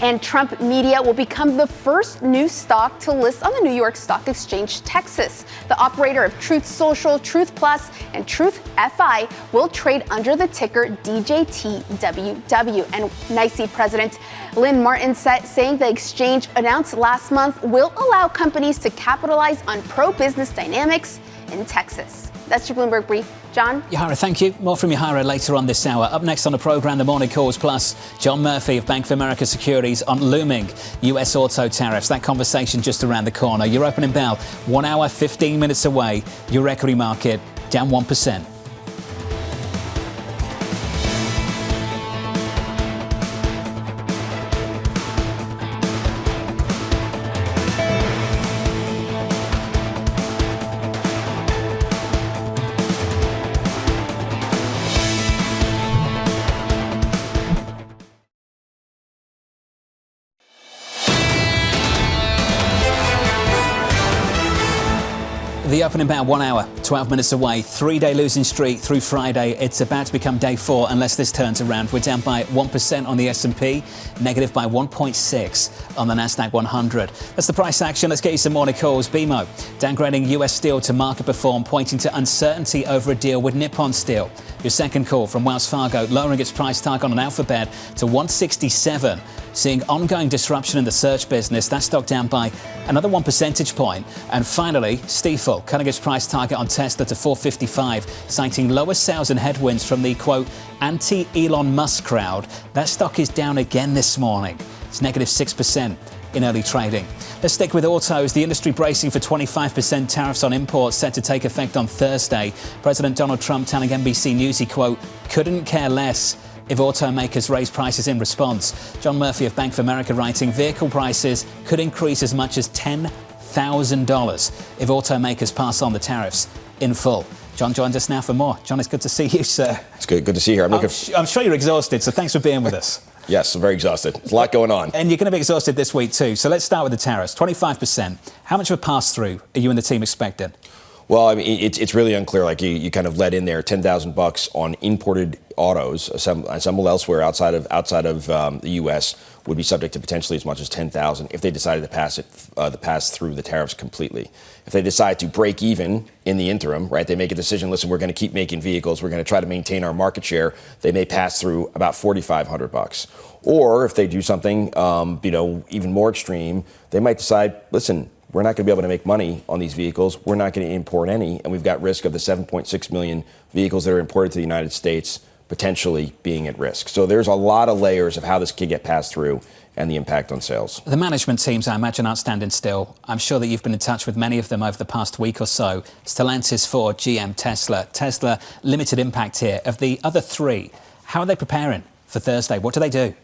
And Trump Media will become the first new stock to list on the New York Stock Exchange, Texas. The operator of Truth Social, Truth Plus, and Truth FI will trade under the ticker DJTWW. And NYSE President Lynn Martin saying the exchange announced last month will allow companies to capitalize on pro-business dynamics in Texas. That's your Bloomberg Brief. John? Yahara, thank you. More from Yahara later on this hour. Up next on the programme, the Morning Calls Plus, John Murphy of Bank of America Securities on looming US auto tariffs. That conversation just around the corner. Your opening bell, 1 hour, 15 minutes away. Your equity market down 1%. The open in about 1 hour, 12 minutes away, 3-day losing streak through Friday. It's about to become day 4 unless this turns around. We're down by 1% on the S&P, negative by 1.6 on the Nasdaq 100. That's the price action. Let's get you some morning calls. BMO downgrading US Steel to market perform, pointing to uncertainty over a deal with Nippon Steel. Your second call from Wells Fargo, lowering its price target on Alphabet to 167. Seeing ongoing disruption in the search business, that stock down by another 1 percentage point. And finally, Stifel cutting its price target on Tesla to 455, citing lower sales and headwinds from the, quote, anti-Elon Musk crowd. That stock is down again this morning. It's negative 6% in early trading. Let's stick with autos. The industry bracing for 25% tariffs on imports set to take effect on Thursday. President Donald Trump telling NBC News he, quote, couldn't care less if automakers raise prices in response. John Murphy of Bank of America writing vehicle prices could increase as much as $10,000 if automakers pass on the tariffs in full. John joins us now for more. John, it's good to see you, sir. It's good to see you here. I'm sure you're exhausted, so thanks for being with us. Yes, I'm very exhausted. There's a lot going on. And you're going to be exhausted this week too. So let's start with the tariffs. 25%. How much of a pass-through are you and the team expecting? Well, I mean, it's really unclear. Like you kind of let in there $10,000 on imported autos assembled elsewhere outside of the U.S. would be subject to potentially as much as $10,000 if they decided to pass through the tariffs completely. If they decide to break even in the interim, right, they make a decision. Listen, we're going to keep making vehicles. We're going to try to maintain our market share. They may pass through about $4,500. Or if they do something, even more extreme, they might decide, listen, we're not going to be able to make money on these vehicles. We're not going to import any, and we've got risk of the 7.6 million vehicles that are imported to the United States potentially being at risk. So there's a lot of layers of how this could get passed through and the impact on sales. The management teams, I imagine, aren't standing still. I'm sure that you've been in touch with many of them over the past week or so. Stellantis, Ford, GM, Tesla. Tesla, limited impact here. Of the other three, how are they preparing for Thursday? What do they do?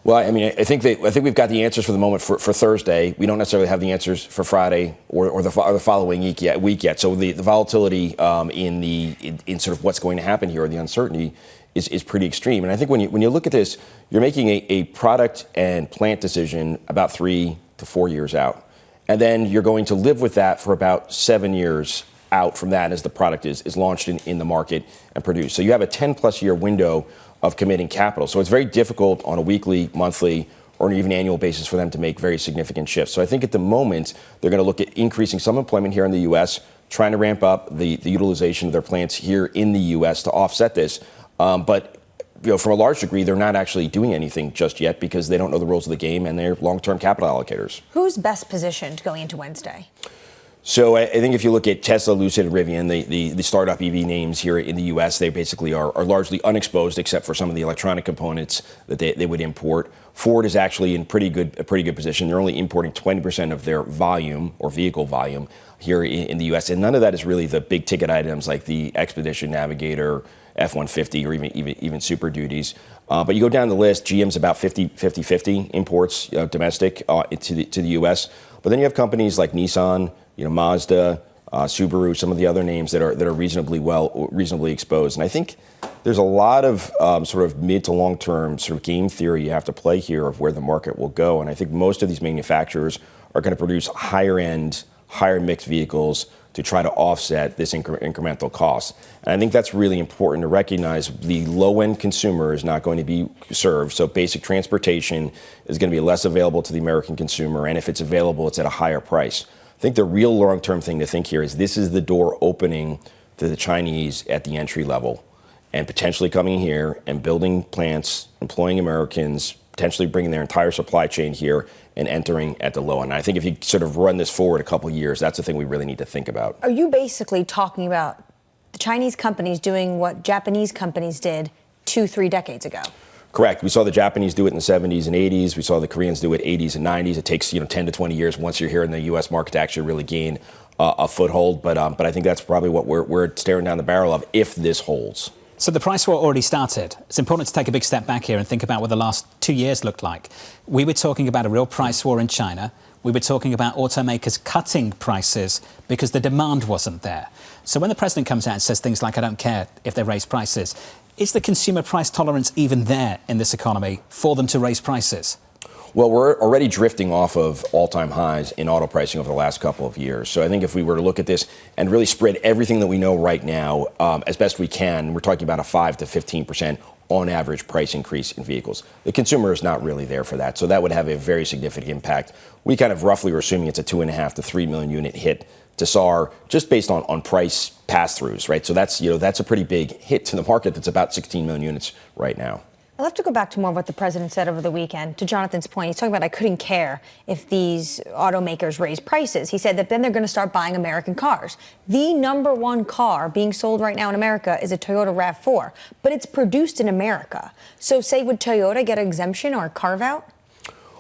Well, I mean, I think we've got the answers for the moment for Thursday. We don't necessarily have the answers for Friday or the following week yet. So the volatility in sort of what's going to happen here, or the uncertainty, is pretty extreme. And I think when you look at this, you're making a product and plant decision about 3 to 4 years out, and then you're going to live with that for about 7 years out from that as the product is launched in the market and produced. So you have a 10+ year window of committing capital. So it's very difficult on a weekly, monthly, or an even annual basis for them to make very significant shifts. So I think at the moment, they're going to look at increasing some employment here in the U.S., trying to ramp up the utilization of their plants here in the U.S. to offset this. But from a large degree, they're not actually doing anything just yet because they don't know the rules of the game and they're long-term capital allocators. Who's best positioned going into Wednesday? So I think if you look at Tesla, Lucid, Rivian, the startup EV names here in the U.S., they basically are largely unexposed except for some of the electronic components that they would import. Ford is actually in a pretty good position. They're only importing 20% of their volume or vehicle volume here in the U.S., and none of that is really the big ticket items like the Expedition, Navigator, F-150, or even Super Duties. But you go down the list, GM's about 50-50 imports domestic to the U.S. But then you have companies like Nissan, Mazda, Subaru, some of the other names that are reasonably exposed. And I think there's a lot of sort of mid to long term sort of game theory you have to play here of where the market will go. And I think most of these manufacturers are going to produce higher end, higher mixed vehicles to try to offset this incremental cost. And I think that's really important to recognize. The low-end consumer is not going to be served, so basic transportation is going to be less available to the American consumer, and if it's available, it's at a higher price. I think the real long-term thing to think here is this is the door opening to the Chinese at the entry level and potentially coming here and building plants, employing Americans, potentially bringing their entire supply chain here and entering at the low end. I think if you sort of run this forward a couple of years, that's the thing we really need to think about. Are you basically talking about the Chinese companies doing what Japanese companies did 2-3 decades ago? Correct. We saw the Japanese do it in the 70s and 80s. We saw the Koreans do it 80s and 90s. It takes 10 to 20 years once you're here in the U.S. market to actually really gain a foothold. But I think that's probably what we're staring down the barrel of if this holds. So the price war already started. It's important to take a big step back here and think about what the last 2 years looked like. We were talking about a real price war in China. We were talking about automakers cutting prices because the demand wasn't there. So when the president comes out and says things like, I don't care if they raise prices, is the consumer price tolerance even there in this economy for them to raise prices? Well, we're already drifting off of all-time highs in auto pricing over the last couple of years. So I think if we were to look at this and really spread everything that we know right now as best we can, we're talking about a 5 to 15% on average price increase in vehicles. The consumer is not really there for that. So that would have a very significant impact. We kind of roughly are assuming it's a 2.5 to 3 million unit hit to SAR just based on price pass-throughs, right? So that's a pretty big hit to the market that's about 16 million units right now. I'll have to go back to more of what the president said over the weekend. To Jonathan's point, he's talking about I couldn't care if these automakers raise prices. He said that then they're going to start buying American cars. The number one car being sold right now in America is a Toyota RAV4, but it's produced in America. So say, would Toyota get an exemption or a carve-out?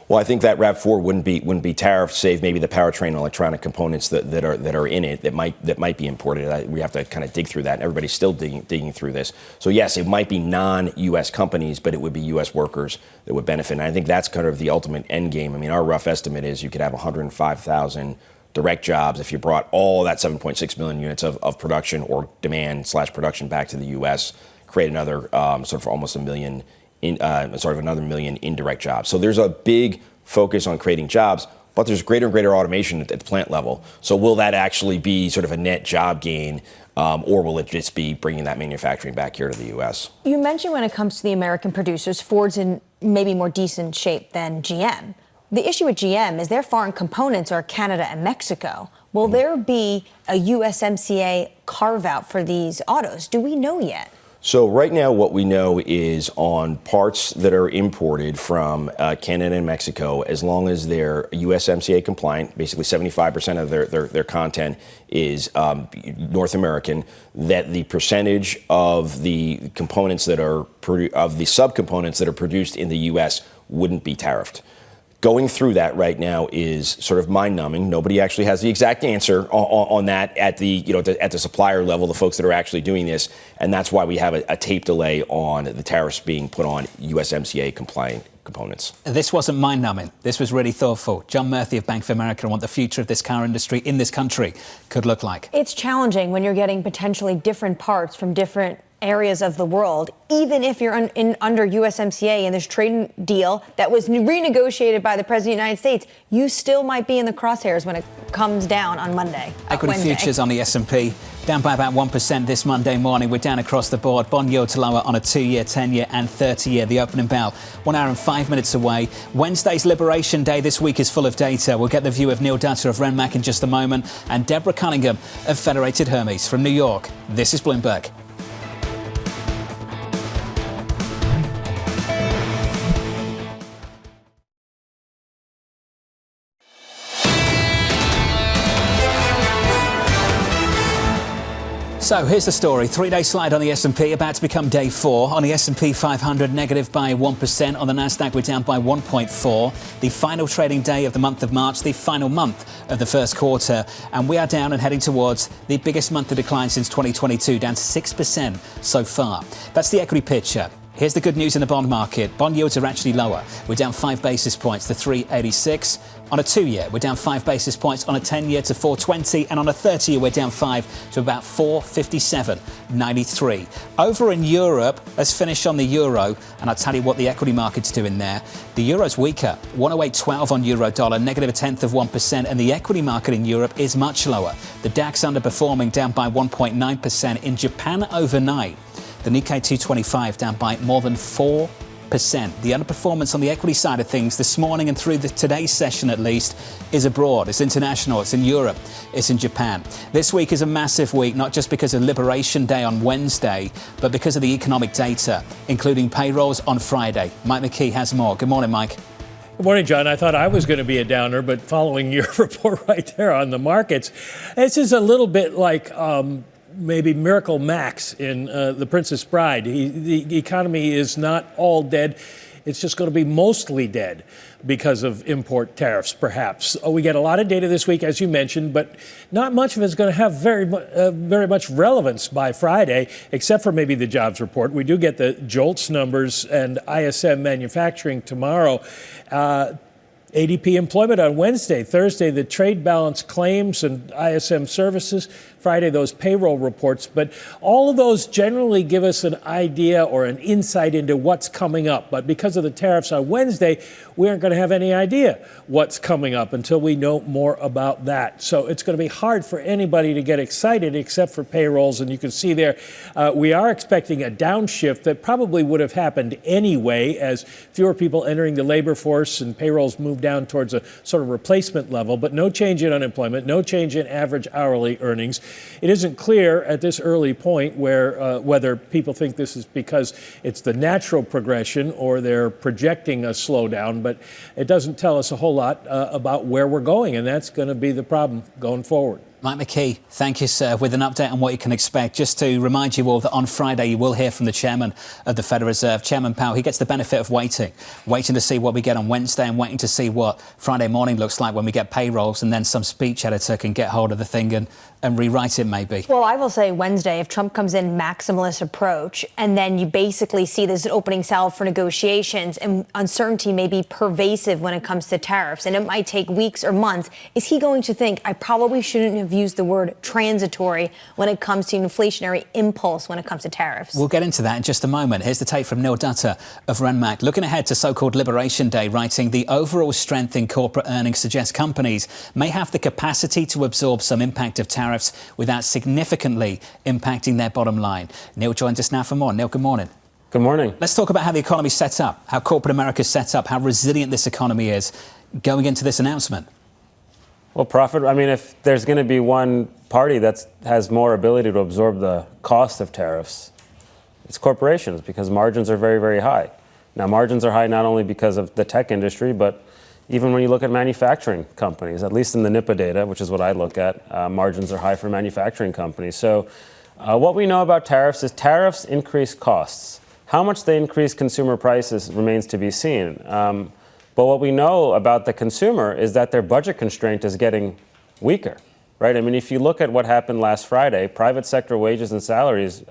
Well, I think that RAV4 wouldn't be tariff, save maybe the powertrain and electronic components that are in it that might be imported. We have to kind of dig through that. Everybody's still digging through this. So yes, it might be non-U.S. companies, but it would be U.S. workers that would benefit. And I think that's kind of the ultimate end game. I mean, our rough estimate is you could have 105,000 direct jobs if you brought all that 7.6 million units of production or demand/production back to the U.S. Create another sort of almost a million. Another million indirect jobs. So there's a big focus on creating jobs, but there's greater and greater automation at the plant level. So will that actually be sort of a net job gain, or will it just be bringing that manufacturing back here to the U.S.? You mentioned when it comes to the American producers, Ford's in maybe more decent shape than GM. The issue with GM is their foreign components are Canada and Mexico. Will there be a USMCA carve-out for these autos? Do we know yet? So right now what we know is on parts that are imported from Canada and Mexico, as long as they're USMCA compliant, basically 75% of their content is North American, that the percentage of the components that are of the subcomponents that are produced in the U.S. wouldn't be tariffed. Going through that right now is sort of mind-numbing. Nobody actually has the exact answer on that at the supplier level, the folks that are actually doing this, and that's why we have a tape delay on the tariffs being put on USMCA compliant components. This wasn't mind-numbing. This was really thoughtful. John Murthy of Bank of America on what the future of this car industry in this country could look like. It's challenging when you're getting potentially different parts from different areas of the world, even if you're under USMCA and this trade deal that was renegotiated by the President of the United States, you still might be in the crosshairs when it comes down on Monday. Equity futures on the S&P down by about 1% this Monday morning. We're down across the board. Bond yields lower on a 2-year, 10-year and 30-year. The opening bell 1 hour and 5 minutes away. Wednesday's Liberation Day this week is full of data. We'll get the view of Neil Dutta of Renmac in just a moment and Deborah Cunningham of Federated Hermes from New York. This is Bloomberg. So here's the story. 3-day slide on the S&P, about to become day 4. On the S&P 500, negative by 1%. On the Nasdaq, we're down by 1.4. The final trading day of the month of March, the final month of the first quarter. And we are down and heading towards the biggest monthly decline since 2022, down 6% so far. That's the equity picture. Here's the good news in the bond market. Bond yields are actually lower. We're down 5 basis points to 386. On a 2-year, we're down 5 basis points. On a 10-year to 420. And on a 30-year, we're down 5 to about 457.93. Over in Europe, let's finish on the euro. And I'll tell you what the equity market's doing there. The euro's weaker. 108.12 on euro dollar, negative 0.1%. And the equity market in Europe is much lower. The DAX underperforming, down by 1.9%. In Japan overnight, the Nikkei 225 down by more than 4%. The underperformance on the equity side of things this morning and through today's session at least is abroad. It's international. It's in Europe. It's in Japan. This week is a massive week, not just because of Liberation Day on Wednesday, but because of the economic data, including payrolls on Friday. Mike McKee has more. Good morning, Mike. Good morning, John. I thought I was going to be a downer, but following your report right there on the markets, this is a little bit like maybe Miracle Max in The Princess Bride. The economy is not all dead. It's just going to be mostly dead because of import tariffs, perhaps. We get a lot of data this week, as you mentioned, but not much of it is going to have very much relevance by Friday, except for maybe the jobs report. We do get the JOLTS numbers and ISM manufacturing tomorrow. ADP employment on Wednesday. Thursday, the trade balance claims and ISM services. Friday, those payroll reports. But all of those generally give us an idea or an insight into what's coming up. But because of the tariffs on Wednesday, we aren't going to have any idea what's coming up until we know more about that. So it's going to be hard for anybody to get excited except for payrolls. And you can see there, we are expecting a downshift that probably would have happened anyway as fewer people entering the labor force and payrolls move down towards a sort of replacement level. But no change in unemployment, no change in average hourly earnings. It isn't clear at this early point whether people think this is because it's the natural progression or they're projecting a slowdown, but it doesn't tell us a whole lot about where we're going, and that's going to be the problem going forward. Mike McKee, thank you, sir, with an update on what you can expect. Just to remind you all that on Friday you will hear from the chairman of the Federal Reserve, Chairman Powell. He gets the benefit of waiting to see what we get on Wednesday and waiting to see what Friday morning looks like when we get payrolls, and then some speech editor can get hold of the thing and rewrite it maybe. Well, I will say Wednesday, if Trump comes in maximalist approach, and then you basically see this opening salve for negotiations, and uncertainty may be pervasive when it comes to tariffs, and it might take weeks or months, is he going to think, I probably shouldn't have used the word transitory when it comes to inflationary impulse when it comes to tariffs? We'll get into that in just a moment. Here's the take from Neil Dutta of Renmac. Looking ahead to so-called Liberation Day, writing, the overall strength in corporate earnings suggests companies may have the capacity to absorb some impact of tariffs without significantly impacting their bottom line. Neil joins us now for more. Neil, good morning. Good morning. Let's talk about how the economy's set up, how corporate America's set up, how resilient this economy is going into this announcement. Well, if there's going to be one party that has more ability to absorb the cost of tariffs, it's corporations, because margins are very, very high. Now, margins are high not only because of the tech industry, but even when you look at manufacturing companies, at least in the NIPA data, which is what I look at, margins are high for manufacturing companies. So what we know about tariffs is tariffs increase costs. How much they increase consumer prices remains to be seen. But what we know about the consumer is that their budget constraint is getting weaker, right? I mean, if you look at what happened last Friday, private sector wages and salaries,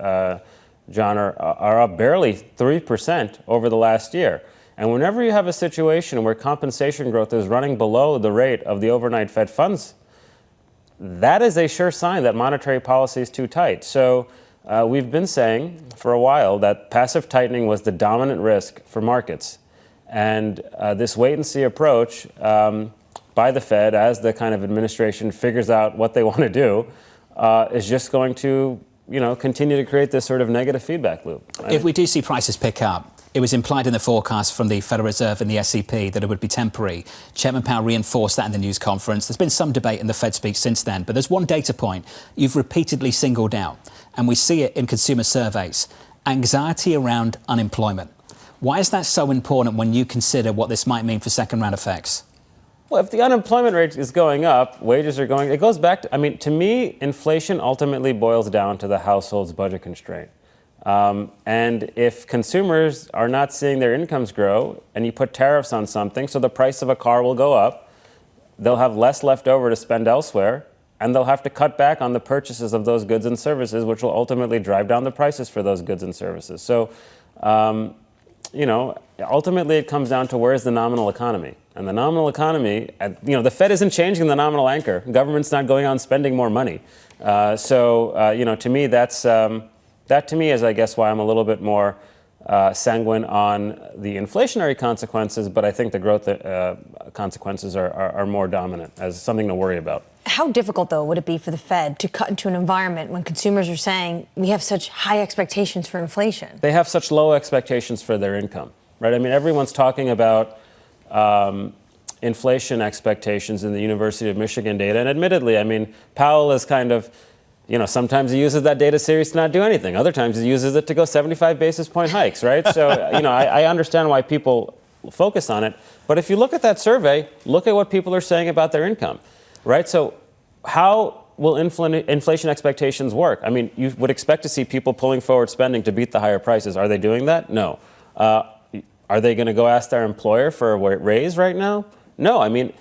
John, are up barely 3% over the last year. And whenever you have a situation where compensation growth is running below the rate of the overnight Fed funds, that is a sure sign that monetary policy is too tight. So we've been saying for a while that passive tightening was the dominant risk for markets. And this wait-and-see approach by the Fed, as the kind of administration figures out what they want to do, is just going to, continue to create this sort of negative feedback loop. Right? If we do see prices pick up, it was implied in the forecast from the Federal Reserve and the SEP that it would be temporary. Chairman Powell reinforced that in the news conference. There's been some debate in the Fed speak since then, but there's one data point you've repeatedly singled out, and we see it in consumer surveys: anxiety around unemployment. Why is that so important when you consider what this might mean for second-round effects? Well, if the unemployment rate is going up, wages are going, it goes back to, to me, inflation ultimately boils down to the household's budget constraint. And if consumers are not seeing their incomes grow and you put tariffs on something, so the price of a car will go up, they'll have less left over to spend elsewhere, and they'll have to cut back on the purchases of those goods and services, which will ultimately drive down the prices for those goods and services. So, ultimately it comes down to where's the nominal economy. And the nominal economy, the Fed isn't changing the nominal anchor. Government's not going on spending more money. To me, that to me is, I guess, why I'm a little bit more sanguine on the inflationary consequences, but I think the growth consequences are more dominant as something to worry about. How difficult, though, would it be for the Fed to cut into an environment when consumers are saying we have such high expectations for inflation? They have such low expectations for their income, right? I mean, everyone's talking about inflation expectations in the University of Michigan data. And admittedly, I mean, Powell is kind of, sometimes he uses that data series to not do anything. Other times he uses it to go 75 basis point hikes, right? So, I understand why people focus on it. But if you look at that survey, look at what people are saying about their income, right? So how will inflation expectations work? I mean, you would expect to see people pulling forward spending to beat the higher prices. Are they doing that? No. Are they going to go ask their employer for a raise right now? No. I mean,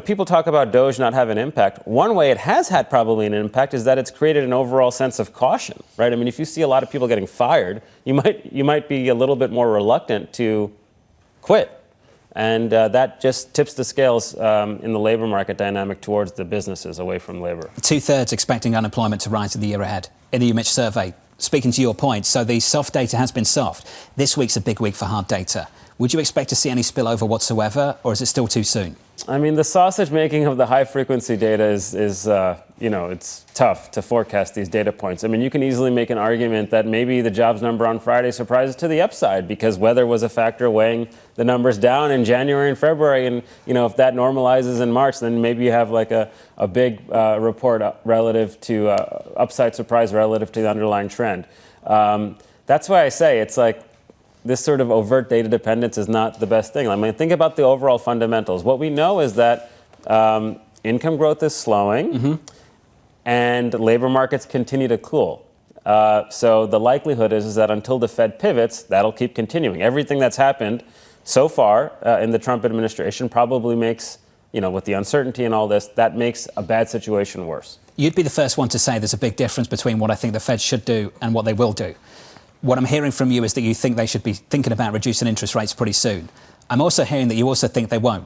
people talk about Doge not having an impact. One way it has had probably an impact is that it's created an overall sense of caution, right? I mean, if you see a lot of people getting fired, you might be a little bit more reluctant to quit. And that just tips the scales in the labor market dynamic towards the businesses away from labor. 2/3 expecting unemployment to rise in the year ahead in the UMich survey. Speaking to your point, so the soft data has been soft. This week's a big week for hard data. Would you expect to see any spillover whatsoever, or is it still too soon? I mean, the sausage making of the high frequency data is it's tough to forecast these data points. I mean, you can easily make an argument that maybe the jobs number on Friday surprises to the upside because weather was a factor weighing the numbers down in January and February. And, if that normalizes in March, then maybe you have like a big report relative to upside surprise relative to the underlying trend. That's why I say it's like, this sort of overt data dependence is not the best thing. I mean, think about the overall fundamentals. What we know is that income growth is slowing and labor markets continue to cool. So the likelihood is that until the Fed pivots, that'll keep continuing. Everything that's happened so far in the Trump administration probably makes, with the uncertainty and all this, that makes a bad situation worse. You'd be the first one to say there's a big difference between what I think the Fed should do and what they will do. What I'm hearing from you is that you think they should be thinking about reducing interest rates pretty soon. I'm also hearing that you also think they won't.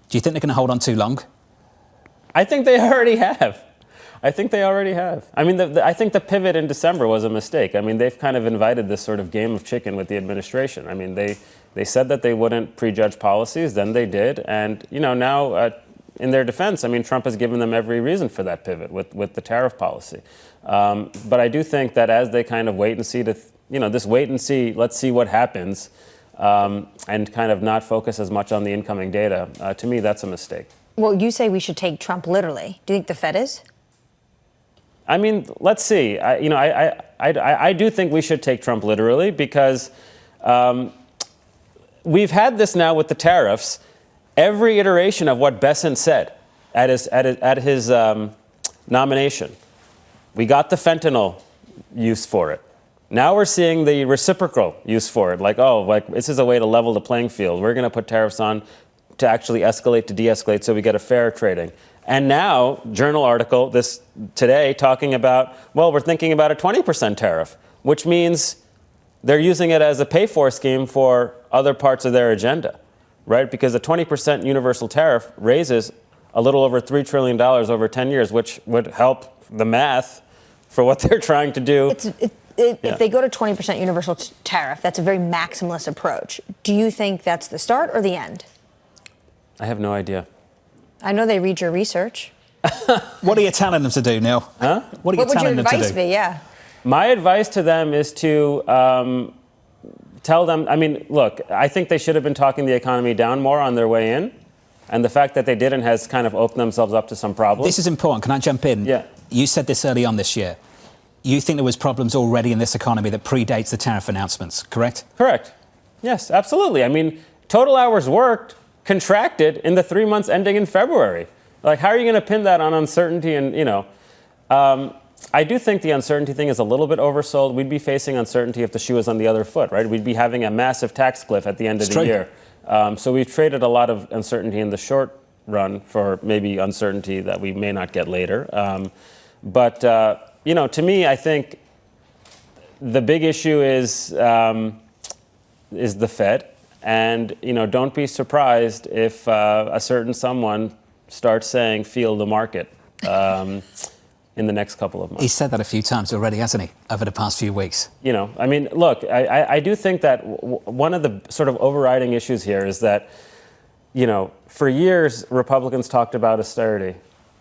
Do you think they're going to hold on too long? I think they already have. I mean, I think the pivot in December was a mistake. I mean, they've kind of invited this sort of game of chicken with the administration. I mean, they said that they wouldn't prejudge policies, then they did. And, now in their defense, I mean, Trump has given them every reason for that pivot with the tariff policy. But I do think that as they kind of wait and see this wait and see, let's see what happens, and kind of not focus as much on the incoming data, to me, that's a mistake. Well, you say we should take Trump literally. Do you think the Fed is? I mean, let's see. I do think we should take Trump literally because we've had this now with the tariffs. Every iteration of what Bessent said at his nomination, we got the fentanyl use for it. Now we're seeing the reciprocal use for it. Like this is a way to level the playing field. We're going to put tariffs on to actually escalate to de-escalate so we get a fair trading. And now, journal article this today talking about, we're thinking about a 20% tariff, which means they're using it as a pay-for scheme for other parts of their agenda, right? Because a 20% universal tariff raises a little over $3 trillion over 10 years, which would help the math for what they're trying to do. If they go to 20% universal tariff, that's a very maximalist approach. Do you think that's the start or the end? I have no idea. I know they read your research. What are you telling them to do, Neil? Huh? What would your advice be? Yeah. My advice to them is to tell them, I mean, look, I think they should have been talking the economy down more on their way in. And the fact that they didn't has kind of opened themselves up to some problems. This is important. Can I jump in? Yeah. You said this early on this year. You think there was problems already in this economy that predates the tariff announcements, correct? Correct. Yes, absolutely. I mean, total hours worked contracted in the 3 months ending in February. Like, how are you going to pin that on uncertainty? And, I do think the uncertainty thing is a little bit oversold. We'd be facing uncertainty if the shoe was on the other foot, right? We'd be having a massive tax cliff at the end of the year. So we've traded a lot of uncertainty in the short run for maybe uncertainty that we may not get later. But to me, I think the big issue is the Fed. And, don't be surprised if a certain someone starts saying, feel the market in the next couple of months. He's said that a few times already, hasn't he, over the past few weeks? Look, I do think that one of the sort of overriding issues here is that, for years, Republicans talked about austerity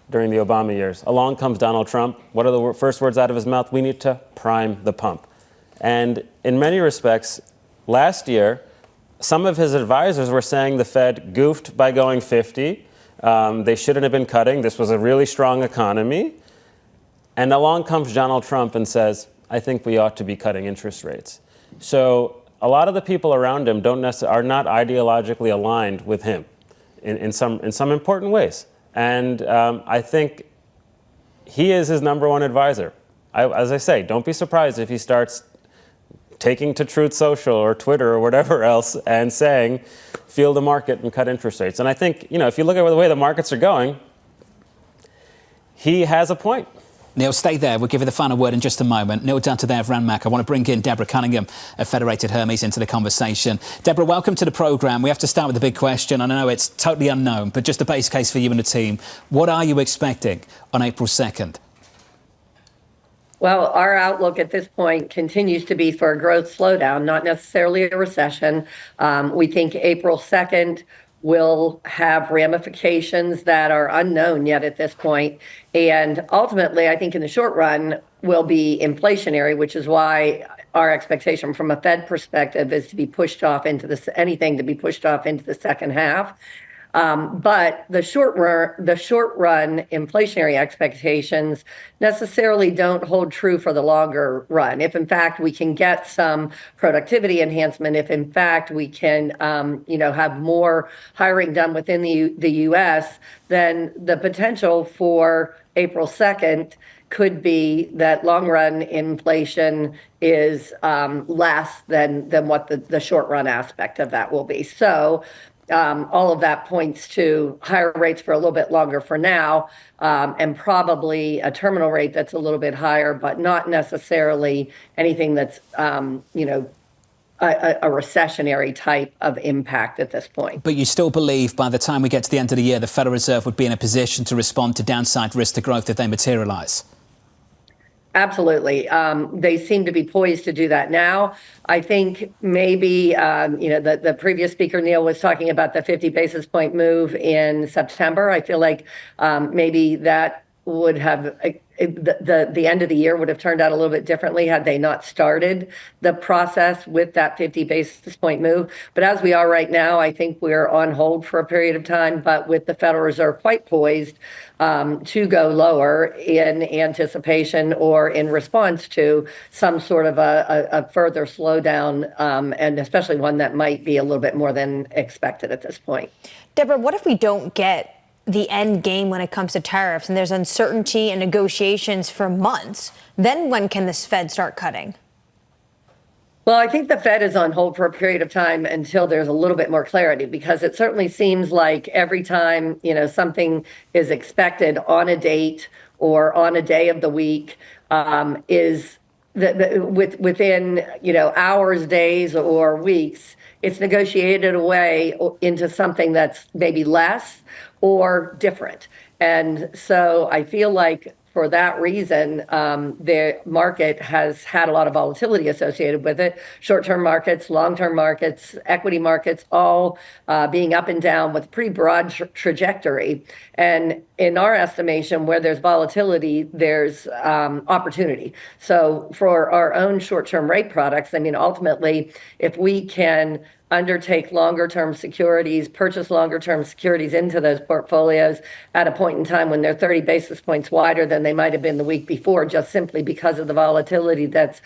during the Obama years. Along comes Donald Trump. What are the first words out of his mouth? We need to prime the pump. And in many respects, last year, some of his advisors were saying the Fed goofed by going 50. They shouldn't have been cutting. This was a really strong economy. And along comes Donald Trump and says, I think we ought to be cutting interest rates. So a lot of the people around him are not ideologically aligned with him in some important ways. And I think he is his number one advisor. As I say, don't be surprised if he starts taking to Truth Social or Twitter or whatever else and saying, feel the market and cut interest rates. And I think, if you look at the way the markets are going, he has a point. Neil, stay there. We'll give you the final word in just a moment. Neil Dutta there of Ranmac. I want to bring in Deborah Cunningham of Federated Hermes into the conversation. Deborah, welcome to the programme. We have to start with the big question. I know it's totally unknown, but just a base case for you and the team. What are you expecting on April 2nd? Well, our outlook at this point continues to be for a growth slowdown, not necessarily a recession. We think April 2nd will have ramifications that are unknown yet at this point. And ultimately, I think in the short run will be inflationary, which is why our expectation from a Fed perspective is to be pushed off into anything to be pushed off into the second half. But the short run inflationary expectations necessarily don't hold true for the longer run. If in fact we can get some productivity enhancement, if in fact we can have more hiring done within the U.S., then the potential for April 2nd could be that long run inflation is less than what the short run aspect of that will be. So all of that points to higher rates for a little bit longer for now, and probably a terminal rate that's a little bit higher, but not necessarily anything that's, a recessionary type of impact at this point. But you still believe by the time we get to the end of the year, the Federal Reserve would be in a position to respond to downside risk to growth if they materialise? Absolutely. They seem to be poised to do that now. I think maybe, the previous speaker, Neil, was talking about the 50 basis point move in September. I feel like maybe that would have the end of the year would have turned out a little bit differently had they not started the process with that 50 basis point move. But as we are right now, I think we're on hold for a period of time, but with the Federal Reserve quite poised to go lower in anticipation or in response to some sort of a further slowdown, and especially one that might be a little bit more than expected at this point. Deborah, what if we don't get the end game when it comes to tariffs and there's uncertainty and negotiations for months? Then when can this Fed start cutting? Well, I think the Fed is on hold for a period of time until there's a little bit more clarity, because it certainly seems like every time, something is expected on a date or on a day of the week, is within, hours, days, or weeks, it's negotiated away into something that's maybe less or different. And so I feel like for that reason, the market has had a lot of volatility associated with it. Short-term markets, long-term markets, equity markets, all being up and down with pretty broad trajectory. And in our estimation, where there's volatility, there's opportunity. So for our own short-term rate products, ultimately, if we can undertake longer-term securities, purchase longer-term securities into those portfolios at a point in time when they're 30 basis points wider than they might have been the week before, just simply because of the volatility that's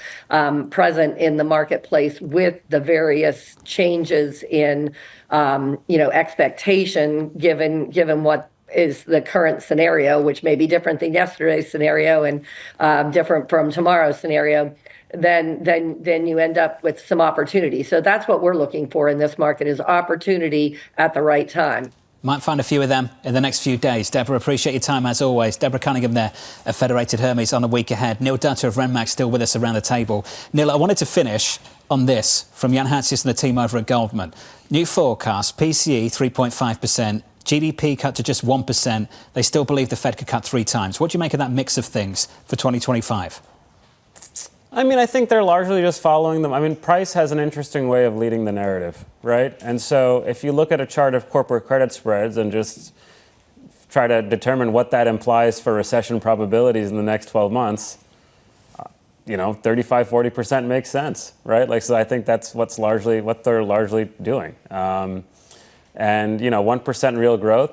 present in the marketplace with the various changes in, expectation given what is the current scenario, which may be different than yesterday's scenario and different from tomorrow's scenario. Then you end up with some opportunity. So that's what we're looking for in this market, is opportunity at the right time. Might find a few of them in the next few days. Deborah, appreciate your time as always. Deborah Cunningham there at Federated Hermes on the week ahead. Neil Dutta of Renmac still with us around the table. Neil, I wanted to finish on this from Jan Hatzius and the team over at Goldman. New forecast, PCE 3.5%. GDP cut to just 1%. They still believe the Fed could cut 3 times. What do you make of that mix of things for 2025? I think they're largely just following them. Price has an interesting way of leading the narrative, right? And so if you look at a chart of corporate credit spreads and just try to determine what that implies for recession probabilities in the next 12 months, 35, 40% makes sense, right? So I think that's what they're largely doing. And 1% real growth.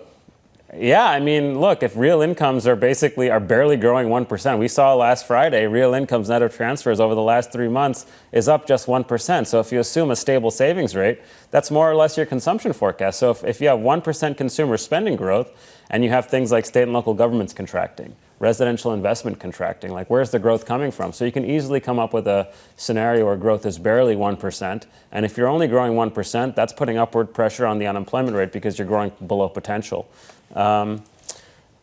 Yeah, look, if real incomes are barely growing 1%, we saw last Friday, real incomes net of transfers over the last 3 months is up just 1%. So if you assume a stable savings rate, that's more or less your consumption forecast. So if you have 1% consumer spending growth and you have things like state and local governments contracting, residential investment contracting. Like, where's the growth coming from? So you can easily come up with a scenario where growth is barely 1%. And if you're only growing 1%, that's putting upward pressure on the unemployment rate because you're growing below potential.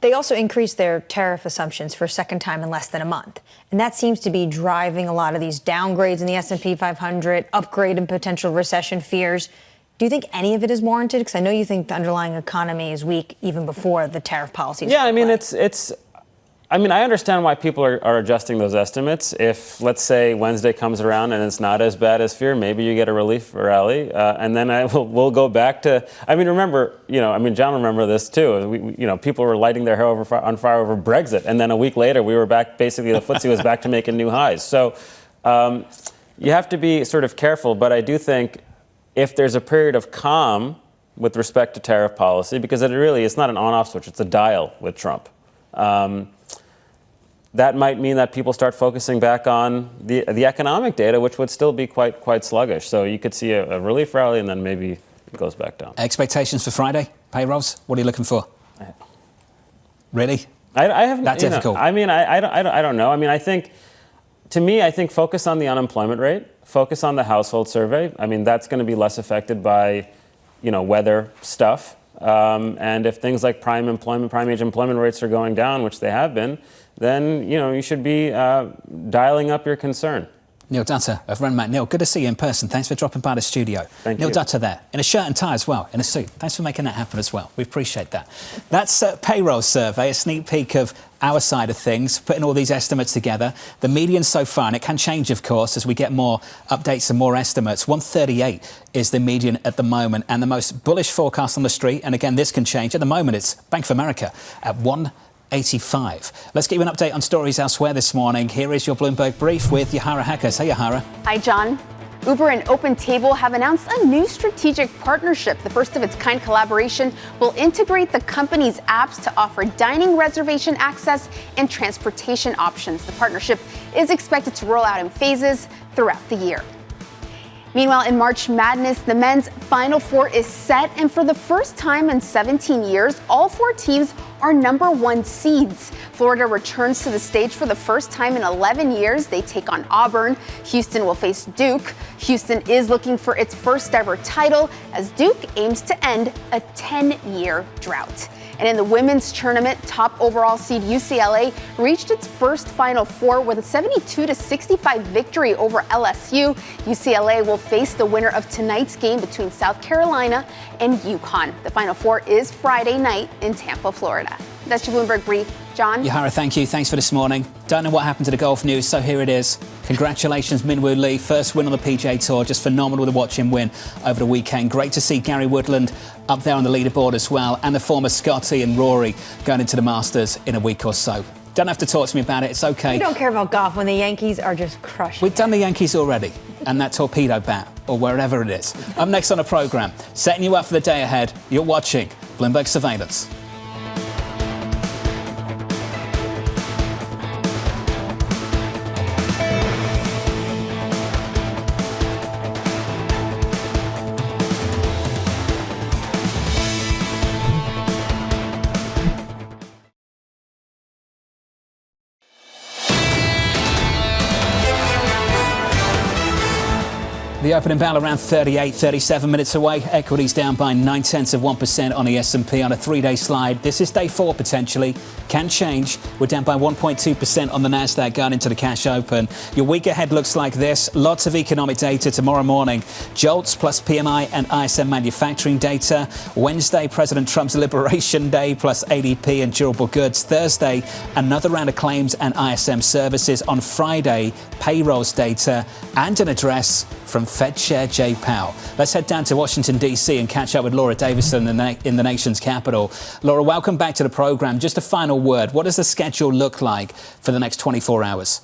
They also increased their tariff assumptions for a second time in less than a month. And that seems to be driving a lot of these downgrades in the S&P 500, upgrade and potential recession fears. Do you think any of it is warranted? Because I know you think the underlying economy is weak even before the tariff policies. Yeah, I mean, I understand why people are adjusting those estimates. If, let's say, Wednesday comes around and it's not as bad as fear, maybe you get a relief rally, and then we'll go back to. I mean, remember, John, remember this too. People were lighting their hair on fire over Brexit, and then a week later, we were back. Basically, the FTSE was back to making new highs. So you have to be sort of careful. But I do think if there's a period of calm with respect to tariff policy, because it's not an on-off switch, it's a dial with Trump. That might mean that people start focusing back on the economic data, which would still be quite sluggish. So you could see a relief rally, and then maybe it goes back down. Expectations for Friday? Payrolls? What are you looking for? Really? I have that difficult. I don't know. I mean, I think focus on the unemployment rate, focus on the household survey. I mean, that's going to be less affected by, weather stuff. And if things like prime age employment rates are going down, which they have been, then, you should be dialing up your concern. Neil Dutta of Renmark. Neil, good to see you in person. Thanks for dropping by the studio. Thank you. Neil Dutta there, in a shirt and tie as well, in a suit. Thanks for making that happen as well. We appreciate that. That's payroll survey, a sneak peek of our side of things, putting all these estimates together. The median so far, and it can change, of course, as we get more updates and more estimates. 138 is the median at the moment, and the most bullish forecast on the street, and again, this can change. At the moment, it's Bank of America at 185. Let's get you an update on stories elsewhere this morning. Here is your Bloomberg Brief with Yahara Hackers. Hey, Yahara. Hi, John. Uber and OpenTable have announced a new strategic partnership. The first of its kind collaboration will integrate the company's apps to offer dining reservation access and transportation options. The partnership is expected to roll out in phases throughout the year. Meanwhile, in March Madness, the men's Final Four is set, and for the first time in 17 years, all four teams are #1 seeds. Florida returns to the stage for the first time in 11 years. They take on Auburn. Houston will face Duke. Houston is looking for its first ever title as Duke aims to end a 10-year drought. And in the women's tournament, top overall seed UCLA reached its first Final Four with a 72-65 victory over LSU. UCLA will face the winner of tonight's game between South Carolina and UConn. The Final Four is Friday night in Tampa, Florida. That's your Bloomberg Brief. John? Yahara, thank you. Thanks for this morning. Don't know what happened to the golf news, so here it is. Congratulations, Minwoo Lee. First win on the PGA Tour. Just phenomenal to watch him win over the weekend. Great to see Gary Woodland up there on the leaderboard as well, and the former Scotty and Rory going into the Masters in a week or so. Don't have to talk to me about it. It's okay. You don't care about golf when the Yankees are just crushing. We've done the Yankees already, and that torpedo bat, or wherever it is. Up next on the programme, setting you up for the day ahead, you're watching Bloomberg Surveillance. The opening bell around 37 minutes away. Equities down by 0.9% on the S&P on a three-day slide. This is day 4 potentially. Can change. We're down by 1.2% on the Nasdaq going into the cash open. Your week ahead looks like this. Lots of economic data tomorrow morning. JOLTS plus PMI and ISM manufacturing data. Wednesday, President Trump's Liberation Day plus ADP and durable goods. Thursday, another round of claims and ISM services. On Friday, payrolls data and an address from Fed Chair Jay Powell. Let's head down to Washington, D.C. and catch up with Laura Davison in the nation's capital. Laura, welcome back to the program. Just a final word. What does the schedule look like for the next 24 hours?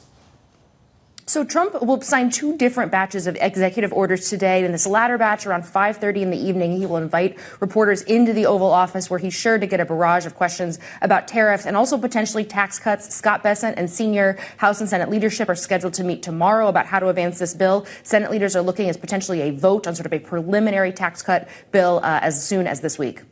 So Trump will sign 2 different batches of executive orders today. In this latter batch, around 5:30 in the evening, he will invite reporters into the Oval Office, where he's sure to get a barrage of questions about tariffs and also potentially tax cuts. Scott Bessent and senior House and Senate leadership are scheduled to meet tomorrow about how to advance this bill. Senate leaders are looking at potentially a vote on sort of a preliminary tax cut bill as soon as this week.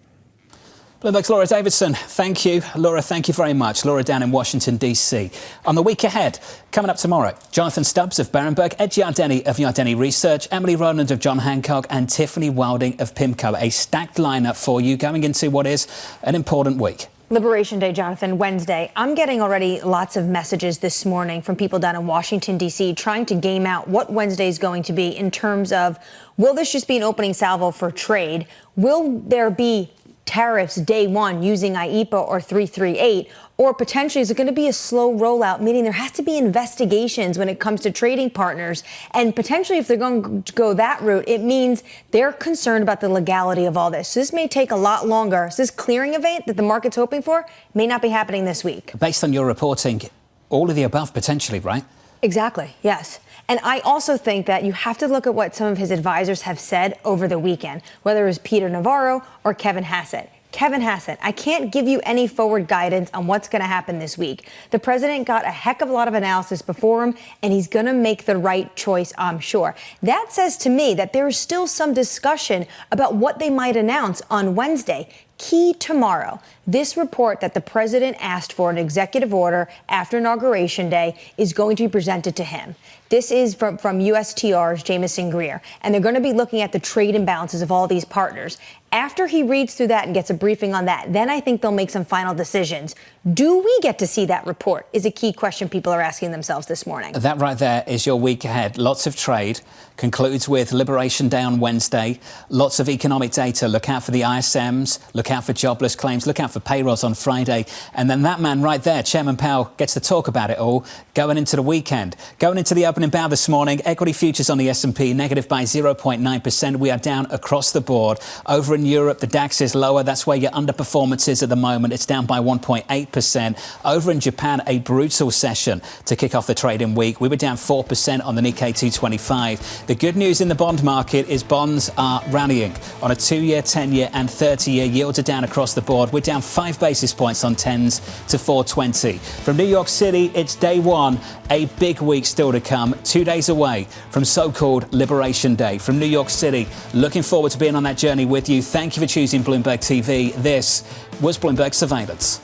Bloomberg's Laura Davidson, thank you. Laura, thank you very much. Laura down in Washington, D.C. On the week ahead, coming up tomorrow, Jonathan Stubbs of Berenberg, Ed Giardini of Giardini Research, Emily Rowland of John Hancock and Tiffany Wilding of PIMCO. A stacked lineup for you going into what is an important week. Liberation Day, Jonathan, Wednesday. I'm getting already lots of messages this morning from people down in Washington, D.C. trying to game out what Wednesday is going to be in terms of, will this just be an opening salvo for trade? Will there be tariffs day one using IEEPA or 338, or potentially is it going to be a slow rollout, meaning there has to be investigations when it comes to trading partners, and potentially if they're going to go that route, it means they're concerned about the legality of all this. So this may take a lot longer. So this clearing event that the market's hoping for may not be happening this week. Based on your reporting, all of the above potentially, right? Exactly, yes. And I also think that you have to look at what some of his advisors have said over the weekend, whether it was Peter Navarro or Kevin Hassett. Kevin Hassett, I can't give you any forward guidance on what's going to happen this week. The president got a heck of a lot of analysis before him, and he's going to make the right choice, I'm sure. That says to me that there is still some discussion about what they might announce on Wednesday. Key tomorrow, this report that the president asked for, an executive order after Inauguration Day, is going to be presented to him. This is from USTR's Jamison Greer, and they're going to be looking at the trade imbalances of all these partners. After he reads through that and gets a briefing on that, then I think they'll make some final decisions. Do we get to see that report is a key question people are asking themselves this morning. That right there is your week ahead. Lots of trade. Concludes with Liberation Day on Wednesday. Lots of economic data. Look out for the ISMs. Look out for jobless claims. Look out for payrolls on Friday. And then that man right there, Chairman Powell, gets to talk about it all going into the weekend. Going into the opening bow this morning, equity futures on the S&P negative by 0.9%. We are down across the board. Over in Europe, the DAX is lower. That's where your underperformance is at the moment. It's down by 1.8%. Over in Japan, a brutal session to kick off the trading week. We were down 4% on the Nikkei 225. The good news in the bond market is bonds are rallying on a 2-year, 10-year and 30-year. Yields are down across the board. We're down 5 basis points on 10s to 420. From New York City, it's day one. A big week still to come. 2 days away from so-called Liberation Day. From New York City, looking forward to being on that journey with you. Thank you for choosing Bloomberg TV. This was Bloomberg Surveillance.